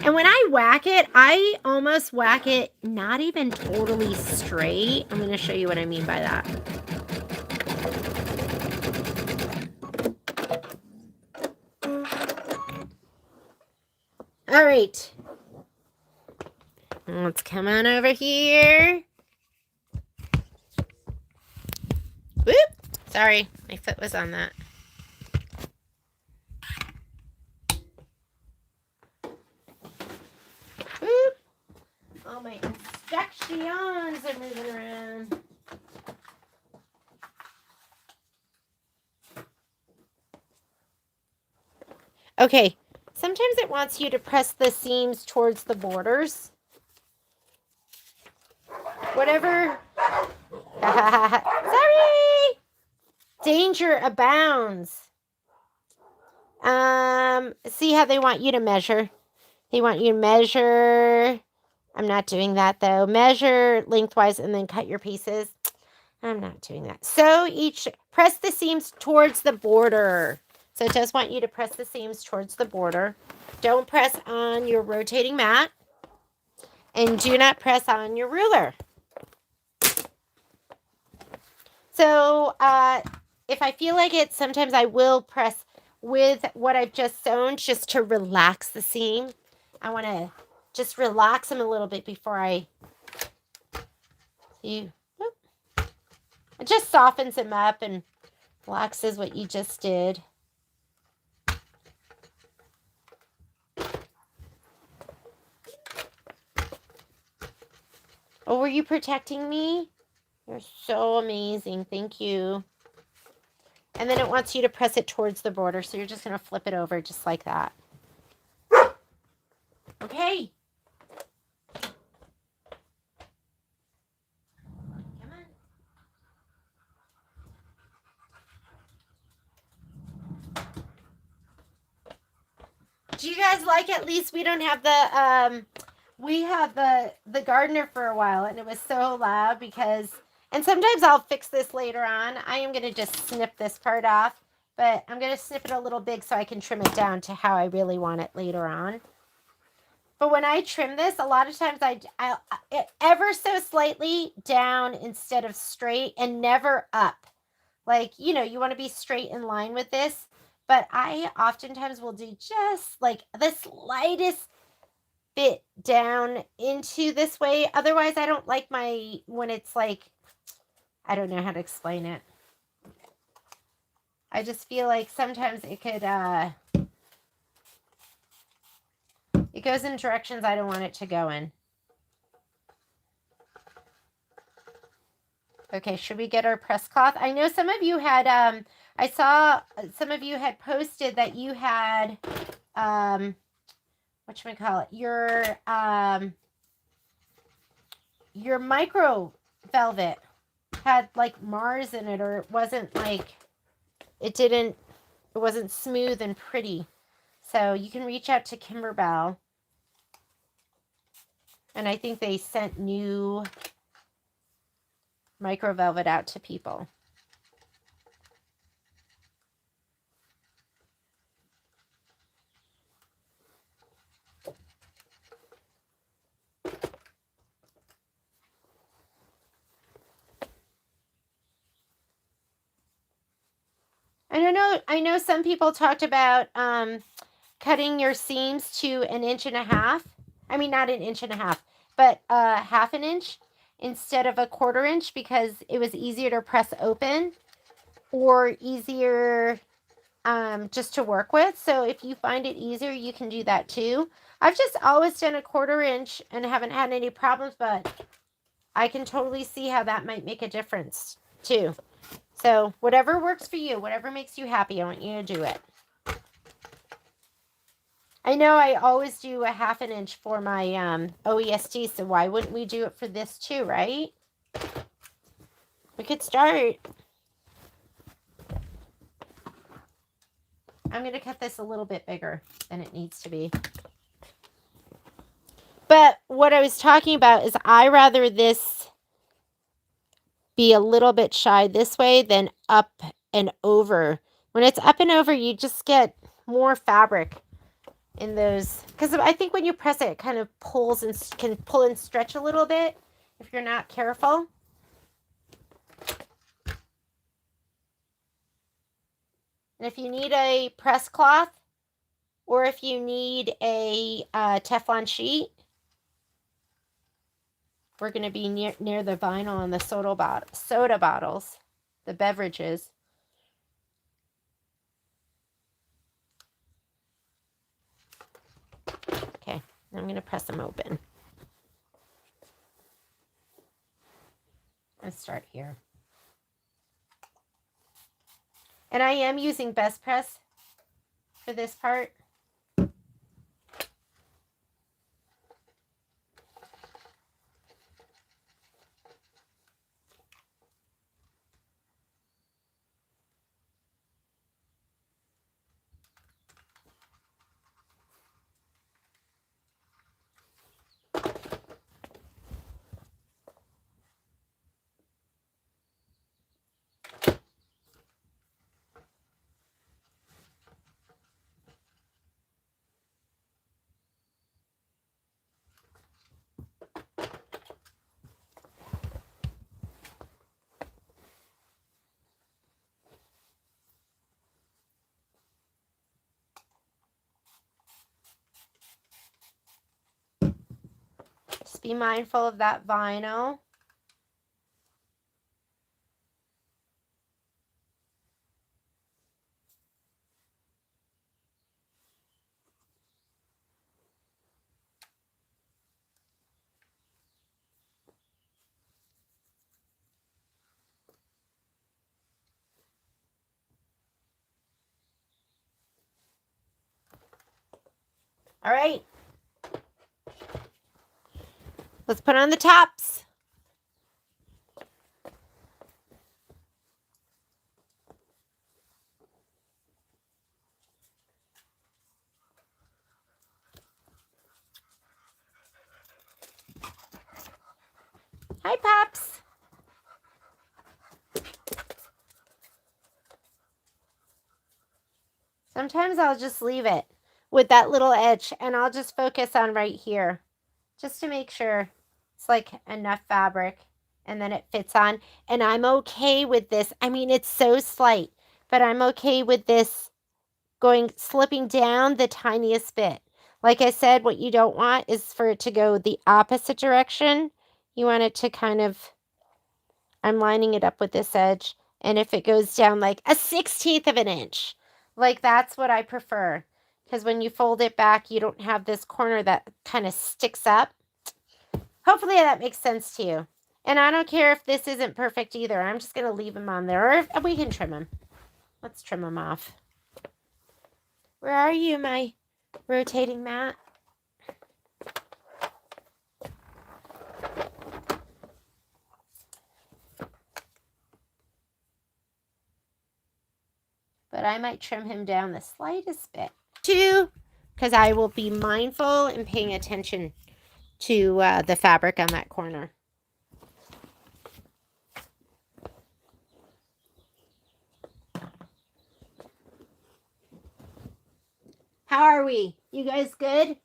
And when I whack it, I almost whack it not even totally straight. I'm going to show you what I mean by that. All right. Let's come on over here. Whoop. Sorry, my foot was on that. Whoop. All my instructions are moving around. Okay, sometimes it wants you to press the seams towards the borders. Whatever. Sorry. Danger abounds. See how they want you to measure. They want you to measure. I'm not doing that though. Measure lengthwise and then cut your pieces. I'm not doing that. So press the seams towards the border. So it does want you to press the seams towards the border. Don't press on your rotating mat. And do not press on your ruler. So if I feel like it, sometimes I will press with what I've just sewn just to relax the seam. I want to just relax them a little bit before I see. It just softens them up and relaxes what you just did. Oh, were you protecting me? You're so amazing. Thank you. And then it wants you to press it towards the border. So you're just going to flip it over just like that. Okay. Come on. Do you guys like at least we don't have we have the gardener for a while and it was so loud because and sometimes I'll fix this later on. I am going to just snip this part off, but I'm going to snip it a little big so I can trim it down to how I really want it later on. But when I trim this, a lot of times I ever so slightly down instead of straight and never up. Like, you know, you want to be straight in line with this. But I oftentimes will do just like the slightest bit down into this way. Otherwise, I don't like when it's like, I don't know how to explain it. I just feel like sometimes it could, it goes in directions I don't want it to go in. Okay, should we get our press cloth? I know some of you had, I saw some of you had posted that you had, whatchamacallit, your micro velvet had like Mars in it, or it wasn't like, it wasn't smooth and pretty. So you can reach out to Kimberbell. And I think they sent new micro velvet out to people. And I know some people talked about cutting your seams to 1.5 inches. I mean, not 1.5 inches, but 1/2 inch instead of 1/4 inch because it was easier to press open or easier just to work with. So if you find it easier, you can do that too. I've just always done 1/4 inch and haven't had any problems, but I can totally see how that might make a difference too. So whatever works for you, whatever makes you happy, I want you to do it. I know I always do 1/2 inch for my OEST, so why wouldn't we do it for this too, right? We could start. I'm going to cut this a little bit bigger than it needs to be. But what I was talking about is I rather this be a little bit shy this way than up and over. When it's up and over, you just get more fabric in those. Because I think when you press it, it kind of pulls and can pull and stretch a little bit if you're not careful. And if you need a press cloth or if you need a Teflon sheet, we're going to be near the vinyl and the soda bottles, the beverages. Okay, I'm going to press them open. Let's start here. And I am using Best Press for this part. Just be mindful of that vinyl. All right. Let's put on the tops. Hi, Pops. Sometimes I'll just leave it with that little edge and I'll just focus on right here just to make sure it's like enough fabric and then it fits on. And I'm okay with this. I mean, it's so slight, but I'm okay with this slipping down the tiniest bit. Like I said, what you don't want is for it to go the opposite direction. You want it to kind of, I'm lining it up with this edge. And if it goes down like a 1/16 of an inch, like that's what I prefer. Because when you fold it back, you don't have this corner that kind of sticks up. Hopefully that makes sense to you. And I don't care if this isn't perfect either. I'm just going to leave them on there. Or if we can trim them. Let's trim them off. Where are you, my rotating mat? But I might trim him down the slightest bit too, because I will be mindful and paying attention to the fabric on that corner. How are we? You guys good?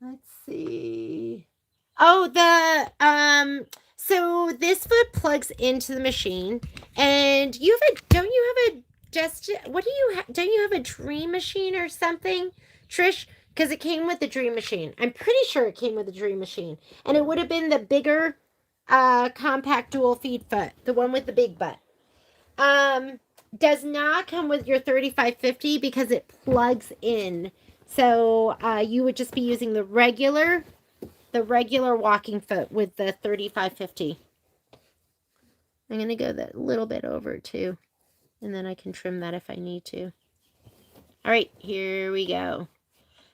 Let's see. Oh, so this foot plugs into the machine, and don't you have a don't you have a dream machine or something, Trish? Because it came with the dream machine. I'm pretty sure it came with the dream machine, and it would have been the bigger, compact dual feed foot, the one with the big butt. Does not come with your 3550 because it plugs in. So, you would just be using the regular walking foot with the 3550. I'm going to go that little bit over too. And then I can trim that if I need to. All right, here we go.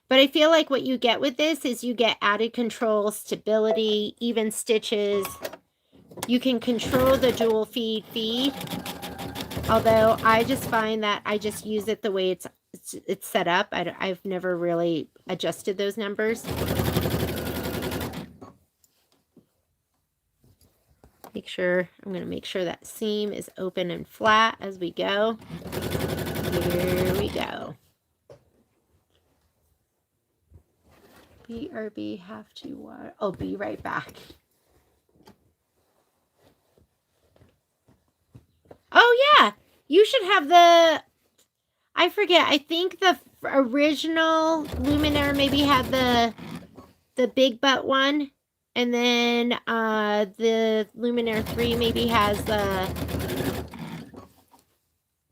But I feel like what you get with this is you get added control, stability, even stitches. You can control the dual feed. Although I just find that I just use it the way it's set up. I've never really adjusted those numbers. I'm going to make sure that seam is open and flat as we go. Here we go. BRB have to water. I'll be right back. Oh yeah, you should have I forget. I think the original Luminaire maybe had the big butt one. And then the Luminaire 3 maybe has the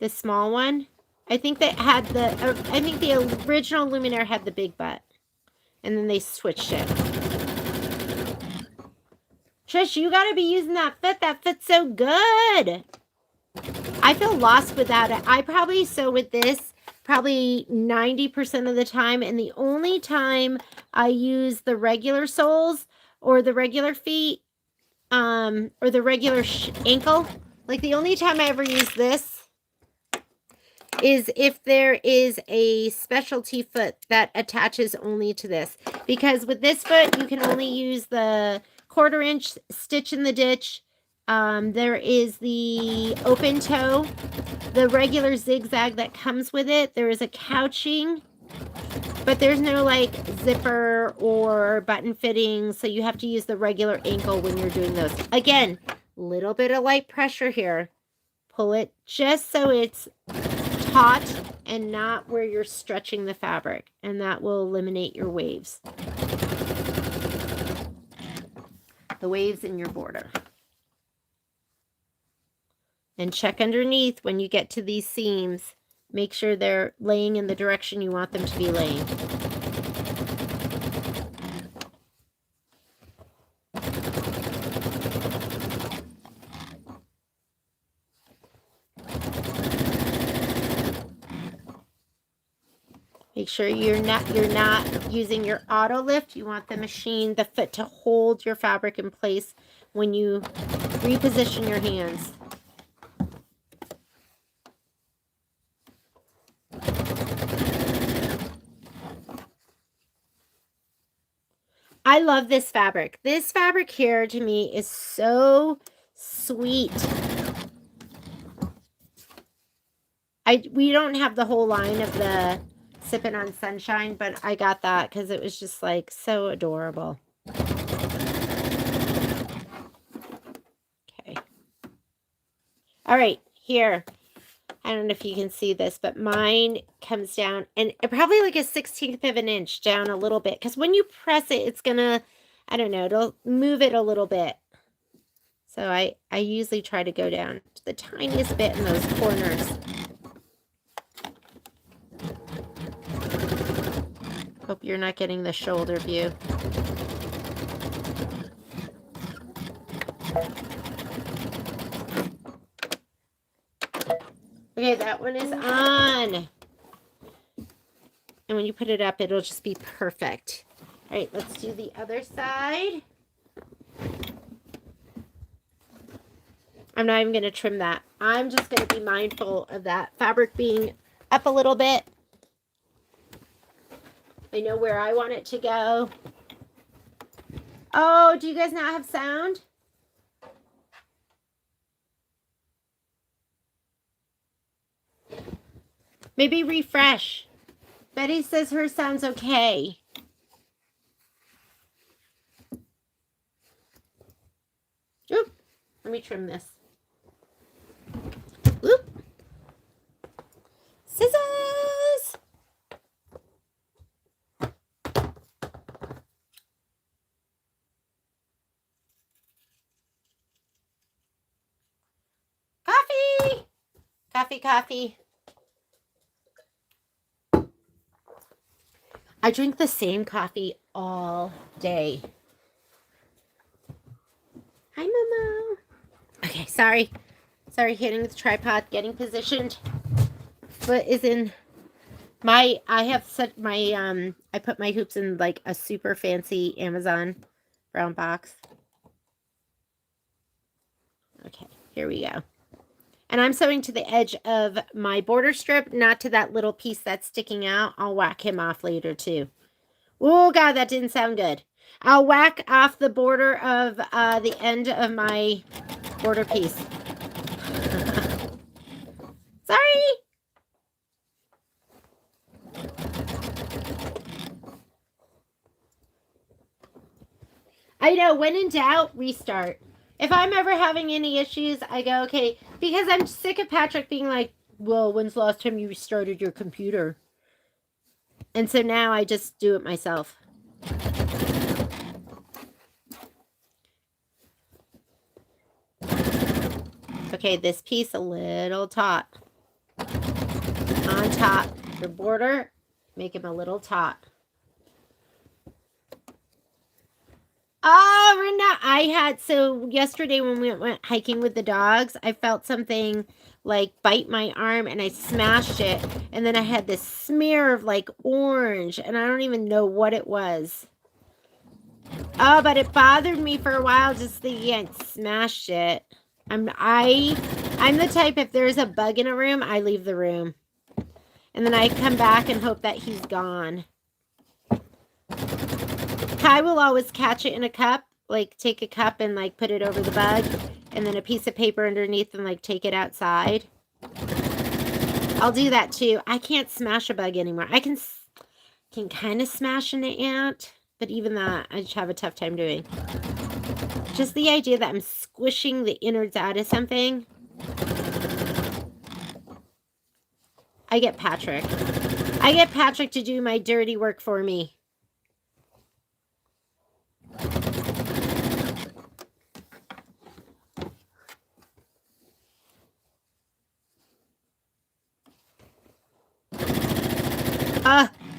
small one. I think they had I think the original Luminaire had the big butt. And then they switched it. Trish, you gotta be using that fit. That fit's so good. I feel lost without it. I probably sew with this probably 90% of the time. And the only time I use the regular soles or the regular feet, or the regular ankle, like the only time I ever use this is if there is a specialty foot that attaches only to this. Because with this foot, you can only use the 1/4 inch stitch in the ditch. There is the open toe, the regular zigzag that comes with it. There is a couching, but there's no like zipper or button fitting, so you have to use the regular ankle when you're doing those. Again, little bit of light pressure here. Pull it just so it's taut and not where you're stretching the fabric, and that will eliminate your waves. The waves in your border. And check underneath when you get to these seams. Make sure they're laying in the direction you want them to be laying. Make sure you're not using your auto lift. You want the foot to hold your fabric in place when you reposition your hands. I love this fabric. This fabric here to me is so sweet. We don't have the whole line of the Sippin' on Sunshine, but I got that because it was just like so adorable. Okay. All right, here. I don't know if you can see this, but mine comes down and probably like a 1/16 of an inch down a little bit. Because when you press it, it's going to, I don't know, it'll move it a little bit. So I usually try to go down to the tiniest bit in those corners. Hope you're not getting the shoulder view. Okay, that one is on. And when you put it up, it'll just be perfect. All right, let's do the other side. I'm not even going to trim that. I'm just going to be mindful of that fabric being up a little bit. I know where I want it to go. Oh, do you guys not have sound? Maybe refresh. Betty says her sound's okay. Oop. Let me trim this. Oop. Scissors. Coffee. Coffee, coffee. I drink the same coffee all day. Hi, Mama. Okay, sorry. Sorry, hitting the tripod, getting positioned. Foot is in my, I have set my, I put my hoops in like a super fancy Amazon brown box. Okay, here we go. And I'm sewing to the edge of my border strip, not to that little piece that's sticking out. I'll whack him off later too. Oh, God, that didn't sound good. I'll whack off the border of the end of my border piece. Sorry. I know, when in doubt, restart. If I'm ever having any issues, I go, okay, because I'm sick of Patrick being like, well, when's the last time you restarted your computer? And so now I just do it myself. Okay, this piece a little taut. On top. Your border, make him a little taut. Oh, Rena, so yesterday when we went hiking with the dogs, I felt something like bite my arm and I smashed it. And then I had this smear of like orange and I don't even know what it was. Oh, but it bothered me for a while just thinking I smashed it. I'm the type, if there's a bug in a room, I leave the room. And then I come back and hope that he's gone. Kai will always catch it in a cup, like take a cup and like put it over the bug, and then a piece of paper underneath and like take it outside. I'll do that too. I can't smash a bug anymore. I can kind of smash an ant, but even that I just have a tough time doing. Just the idea that I'm squishing the innards out of something. I get Patrick. I get Patrick to do my dirty work for me.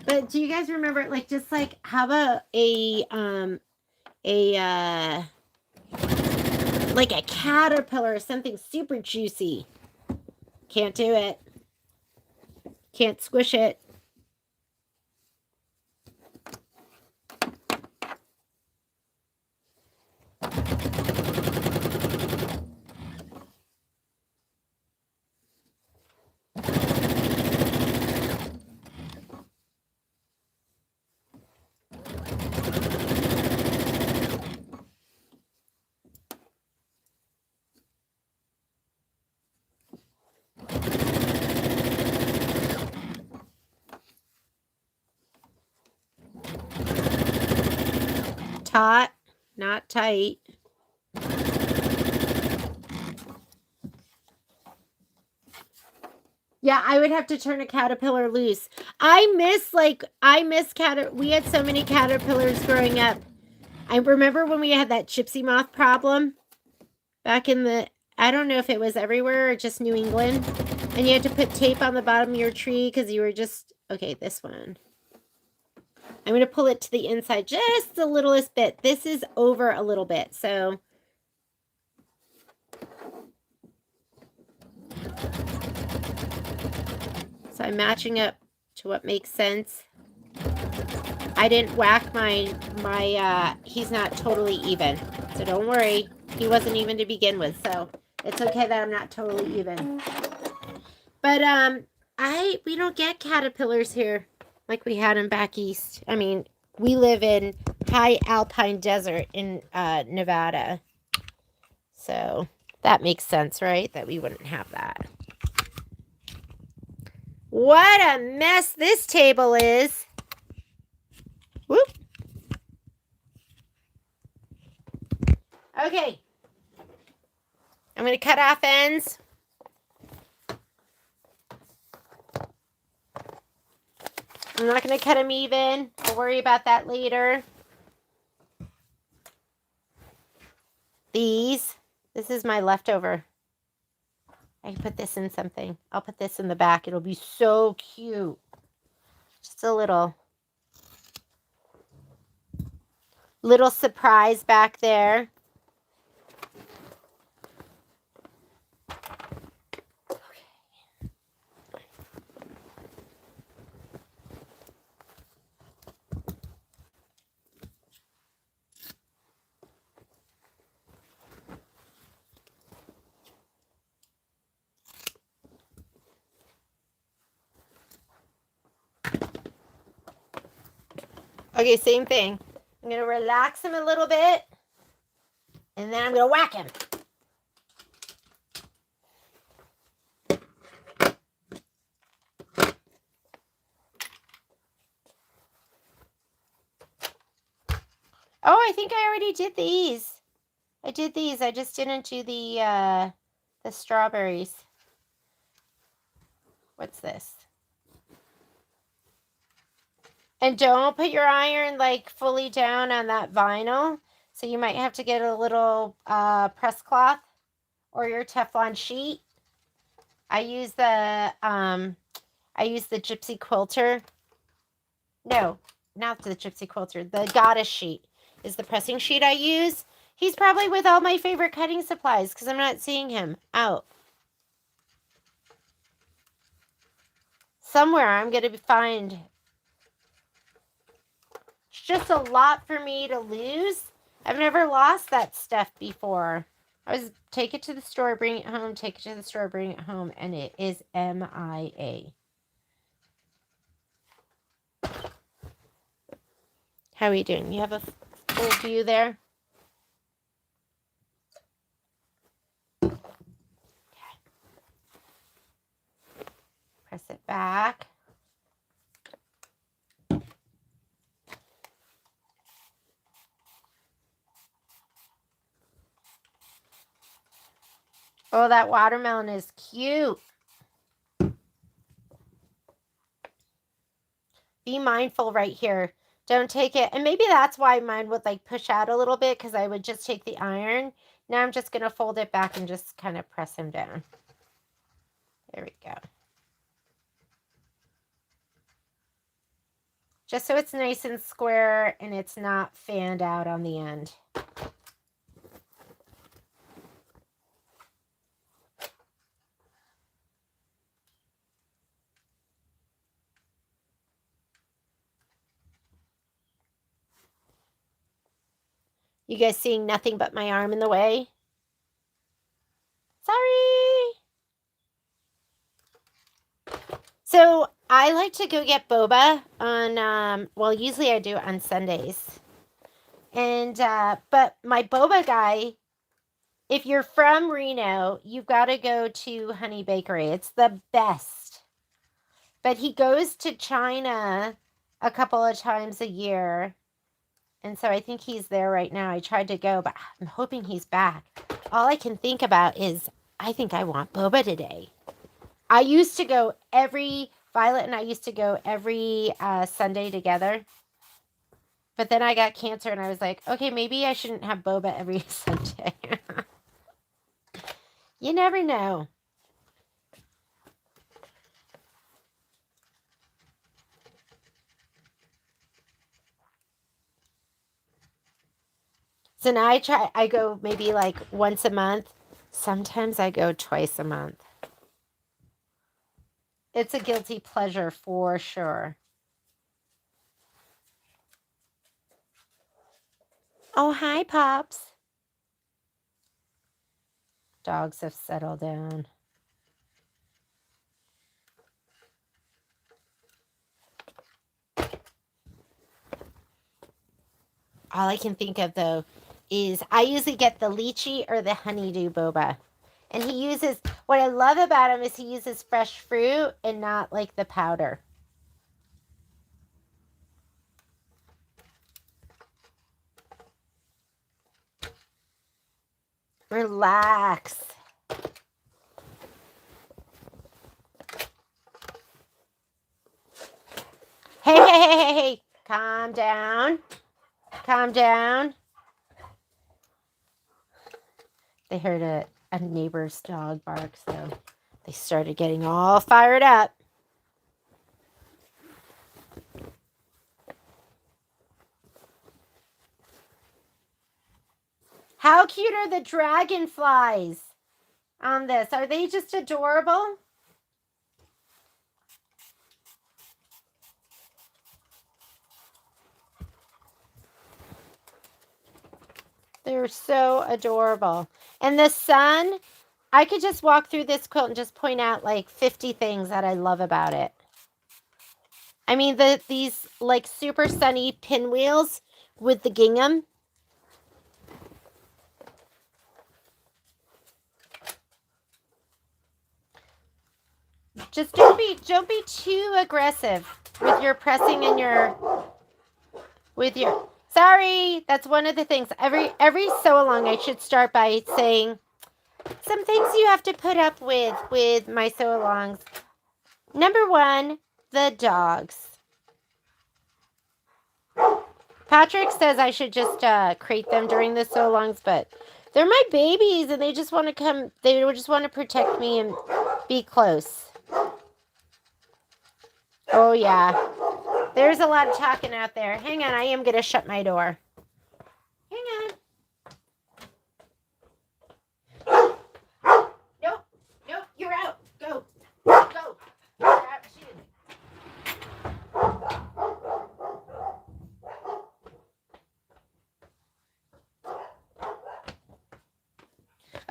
But do you guys remember, like, just like, how about like a caterpillar or something super juicy? Can't do it. Can't squish it. taut, not tight. Yeah, I would have to turn a caterpillar loose. I miss we had so many caterpillars growing up. I remember when we had that gypsy moth problem back in the, I don't know if it was everywhere or just New England. And you had to put tape on the bottom of your tree because you were just, okay, this one. I'm going to pull it to the inside just the littlest bit. This is over a little bit, so. So I'm matching up to what makes sense. I didn't whack he's not totally even. So don't worry. He wasn't even to begin with, so it's okay that I'm not totally even. But we don't get caterpillars here like we had them back east. I mean, we live in high alpine desert in Nevada. So that makes sense, right? That we wouldn't have that. What a mess this table is. Whoop. Okay. I'm going to cut off ends. I'm not going to cut them even. We'll worry about that later. This is my leftover. I can put this in something. I'll put this in the back. It'll be so cute. Just a little surprise back there. Okay, same thing. I'm going to relax him a little bit, and then I'm going to whack him. Oh, I think I already did these. I did these. I just didn't do the strawberries. What's this? And don't put your iron like fully down on that vinyl. So you might have to get a little press cloth or your Teflon sheet. I use the gypsy quilter. No, not the gypsy quilter. The goddess sheet is the pressing sheet I use. He's probably with all my favorite cutting supplies because I'm not seeing him out. Somewhere I'm going to find. It's just a lot for me to lose. I've never lost that stuff before. I was take it to the store, bring it home, take it to the store, bring it home, and it is MIA. How are you doing? You have a full view there? Okay. Press it back. Oh, that watermelon is cute. Be mindful right here. Don't take it. And maybe that's why mine would like push out a little bit because I would just take the iron. Now I'm just going to fold it back and just kind of press him down. There we go. Just so it's nice and square and it's not fanned out on the end. You guys seeing nothing but my arm in the way? Sorry. So I like to go get boba on, well, usually I do it on Sundays. And, but my boba guy, if you're from Reno, you've got to go to Honey Bakery. It's the best. But he goes to China a couple of times a year. And so I think he's there right now. I tried to go, but I'm hoping he's back. All I can think about is I think I want boba today. I used to go Violet and I used to go every Sunday together. But then I got cancer and I was like, okay, maybe I shouldn't have boba every Sunday. You never know. So now I go maybe like once a month. Sometimes I go twice a month. It's a guilty pleasure for sure. Oh, hi, Pops. Dogs have settled down. All I can think of, though, is I usually get the lychee or the honeydew boba. And what I love about him is he uses fresh fruit and not like the powder. Relax. Hey. Calm down. Calm down. They heard a neighbor's dog bark, so they started getting all fired up. How cute are the dragonflies on this? Are they just adorable? They're so adorable. And the sun, I could just walk through this quilt and just point out like 50 things that I love about it. I mean, these like super sunny pinwheels with the gingham. Just don't be too aggressive with your pressing and sorry, that's one of the things. Every sew along I should start by saying some things you have to put up with my sew alongs. Number one, the dogs. Patrick says I should just crate them during the sew alongs, but they're my babies and they just want to come, they just want to protect me and be close. Oh yeah. There's a lot of talking out there. Hang on, I am going to shut my door. Hang on. Nope, you're out. Go.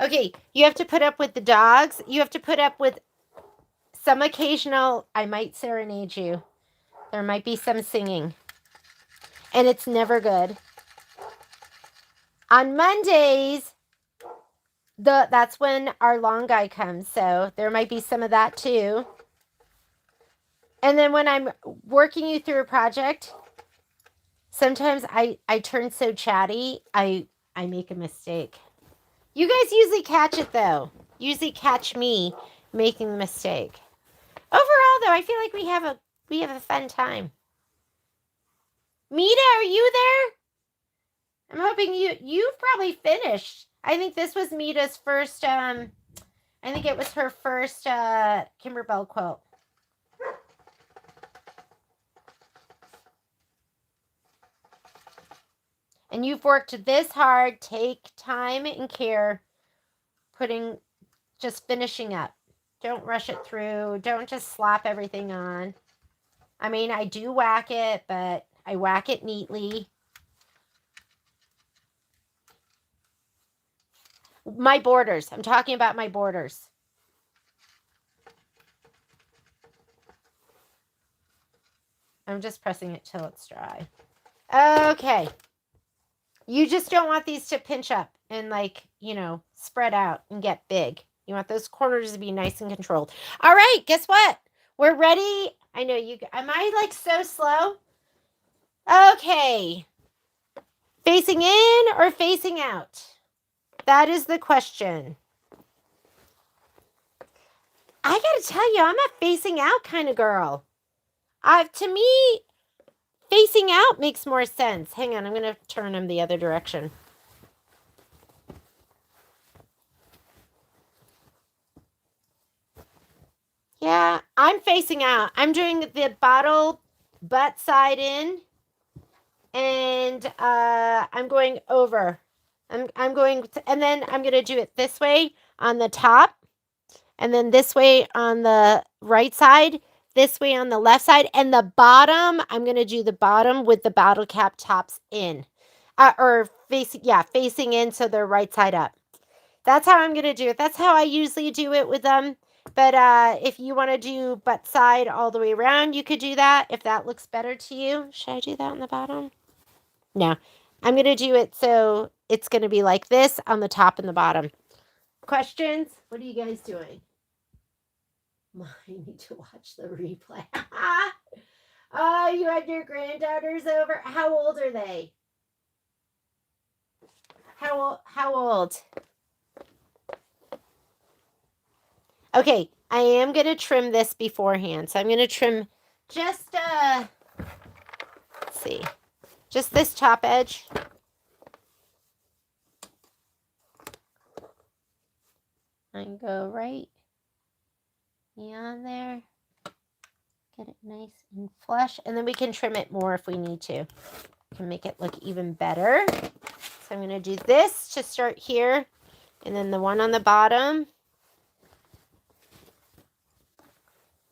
Okay, you have to put up with the dogs. You have to put up with some occasional, I might serenade you. There might be some singing. And it's never good. On Mondays, that's when our long guy comes. So there might be some of that too. And then when I'm working you through a project, sometimes I turn so chatty, I make a mistake. You guys usually catch it though. Usually catch me making the mistake. Overall though, I feel like we have a fun time. Mita, are you there? I'm hoping you've probably finished. I think this was Mita's first I think it was her first Kimberbell quilt. And you've worked this hard. Take time and care just finishing up. Don't rush it through. Don't just slap everything on. I mean, I do whack it, but I whack it neatly. My borders. I'm talking about my borders. I'm just pressing it till it's dry. Okay. You just don't want these to pinch up and spread out and get big. You want those corners to be nice and controlled. All right, guess what? We're ready. I know am I so slow? Okay. Facing in or facing out? That is the question. I gotta tell you, I'm a facing out kind of girl. To me, facing out makes more sense. Hang on, I'm gonna turn him the other direction. Yeah, I'm facing out. I'm doing the bottle butt side in, and I'm going over. I'm going to, and then I'm gonna do it this way on the top, and then this way on the right side, this way on the left side, and the bottom, I'm gonna do the bottom with the bottle cap tops in, or facing in, so they're right side up. That's how I'm gonna do it. That's how I usually do it with them. But if you want to do butt side all the way around, you could do that if that looks better to you. Should I do that on the bottom? No. I'm going to do it so it's going to be like this on the top and the bottom. Questions? What are you guys doing? I need to watch the replay. Oh, you had your granddaughters over. How old are they? How old? Okay, I am going to trim this beforehand. So I'm going to trim just, let's see, just this top edge. And go right beyond there. Get it nice and flush. And then we can trim it more if we need to. Can make it look even better. So I'm going to do this to start here. And then the one on the bottom.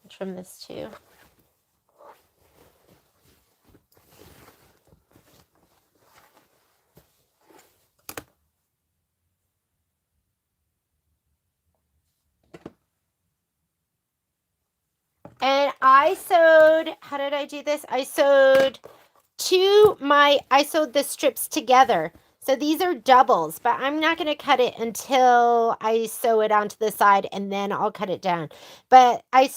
Trim this too. And I sewed, how did I do this? I sewed the strips together. So these are doubles, but I'm not going to cut it until I sew it onto the side, and then I'll cut it down. But I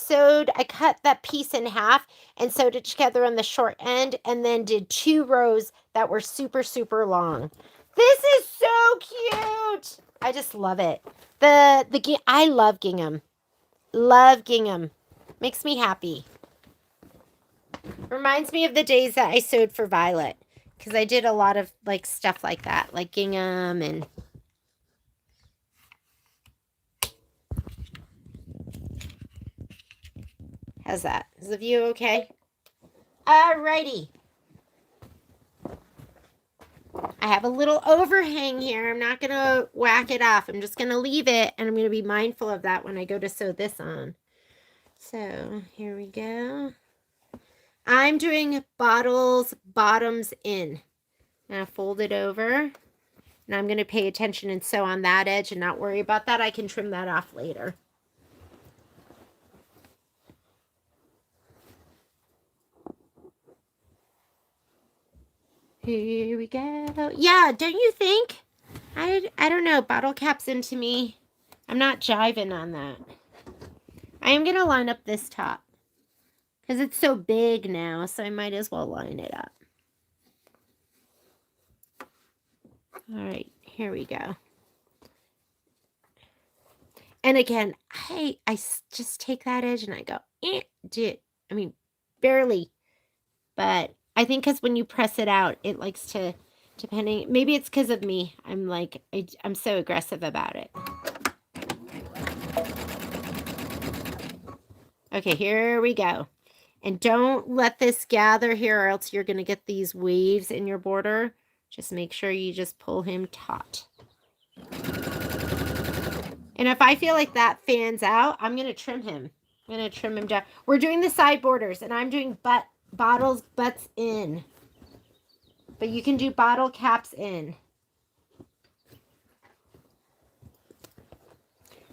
cut that piece in half and sewed it together on the short end, and then did 2 rows that were super, super long. This is so cute. I just love it. I love gingham. Love gingham. Makes me happy. Reminds me of the days that I sewed for Violet, because I did a lot of like stuff like that, like gingham and how's that? Is the view okay? Alrighty. I have a little overhang here. I'm not gonna whack it off. I'm just gonna leave it, and I'm gonna be mindful of that when I go to sew this on. So here we go. I'm doing bottles bottoms in. Now fold it over, and I'm going to pay attention and sew on that edge and not worry about that. I can trim that off later. Here we go. Yeah, don't you think? I don't know. Bottle caps into me. I'm not jiving on that. I am going to line up this top because it's so big now, so I might as well line it up. All right, here we go. And again, I just take that edge and I go, I mean, barely. But I think because when you press it out, it likes to, depending, maybe it's because of me. I'm like, I'm so aggressive about it. Okay, here we go. And don't let this gather here, or else you're going to get these waves in your border. Just make sure you just pull him taut. And if I feel like that fans out, I'm going to trim him. I'm going to trim him down. We're doing the side borders, and I'm doing bottles, butts in. But you can do bottle caps in.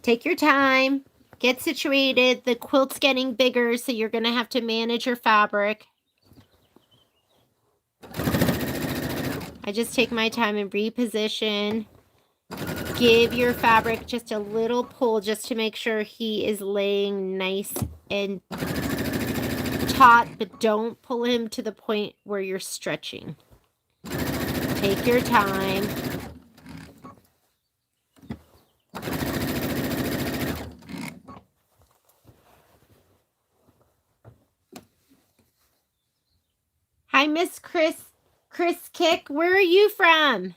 Take your time. Get situated. The quilt's getting bigger, so you're going to have to manage your fabric. I just take my time and reposition. Give your fabric just a little pull just to make sure he is laying nice and taut, but don't pull him to the point where you're stretching. Take your time. Hi, Miss Chris Kick. Where are you from?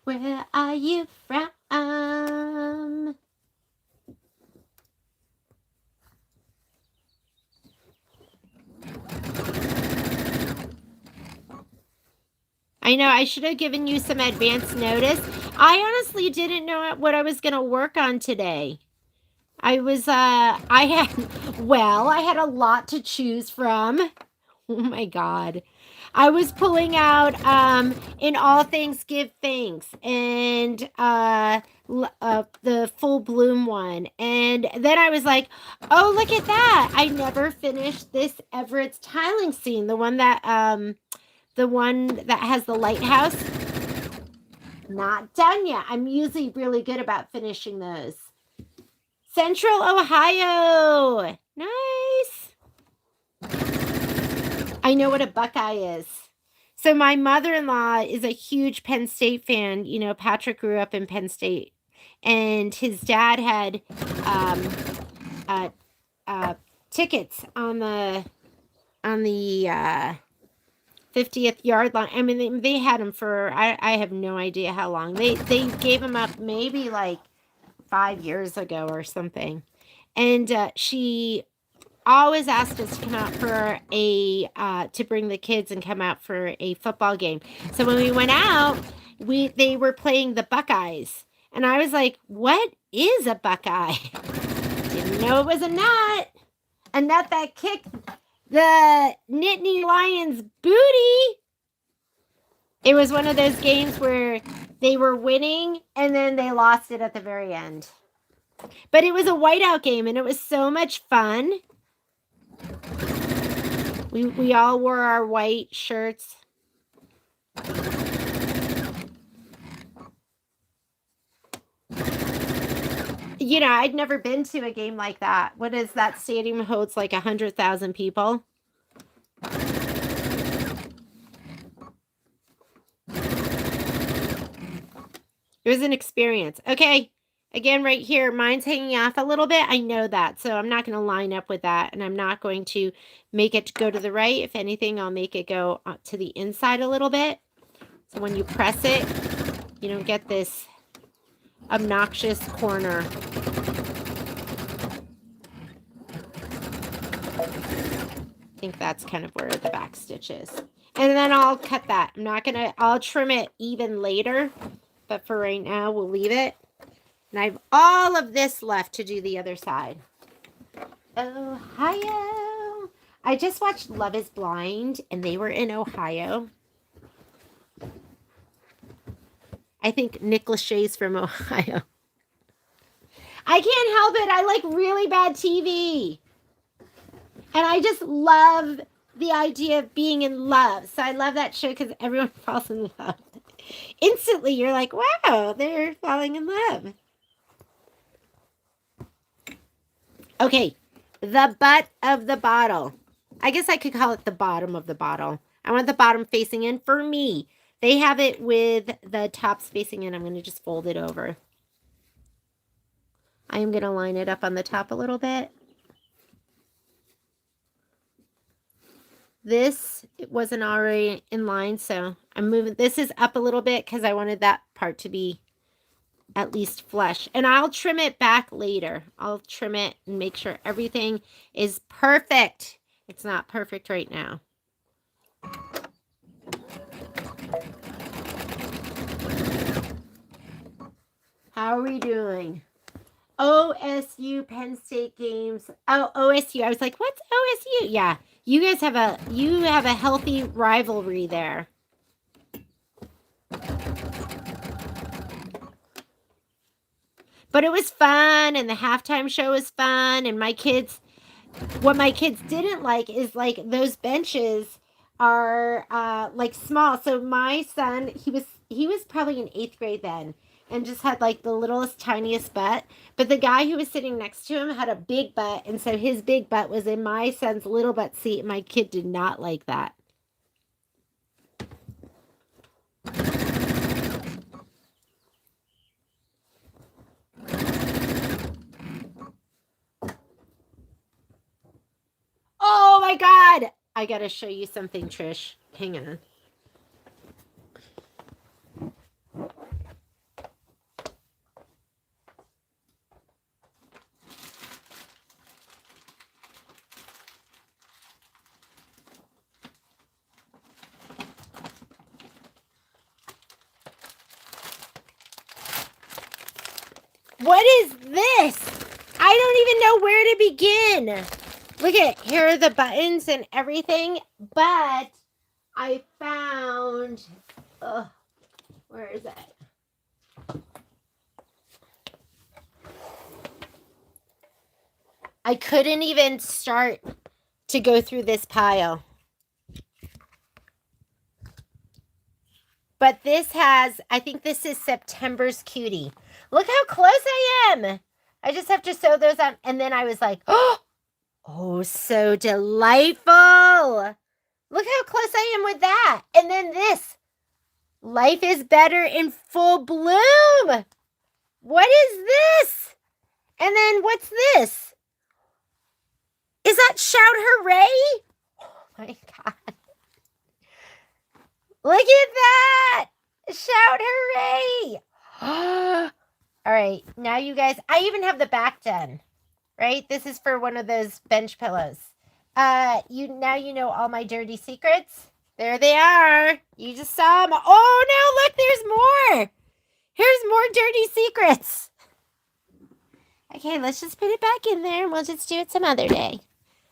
Where are you from? I know I should have given you some advance notice. I honestly didn't know what I was going to work on today. I had a lot to choose from. Oh my God. I was pulling out in all things give thanks and the full bloom one. And then I was like, oh, look at that. I never finished this Everett's tiling scene, the one that has the lighthouse. Not done yet. I'm usually really good about finishing those. Central Ohio. Nice. I know what a Buckeye is. So my mother-in-law is a huge Penn State fan. You know, Patrick grew up in Penn State. And his dad had tickets on the 50th yard line. I mean, they had him for, I have no idea how long. They gave him up maybe like 5 years ago or something. And she always asked us to come out for to bring the kids and come out for a football game. So when we went out, they were playing the Buckeyes. And I was like, what is a Buckeye? Didn't know it was a nut. A nut that kicked the Nittany Lions booty. It was one of those games where they were winning and then they lost it at the very end. But it was a whiteout game and it was so much fun. We all wore our white shirts. You know, I'd never been to a game like that. What is that stadium holds like 100,000 people? It was an experience. Okay. Again, right here, mine's hanging off a little bit. I know that, so I'm not going to line up with that, and I'm not going to make it go to the right. If anything, I'll make it go to the inside a little bit. So when you press it, you don't get this obnoxious corner. I think that's kind of where the back stitch is. And then I'll cut that. I'll trim it even later, but for right now, we'll leave it. And I have all of this left to do the other side. Ohio. I just watched Love is Blind, and they were in Ohio. I think Nick Lachey's from Ohio. I can't help it. I like really bad TV. And I just love the idea of being in love. So I love that show because everyone falls in love. Instantly, you're like, wow, they're falling in love. Okay, the butt of the bottle. I guess I could call it the bottom of the bottle. I want the bottom facing in for me. They have it with the tops facing in. I'm going to just fold it over. I am going to line it up on the top a little bit. This, it wasn't already in line, so I'm moving. This is up a little bit because I wanted that part to be at least flush. And I'll trim it back later. I'll trim it and make sure everything is perfect. It's not perfect right now. How are we doing? OSU Penn State games. Oh, OSU. I was like, what's OSU? Yeah. You guys have a healthy rivalry there. But it was fun, and the halftime show was fun, and what my kids didn't like is like those benches are like small. So my son, he was probably in 8th grade then, and just had like the littlest, tiniest butt. But the guy who was sitting next to him had a big butt, and so his big butt was in my son's little butt seat, and my kid did not like that. my God. I got to show you something, Trish. Hang on. What is this? I don't even know where to begin. Look at, here are the buttons and everything, but I found, where is it? I couldn't even start to go through this pile. But this has, I think this is September's cutie. Look how close I am. I just have to sew those on. And then I was like, oh, so delightful. Look how close I am with that. And then this, life is better in full bloom. What is this? And then what's this? Is that shout hooray? Oh my God. Look at that. Shout hooray. All right, now you guys, I even have the back done, right? This is for one of those bench pillows. Now you know all my dirty secrets. There they are. You just saw them. Oh, no, look, there's more. Here's more dirty secrets. Okay, let's just put it back in there and we'll just do it some other day.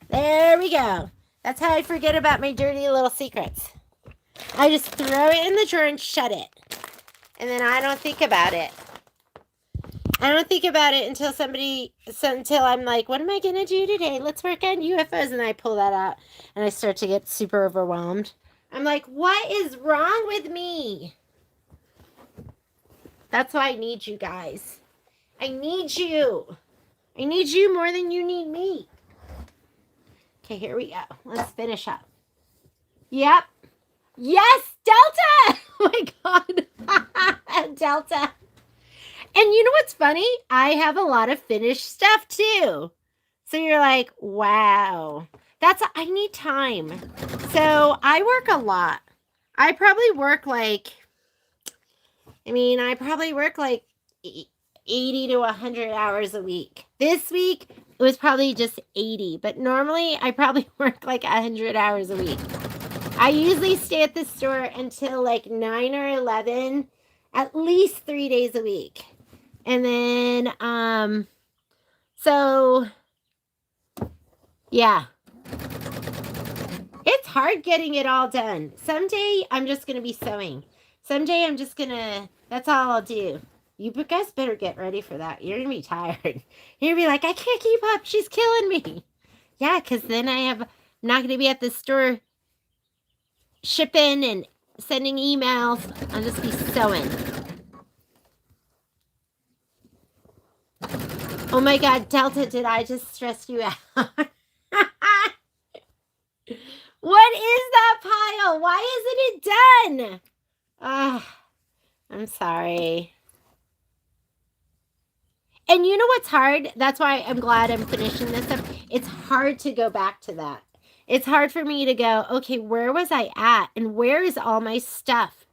There we go. That's how I forget about my dirty little secrets. I just throw it in the drawer and shut it. And then I don't think about it. I don't think about it until I'm like, what am I going to do today? Let's work on UFOs. And I pull that out and I start to get super overwhelmed. I'm like, what is wrong with me? That's why I need you guys. I need you. I need you more than you need me. Okay, here we go. Let's finish up. Yep. Yes, Delta! Oh my God. Delta. And you know what's funny? I have a lot of finished stuff too. So you're like, wow. I need time. So I work a lot. I probably work like 80 to 100 hours a week. This week, it was probably just 80. But normally, I probably work like 100 hours a week. I usually stay at the store until like 9 or 11, at least 3 days a week. And then, so, yeah. It's hard getting it all done. Someday, I'm just going to be sewing. Someday, I'm just going to, that's all I'll do. You guys better get ready for that. You're going to be tired. You're going to be like, I can't keep up. She's killing me. Yeah, because then I'm not going to be at the store shipping and sending emails. I'll just be sewing. Oh my God, Delta, did I just stress you out? What is that pile? Why isn't it done? I'm sorry. And you know what's hard? That's why I'm glad I'm finishing this up. It's hard to go back to that. It's hard for me to go, okay, where was I at? And where is all my stuff?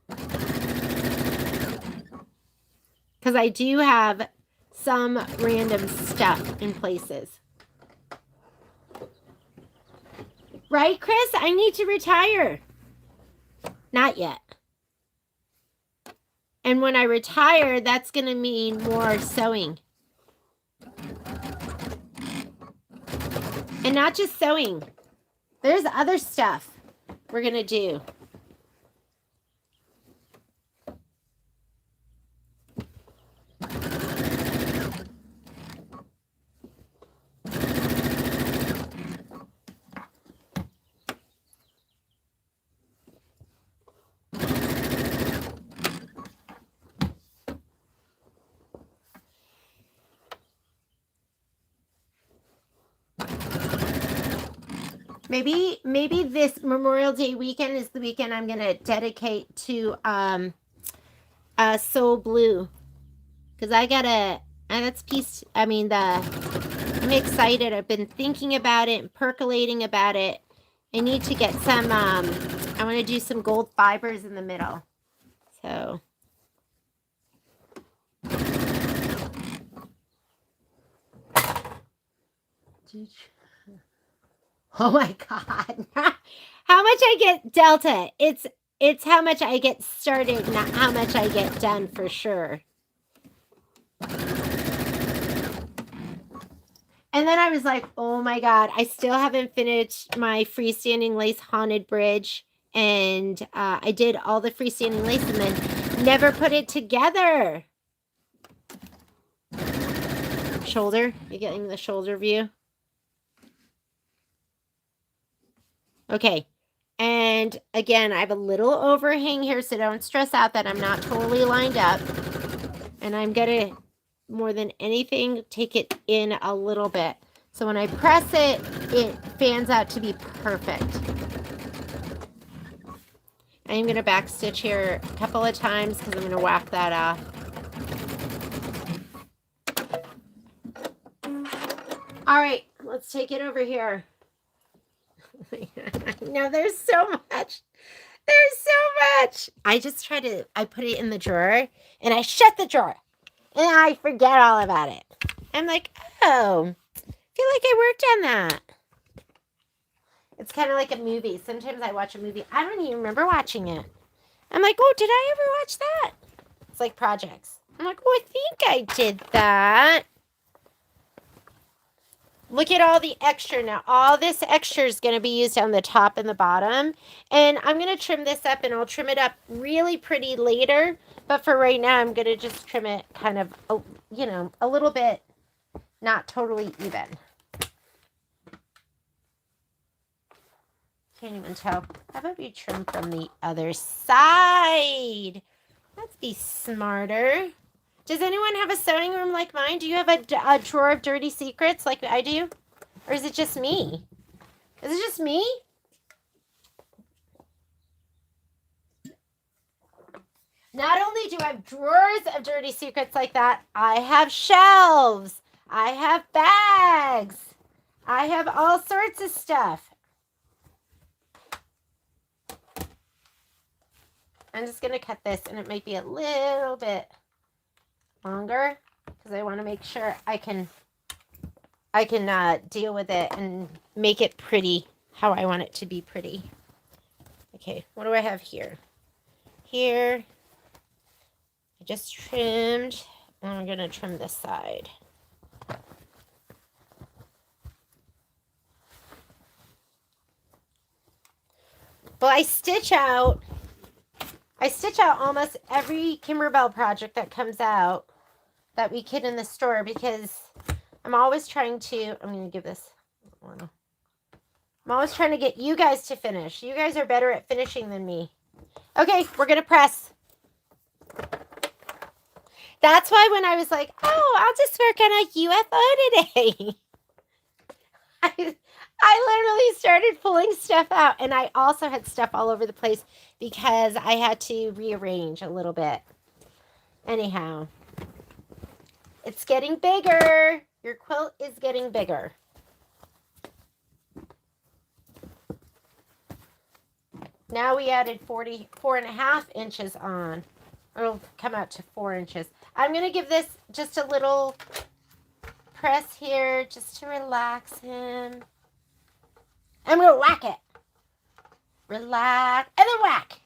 Because I do have some random stuff in places. Right, Chris? I need to retire. Not yet. And when I retire, that's going to mean more sewing. And not just sewing. There's other stuff we're going to do. Maybe this Memorial Day weekend is the weekend I'm going to dedicate to Soul Blue. Because I got to, I'm excited. I've been thinking about it and percolating about it. I need to get some, I want to do some gold fibers in the middle. So. Oh my God. How much I get delta. It's how much I get started, not how much I get done for sure. And then I was like, oh my God, I still haven't finished my freestanding lace haunted bridge. And I did all the freestanding lace and then never put it together. Shoulder, you're getting the shoulder view. Okay. And again, I have a little overhang here, so don't stress out that I'm not totally lined up. And I'm going to, more than anything, take it in a little bit. So when I press it, it fans out to be perfect. I'm going to back stitch here a couple of times because I'm going to whack that off. All right, let's take it over here. No, there's so much. There's so much. I just try to, I put it in the drawer and I shut the drawer and I forget all about it. I'm like, oh, I feel like I worked on that. It's kind of like a movie. Sometimes I watch a movie. I don't even remember watching it. I'm like, oh, did I ever watch that? It's like projects. I'm like, oh, I think I did that. Look at all the extra now. All this extra is going to be used on the top and the bottom. And I'm going to trim this up and I'll trim it up really pretty later. But for right now, I'm going to just trim it kind of, you know, a little bit, not totally even. Can't even tell. How about we trim from the other side? Let's be smarter. Does anyone have a sewing room like mine? Do you have a drawer of dirty secrets like I do? Or is it just me? Is it just me? Not only do I have drawers of dirty secrets like that, I have shelves. I have bags. I have all sorts of stuff. I'm just going to cut this, and it might be a little bit longer because I want to make sure I can deal with it and make it pretty how I want it to be pretty. Okay, what do I have here? Here, I just trimmed, and I'm going to trim this side. Well, I stitch out almost every Kimberbell project that comes out that we kit in the store because I'm always trying to, I'm going to give this, I'm always trying to get you guys to finish. You guys are better at finishing than me. Okay, we're going to press. That's why when I was like, oh, I'll just work on a UFO today. I literally started pulling stuff out, and I also had stuff all over the place because I had to rearrange a little bit. Anyhow, it's getting bigger. Your quilt is getting bigger. Now we added 4.5 inches on. It'll come out to 4 inches. I'm going to give this just a little press here just to relax him. I'm going to whack it. Relax. And then whack.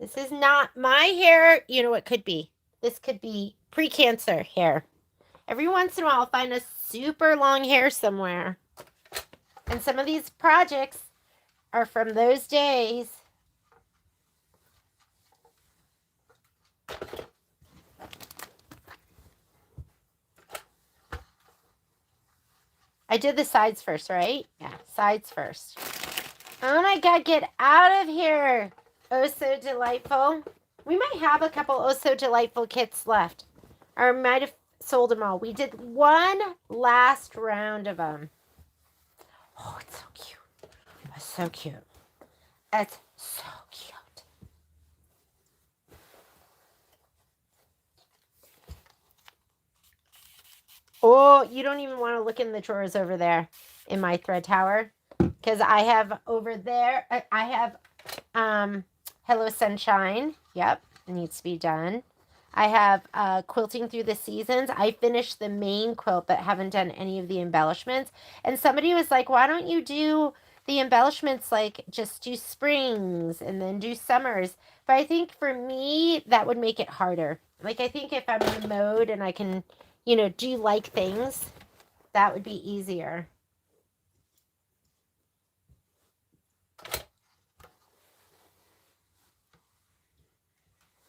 This is not my hair. You know what could be? This could be pre-cancer hair. Every once in a while, I'll find a super long hair somewhere. And some of these projects are from those days. I did the sides first, right? Yeah, sides first. Oh my God, get out of here. Oh, so delightful. We might have a couple Oh So Delightful kits left. Or might have sold them all. We did one last round of them. Oh, it's so cute. It's so cute. It's so cute. Oh, you don't even want to look in the drawers over there. in my thread tower. Because I have over there, I have Hello Sunshine. Yep, it needs to be done. I have Quilting Through the Seasons. I finished the main quilt but haven't done any of the embellishments. And somebody was like, why don't you do the embellishments, like just do springs and then do summers? But I think for me, that would make it harder. Like, I think if I'm in the mode and I can, do like things, that would be easier.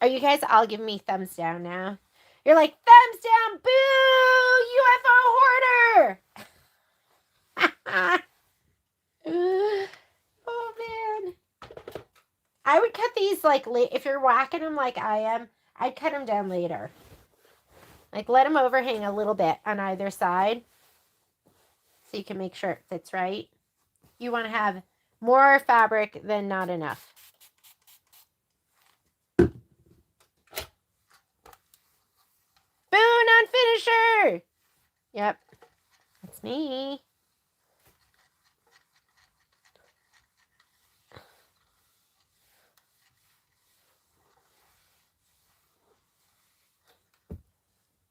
Are you guys all giving me thumbs down now? You're like, thumbs down, boo, UFO hoarder. Oh, man. I would cut these, like, if you're whacking them like I am, I'd cut them down later. Like, let them overhang a little bit on either side so you can make sure it fits right. You want to have more fabric than not enough. Boo, non-finisher! Yep, that's me.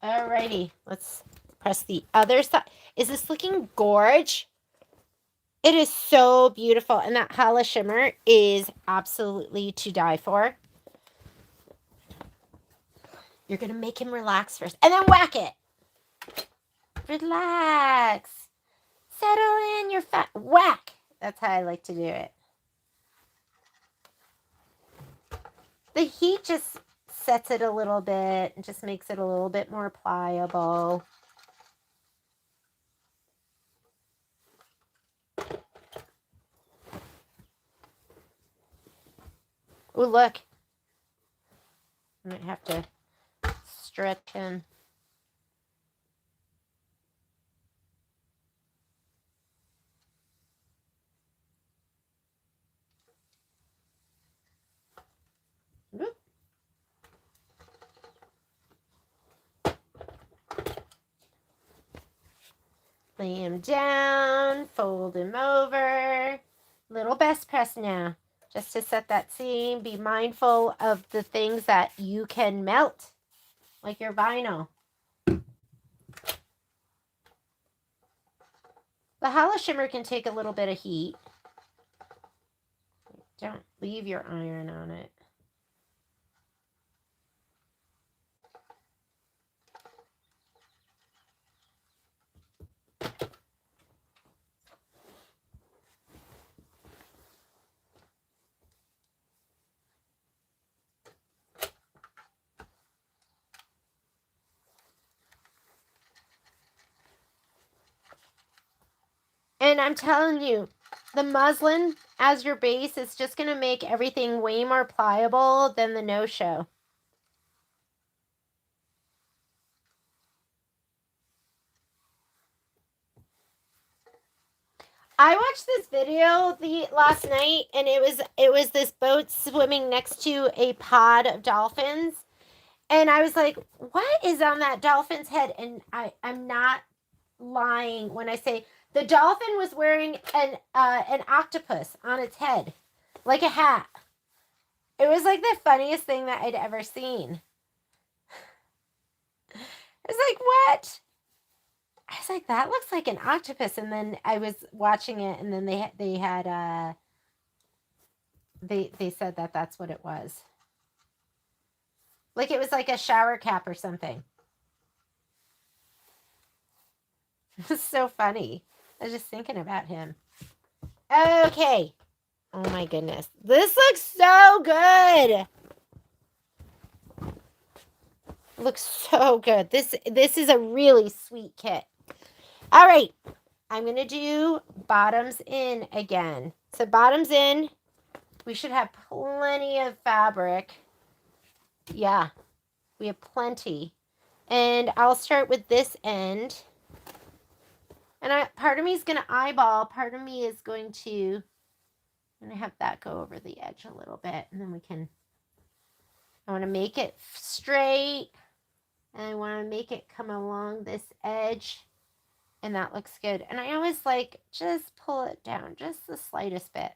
Alrighty, let's press the other side. Is this looking gorge? It is so beautiful, and that Hala shimmer is absolutely to die for. You're gonna make him relax first, and then whack it. Relax. Settle in your fat whack. That's how I like to do it. The heat just sets it a little bit and just makes it a little bit more pliable. Oh, look. I might have to stretch him. Oop. Lay him down, fold him over. Little best press now. Just to set that seam, be mindful of the things that you can melt, like your vinyl. The Hala shimmer can take a little bit of heat. Don't leave your iron on it. And I'm telling you, the muslin as your base is just going to make everything way more pliable than the no-show. I watched this video last night, and it was this boat swimming next to a pod of dolphins, and I was like, what is on that dolphin's head? And I'm not lying when I say the dolphin was wearing an octopus on its head, like a hat. It was like the funniest thing that I'd ever seen. I was like, what? I was like, that looks like an octopus. And then I was watching it, and then they said that that's what it was. Like it was like a shower cap or something. It was so funny. I was just thinking about him. Okay. Oh my goodness. This looks so good. It looks so good. This is a really sweet kit. All right. I'm going to do bottoms in again. So bottoms in. We should have plenty of fabric. Yeah. We have plenty. And I'll start with this end. And part of me is going to eyeball. Part of me is going to... I'm going to have that go over the edge a little bit. And then we can... I want to make it straight. And I want to make it come along this edge. And that looks good. And I always like, just pull it down just the slightest bit.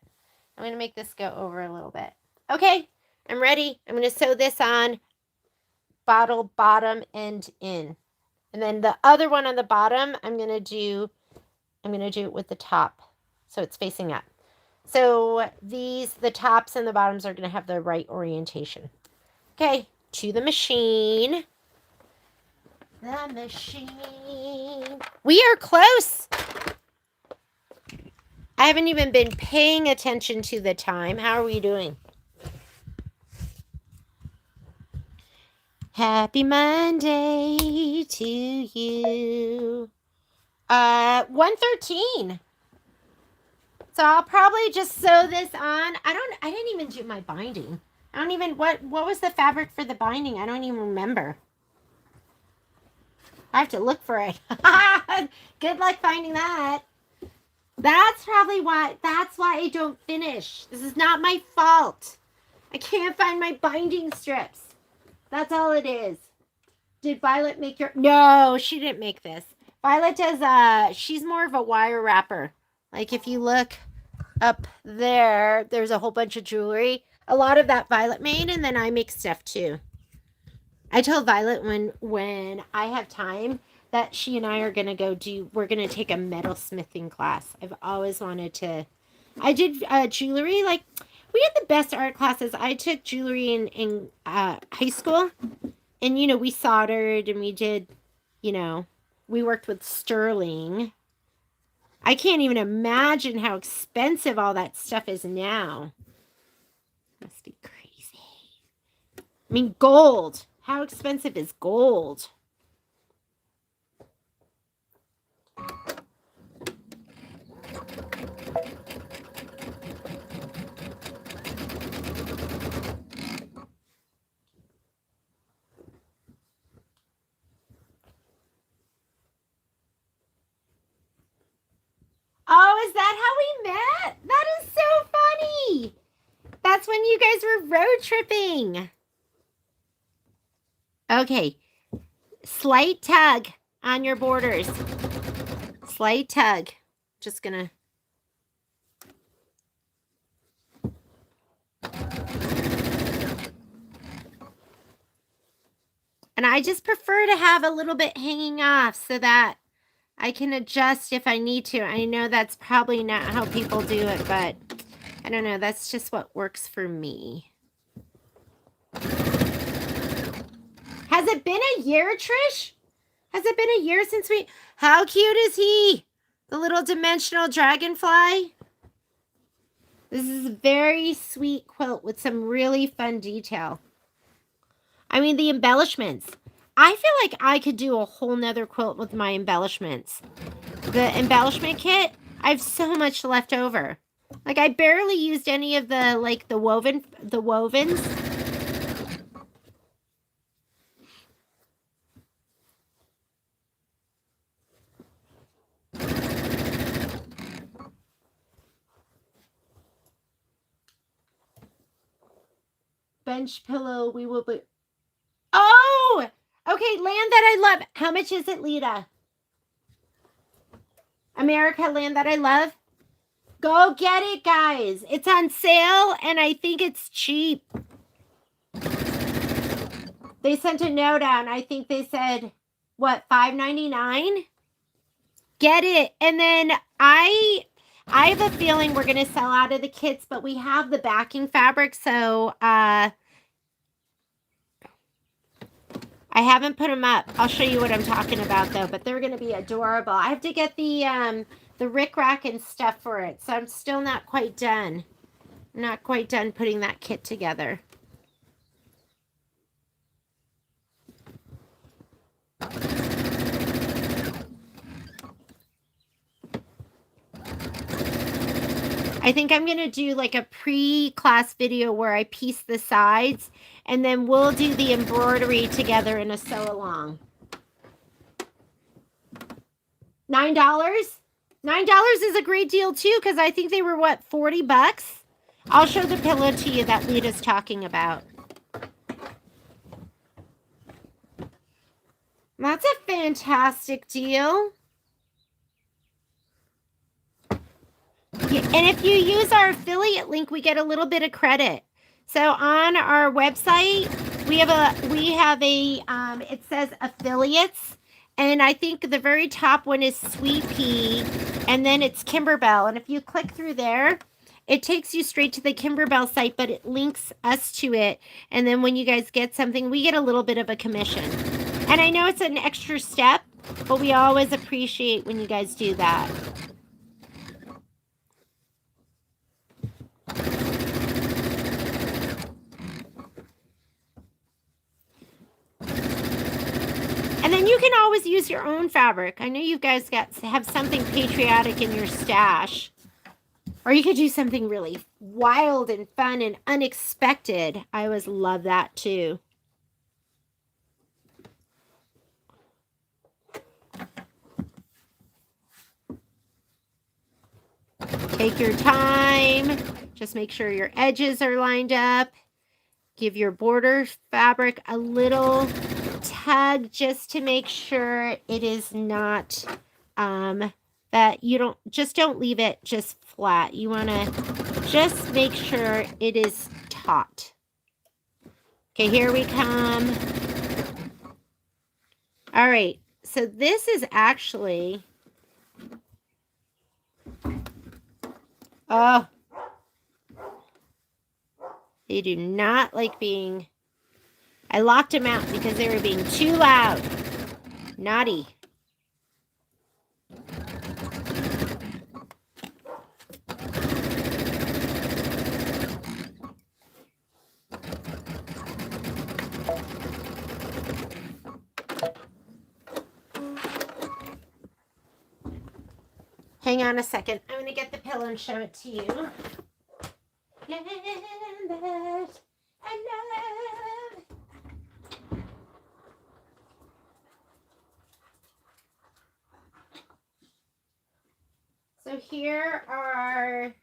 I'm going to make this go over a little bit. Okay, I'm ready. I'm going to sew this on bottle bottom and in. And then the other one on the bottom, I'm going to do it with the top. So it's facing up. So the tops and the bottoms are going to have the right orientation. Okay, to the machine. The machine. We are close. I haven't even been paying attention to the time. How are we doing? Happy Monday to you. 1:13. So I'll probably just sew this on. I didn't even do my binding. I don't even, what was the fabric for the binding? I don't even remember. I have to look for it. Good luck finding that. That's why I don't finish. This is not my fault. I can't find my binding strips. That's all it is. Did Violet make your... No, she didn't make this. Violet does, she's more of a wire wrapper. Like if you look up there, there's a whole bunch of jewelry. A lot of that Violet made, and then I make stuff too. I told Violet when I have time that she and I are going to we're going to take a metalsmithing class. I've always wanted to. I did jewelry. Like, we had the best art classes. I took jewelry in high school. And, we soldered and we did, we worked with sterling. I can't even imagine how expensive all that stuff is now. Must be crazy. I mean, gold. How expensive is gold? Oh, is that how we met? That is so funny. That's when you guys were road tripping. Okay. Slight tug on your borders. Slight tug. Just gonna... And I just prefer to have a little bit hanging off so that I can adjust if I need to. I know that's probably not how people do it, but I don't know. That's just what works for me. Has it been a year, Trish? Has it been a year since we... How cute is he? The little dimensional dragonfly? This is a very sweet quilt with some really fun detail. I mean, the embellishments. I feel like I could do a whole nother quilt with my embellishments. The embellishment kit, I have so much left over. Like, I barely used any of the, like, the wovens. Bench pillow, we will be... Oh! Okay, land that I love. How much is it, Lita? America, land that I love? Go get it, guys. It's on sale, and I think it's cheap. They sent a note out, and I think they said, what, $5.99? Get it. And then I have a feeling we're going to sell out of the kits, but we have the backing fabric, so I haven't put them up. I'll show you what I'm talking about, though, but they're going to be adorable. I have to get the rickrack and stuff for it, so I'm still not quite done. I'm not quite done putting that kit together. I think I'm going to do like a pre-class video where I piece the sides, and then we'll do the embroidery together in a sew-along. $9? $9 is a great deal too, because I think they were, what, 40 bucks? I'll show the pillow to you that Lita's talking about. That's a fantastic deal. And if you use our affiliate link, we get a little bit of credit. So on our website, we have a it says affiliates, and I think the very top one is Sweet Pea, and then it's Kimberbell. And if you click through there, it takes you straight to the Kimberbell site, but it links us to it. And then when you guys get something, we get a little bit of a commission. And I know it's an extra step, but we always appreciate when you guys do that. And then you can always use your own fabric. I know you guys have something patriotic in your stash. Or you could do something really wild and fun and unexpected. I always love that too. Take your time. Just make sure your edges are lined up. Give your border fabric a little tug just to make sure it is not that you don't leave it just flat. You want to just make sure it is taut. Okay, here we come. All right, so this is actually, oh, they do not like being, I locked them out because they were being too loud. Naughty. Hang on a second. I'm going to get the pillow and show it to you. Land that I love. So here are,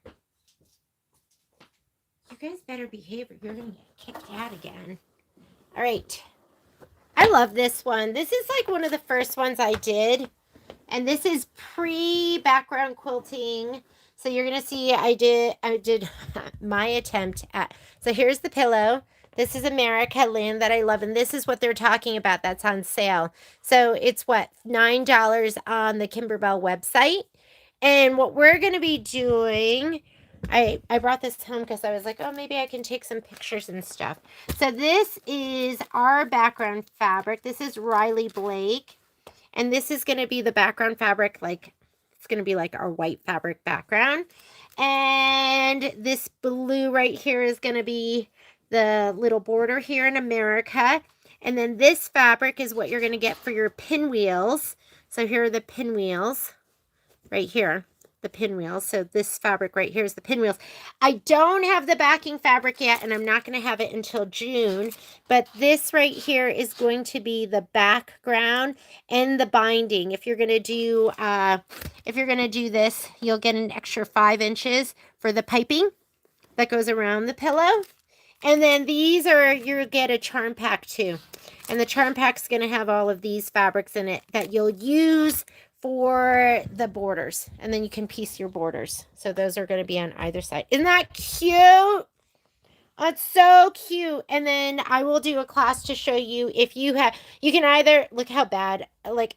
you guys better behave or you're going to get kicked out again. All right. I love this one. This is like one of the first ones I did. And this is pre-background quilting. So you're going to see I did my attempt at, so here's the pillow. This is America, land that I love. And this is what they're talking about that's on sale. So it's what, $9 on the Kimberbell website. And what we're going to be doing, I brought this home because I was like, oh, maybe I can take some pictures and stuff. So this is our background fabric. This is Riley Blake. And this is going to be the background fabric, like, it's going to be like our white fabric background. And this blue right here is going to be the little border here in America. And then this fabric is what you're going to get for your pinwheels. So here are the pinwheels right here. The pinwheels. So this fabric right here is the pinwheels. I don't have the backing fabric yet, and I'm not going to have it until June, but this right here is going to be the background and the binding. If you're going to do this, you'll get an extra 5 inches for the piping that goes around the pillow. And then these are, you'll get a charm pack too. And the charm pack's going to have all of these fabrics in it that you'll use for the borders, and then you can piece your borders. So those are going to be on either side. Isn't that cute? That's so cute. And then I will do a class to show you if you can either, look how bad, like,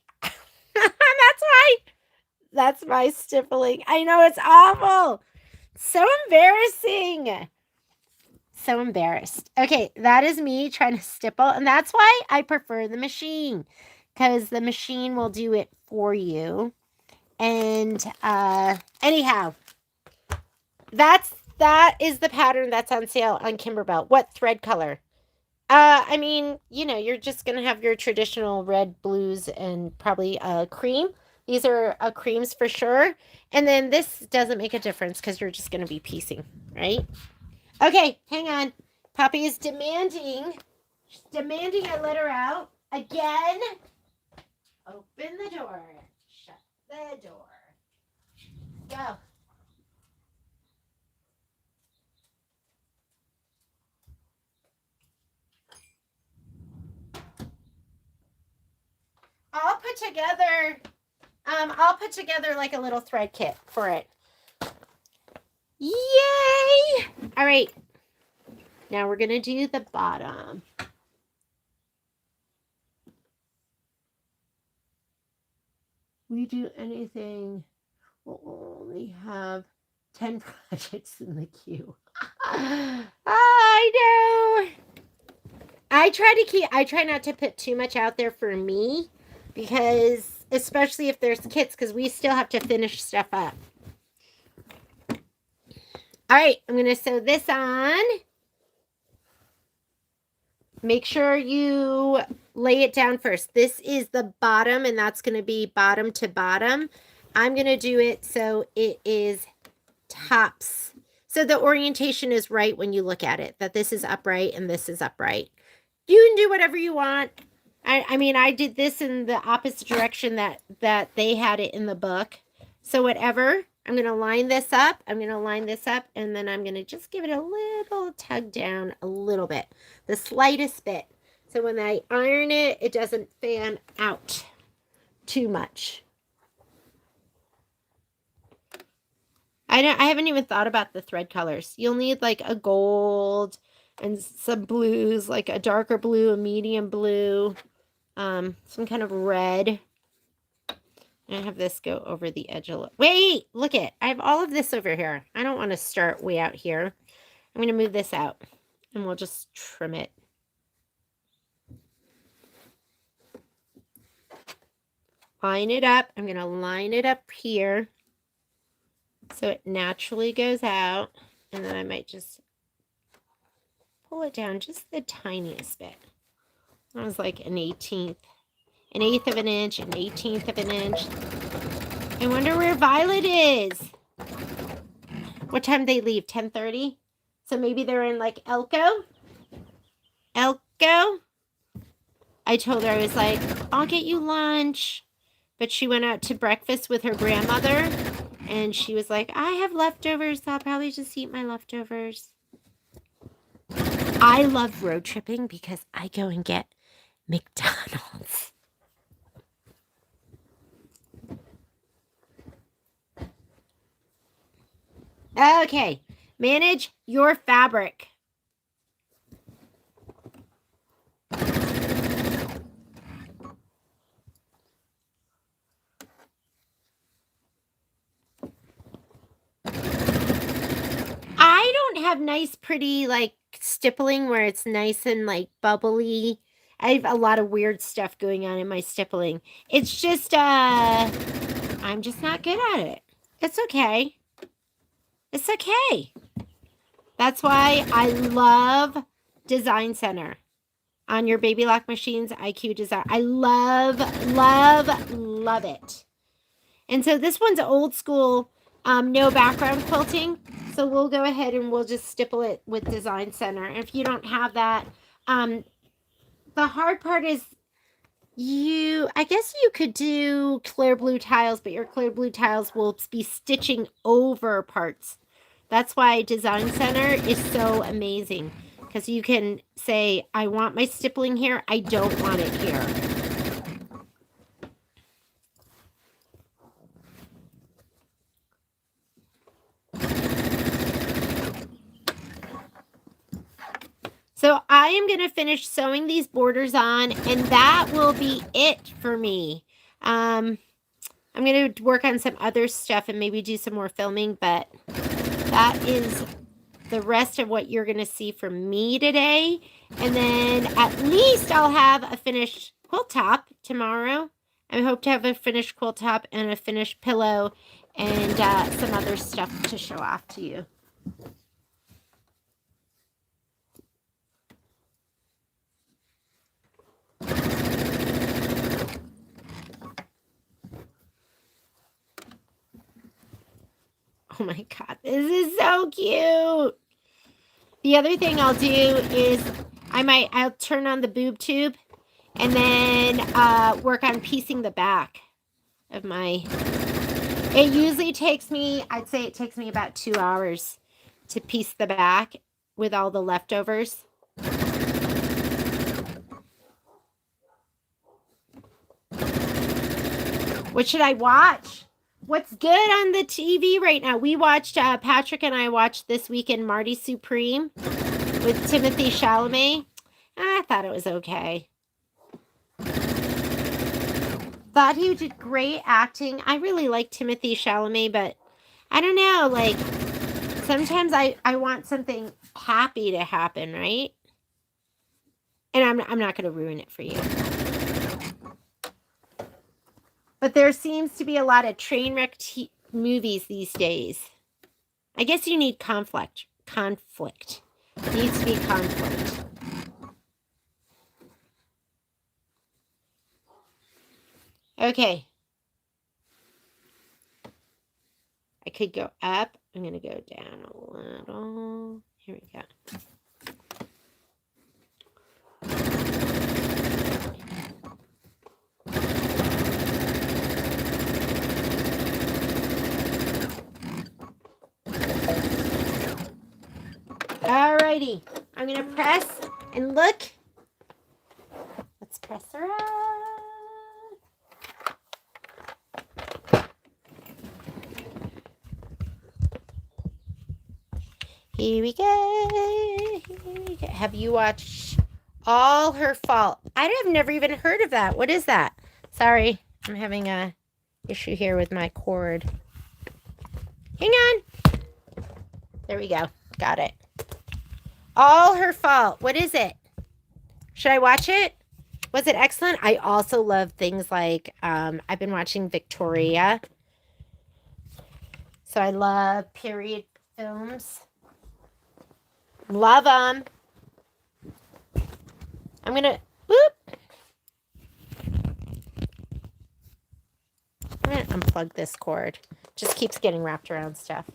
that's my stippling. I know, it's awful. So embarrassing. So embarrassed. Okay, that is me trying to stipple, and that's why I prefer the machine, because the machine will do it for you. And anyhow, that is the pattern that's on sale on Kimberbell. What thread color? I mean, you know, you're just gonna have your traditional red, blues, and probably cream. These are creams for sure. And then this doesn't make a difference because you're just gonna be piecing, right? Okay, hang on. Poppy is demanding I let her out again. Open the door. Shut the door. Go. I'll put together like a little thread kit for it. Yay! All right. Now we're going to do the bottom. We do anything. We'll only have 10 projects in the queue. I know. I try not to put too much out there for me because especially if there's kids, because we still have to finish stuff up. All right, I'm going to sew this on. Make sure you lay it down first. This is the bottom, and that's going to be bottom to bottom. I'm going to do it so it is tops. So the orientation is right when you look at it, that this is upright and this is upright. You can do whatever you want. I mean, I did this in the opposite direction that they had it in the book. So whatever. I'm going to line this up. I'm going to line this up, and then I'm going to just give it a little tug down a little bit. The slightest bit. So when I iron it, it doesn't fan out too much. I haven't even thought about the thread colors. You'll need like a gold and some blues, like a darker blue, a medium blue, some kind of red. And I have this go over the edge a little. Wait, look it. I have all of this over here. I don't want to start way out here. I'm going to move this out and we'll just trim it. Line it up. I'm going to line it up here so it naturally goes out. And then I might just pull it down just the tiniest bit. That was like an 18th. An eighth of an inch, an 18th of an inch. I wonder where Violet is. What time they leave? 10:30? So maybe they're in like Elko? Elko? I told her, I was like, I'll get you lunch. But she went out to breakfast with her grandmother. And she was like, I have leftovers. So I'll probably just eat my leftovers. I love road tripping because I go and get McDonald's. Okay, manage your fabric. I don't have nice, pretty, like, stippling where it's nice and, like, bubbly. I have a lot of weird stuff going on in my stippling. It's just, I'm just not good at it. It's okay. It's okay. That's why I love Design Center on your Baby Lock Machines IQ Design. I love, love, love it. And so this one's old school, no background quilting. So we'll go ahead and we'll just stipple it with Design Center. If you don't have that, the hard part is I guess you could do clear blue tiles, but your clear blue tiles will be stitching over parts. That's why Design Center is so amazing, because you can say, I want my stippling here. I don't want it here. So I am going to finish sewing these borders on, and that will be it for me. I'm going to work on some other stuff and maybe do some more filming, but that is the rest of what you're going to see from me today. And then at least I'll have a finished quilt top tomorrow. I hope to have a finished quilt top and a finished pillow and some other stuff to show off to you. Oh my God, this is so cute. The other thing I'll do is I'll turn on the boob tube and then work on piecing the back of my, it usually takes me, I'd say it takes me about 2 hours to piece the back with all the leftovers. What should I watch? What's good on the TV right now? We watched, Patrick and I watched this weekend Marty Supreme with Timothy Chalamet. I thought it was okay. Thought he did great acting. I really like Timothy Chalamet, but I don't know, like, sometimes I want something happy to happen, right? And I'm not going to ruin it for you. But there seems to be a lot of train wreck movies these days. I guess you need conflict. Conflict. Needs to be conflict. Okay. I could go up. I'm going to go down a little. Here we go. Alrighty. I'm going to press and look. Let's press her up. Here we go. Here we go. Have you watched All Her Fault? I have never even heard of that. What is that? Sorry, I'm having a issue here with my cord. Hang on. There we go. Got it. All Her Fault. What is it? Should I watch it? Was it excellent? I also love things like, I've been watching Victoria. So I love period films. Love them. I'm going to, whoop. I'm going to unplug this cord. Just keeps getting wrapped around stuff.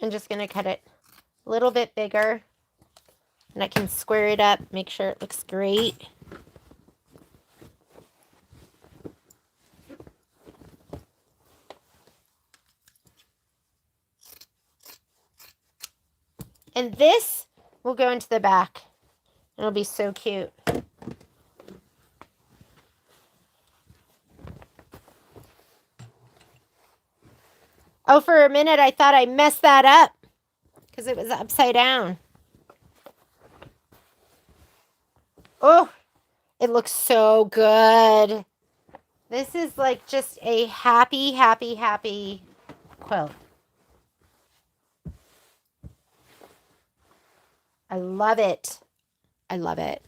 I'm just going to cut it a little bit bigger. And I can square it up, make sure it looks great. And this will go into the back. It'll be so cute. Oh, for a minute I thought I messed that up because it was upside down. Oh, it looks so good. This is like just a happy, happy, happy quilt. I love it. I love it.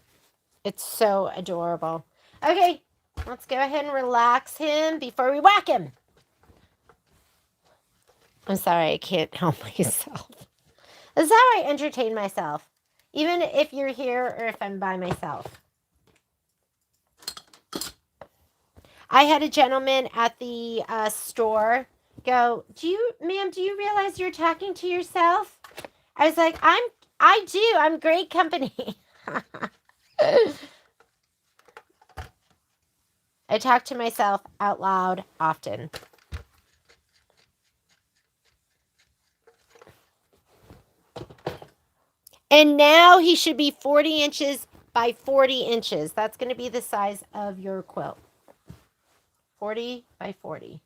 It's so adorable. Okay, let's go ahead and relax him before we whack him. I'm sorry, I can't help myself. This is how I entertain myself, even if you're here or if I'm by myself. I had a gentleman at the store go, ma'am, do you realize you're talking to yourself? I was like, I do. I'm great company. I talk to myself out loud often. And now he should be 40 inches by 40 inches. That's going to be the size of your quilt. 40 by 40.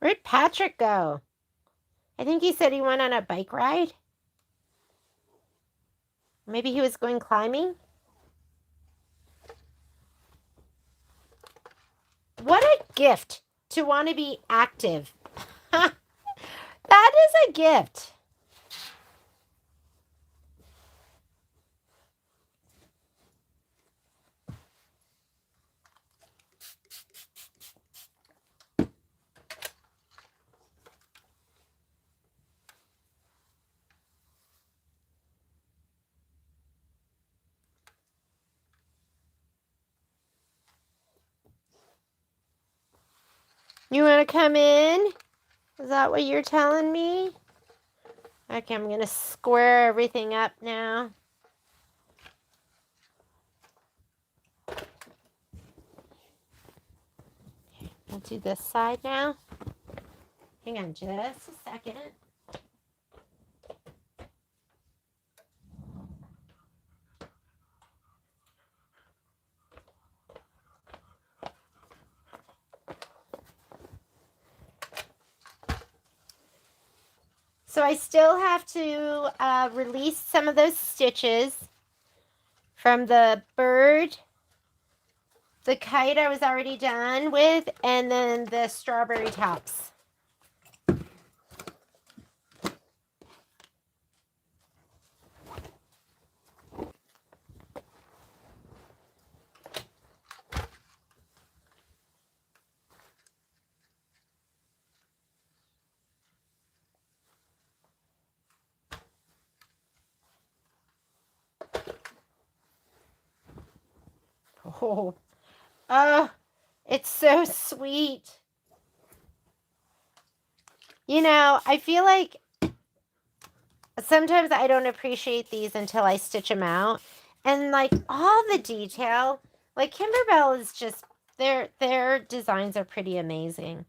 Where'd Patrick go? I think he said he went on a bike ride. Maybe he was going climbing. What a gift to want to be active. That is a gift. You want to come in? Is that what you're telling me? Okay, I'm going to square everything up now. I'll do this side now. Hang on just a second. So I still have to release some of those stitches from the bird, the kite I was already done with, and then the strawberry tops. Oh, it's so sweet. You know, I feel like sometimes I don't appreciate these until I stitch them out. And like all the detail, like Kimberbell is just, their designs are pretty amazing.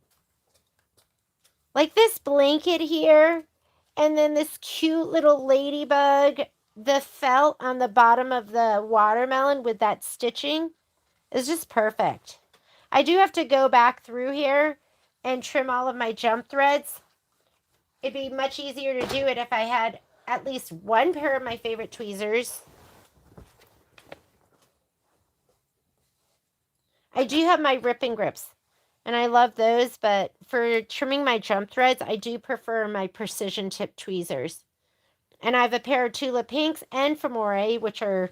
Like this blanket here, and then this cute little ladybug, the felt on the bottom of the watermelon with that stitching is just perfect. I do have to go back through here and trim all of my jump threads. It'd be much easier to do it if I had at least one pair of my favorite tweezers. I do have my rip and grips, and I love those, but for trimming my jump threads, I do prefer my precision tip tweezers. And I have a pair of Tulip Pinks and Femore, which are,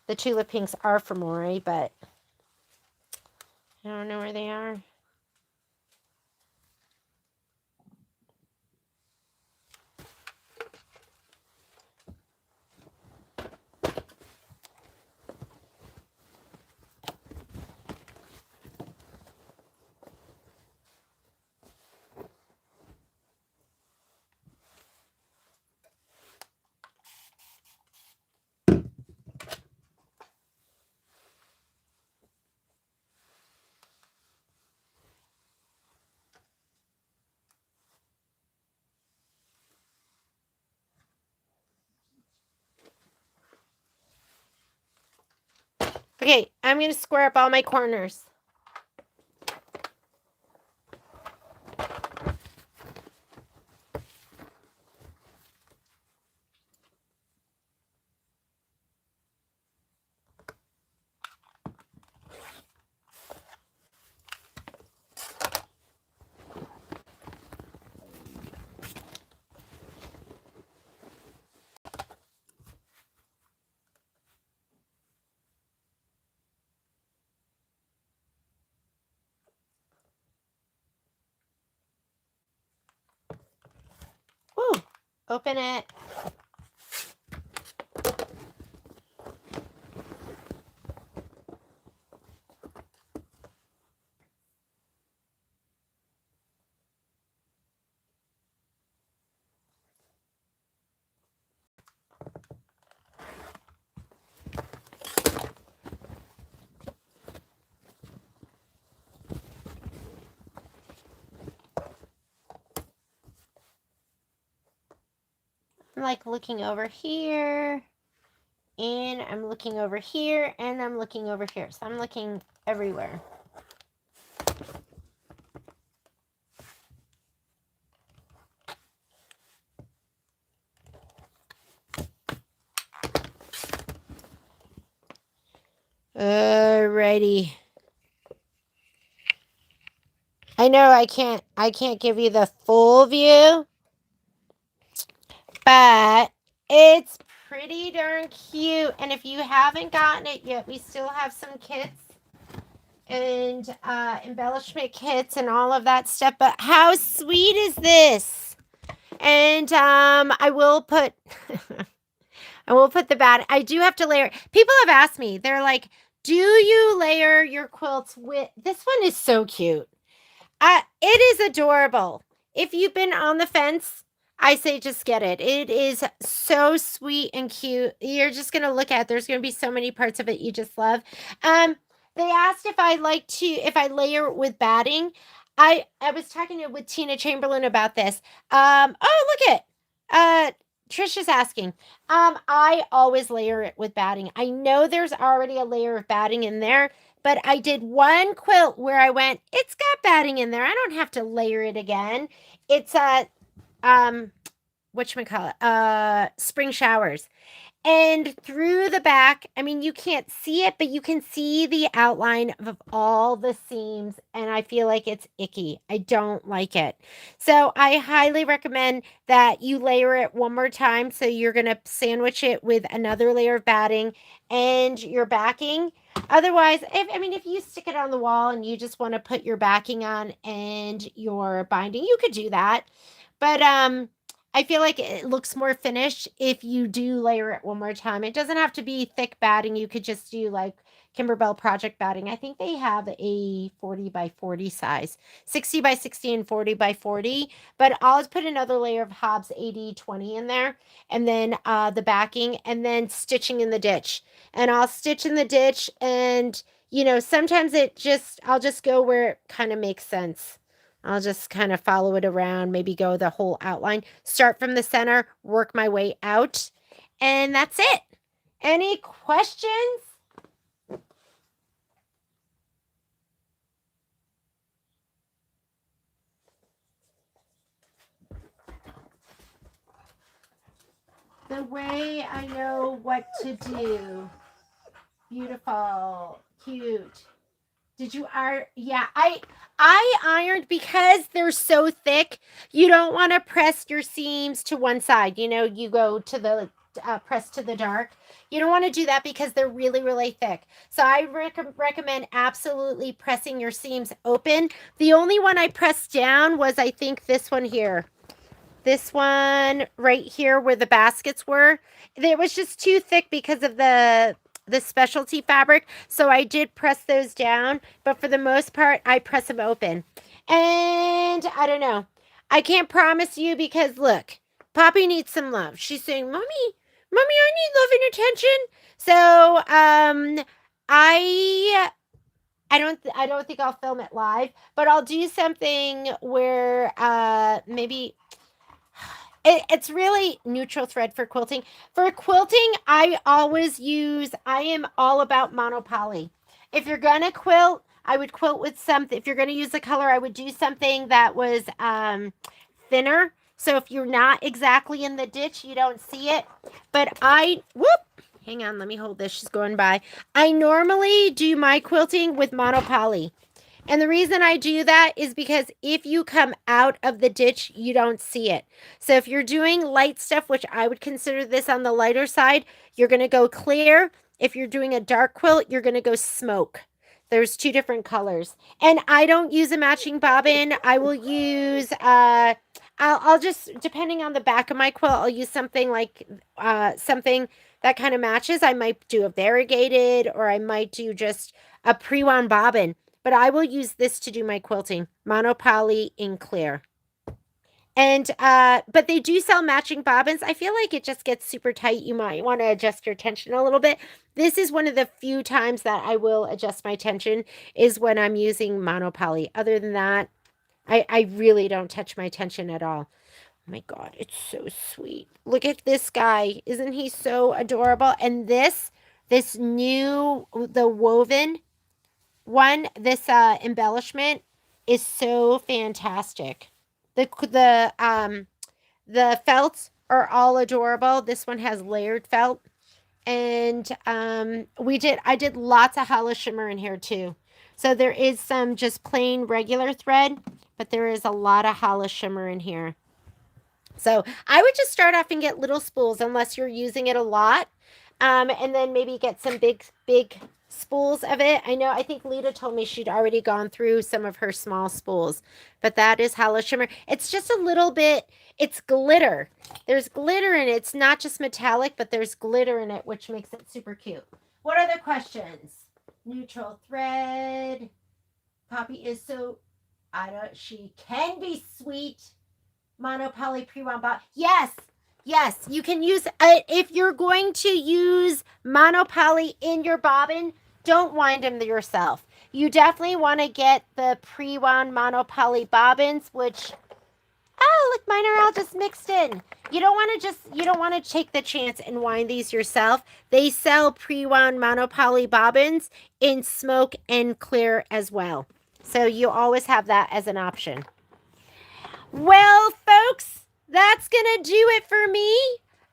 the Tulip Pinks are Femore, but I don't know where they are. Okay, I'm going to square up all my corners. Woo! Open it. I'm like looking over here, and I'm looking over here, and I'm looking over here. So I'm looking everywhere. Alrighty. I know I can't give you the full view, but it's pretty darn cute. And if you haven't gotten it yet, we still have some kits and embellishment kits and all of that stuff. But how sweet is this? And I will put I will put the bad. I do have to layer. People have asked me. They're like, "Do you layer your quilts with?" This one is so cute. It is adorable. If you've been on the fence, I say just get it. It is so sweet and cute. You're just gonna look at it. There's gonna be so many parts of it you just love. Um, they asked if I layer it with batting. I was talking with Tina Chamberlain about this. Oh look it. Trisha's asking. I always layer it with batting. I know there's already a layer of batting in there, but I did one quilt where I went, it's got batting in there. I don't have to layer it again. It's a whatchamacallit, spring showers. And through the back, I mean, you can't see it, but you can see the outline of all the seams. And I feel like it's icky. I don't like it. So I highly recommend that you layer it one more time. So you're going to sandwich it with another layer of batting and your backing. Otherwise, if you stick it on the wall and you just want to put your backing on and your binding, you could do that. But I feel like it looks more finished if you do layer it one more time. It doesn't have to be thick batting. You could just do like Kimberbell Project batting. I think they have a 40 by 40 size, 60 by 60 and 40 by 40. But I'll put another layer of Hobbs 80/20 in there, and then the backing, and then stitching in the ditch. And I'll stitch in the ditch, and sometimes I'll just go where it kind of makes sense. I'll just kind of follow it around, maybe go the whole outline, start from the center, work my way out, and that's it. Any questions? The way I know what to do. Beautiful, cute. Did you iron? Yeah, I ironed because they're so thick. You don't want to press your seams to one side. You go to the press to the dark. You don't want to do that because they're really, really thick. So I recommend absolutely pressing your seams open. The only one I pressed down was, I think, this one here. This one right here where the baskets were. It was just too thick because of the specialty fabric. So I did press those down, but for the most part, I press them open. And I don't know. I can't promise you because look, Poppy needs some love. She's saying, Mommy, I need love and attention. So, I don't think I'll film it live, but I'll do something where maybe it's really neutral thread for quilting. For quilting, I am all about monopoly. If you're going to quilt, I would quilt with something. If you're going to use a color, I would do something that was thinner. So if you're not exactly in the ditch, you don't see it. But hang on, let me hold this. She's going by. I normally do my quilting with monopoly. And the reason I do that is because if you come out of the ditch, you don't see it. So if you're doing light stuff, which I would consider this on the lighter side, you're going to go clear. If you're doing a dark quilt, you're going to go smoke. There's two different colors. And I don't use a matching bobbin. I will use, I'll just, depending on the back of my quilt, I'll use something like something that kind of matches. I might do a variegated, or I might do just a pre-wound bobbin. But I will use this to do my quilting. Monopoly in clear. And but they do sell matching bobbins. I feel like it just gets super tight. You might want to adjust your tension a little bit. This is one of the few times that I will adjust my tension, is when I'm using monopoly. Other than that, I really don't touch my tension at all. Oh my God, it's so sweet. Look at this guy. Isn't he so adorable? And this new, the woven one, this embellishment is so fantastic. The felts are all adorable. This one has layered felt, and I did lots of hollow shimmer in here too. So there is some just plain regular thread, but there is a lot of hollow shimmer in here. So I would just start off and get little spools unless you're using it a lot. And then maybe get some big spools of it. I think Lita told me she'd already gone through some of her small spools, but that is hollow shimmer. It's just a little bit, it's glitter. There's glitter in it. It's not just metallic, but there's glitter in it, which makes it super cute. What other questions? Neutral thread. Poppy is so She can be sweet. Monopoly pre-wound bob. Yes. Yes, you can use if you're going to use monopoly in your bobbin, don't wind them yourself. You definitely want to get the pre-wound monopoly bobbins, which look, mine are all just mixed in. You don't want to take the chance and wind these yourself. They sell pre-wound monopoly bobbins in smoke and clear as well. So you always have that as an option. Well, folks, that's going to do it for me.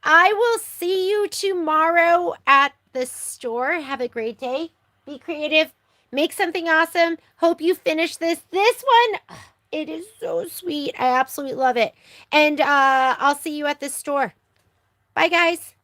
I will see you tomorrow at the store. Have a great day. Be creative. Make something awesome. Hope you finish this. This one, it is so sweet. I absolutely love it. And I'll see you at the store. Bye, guys.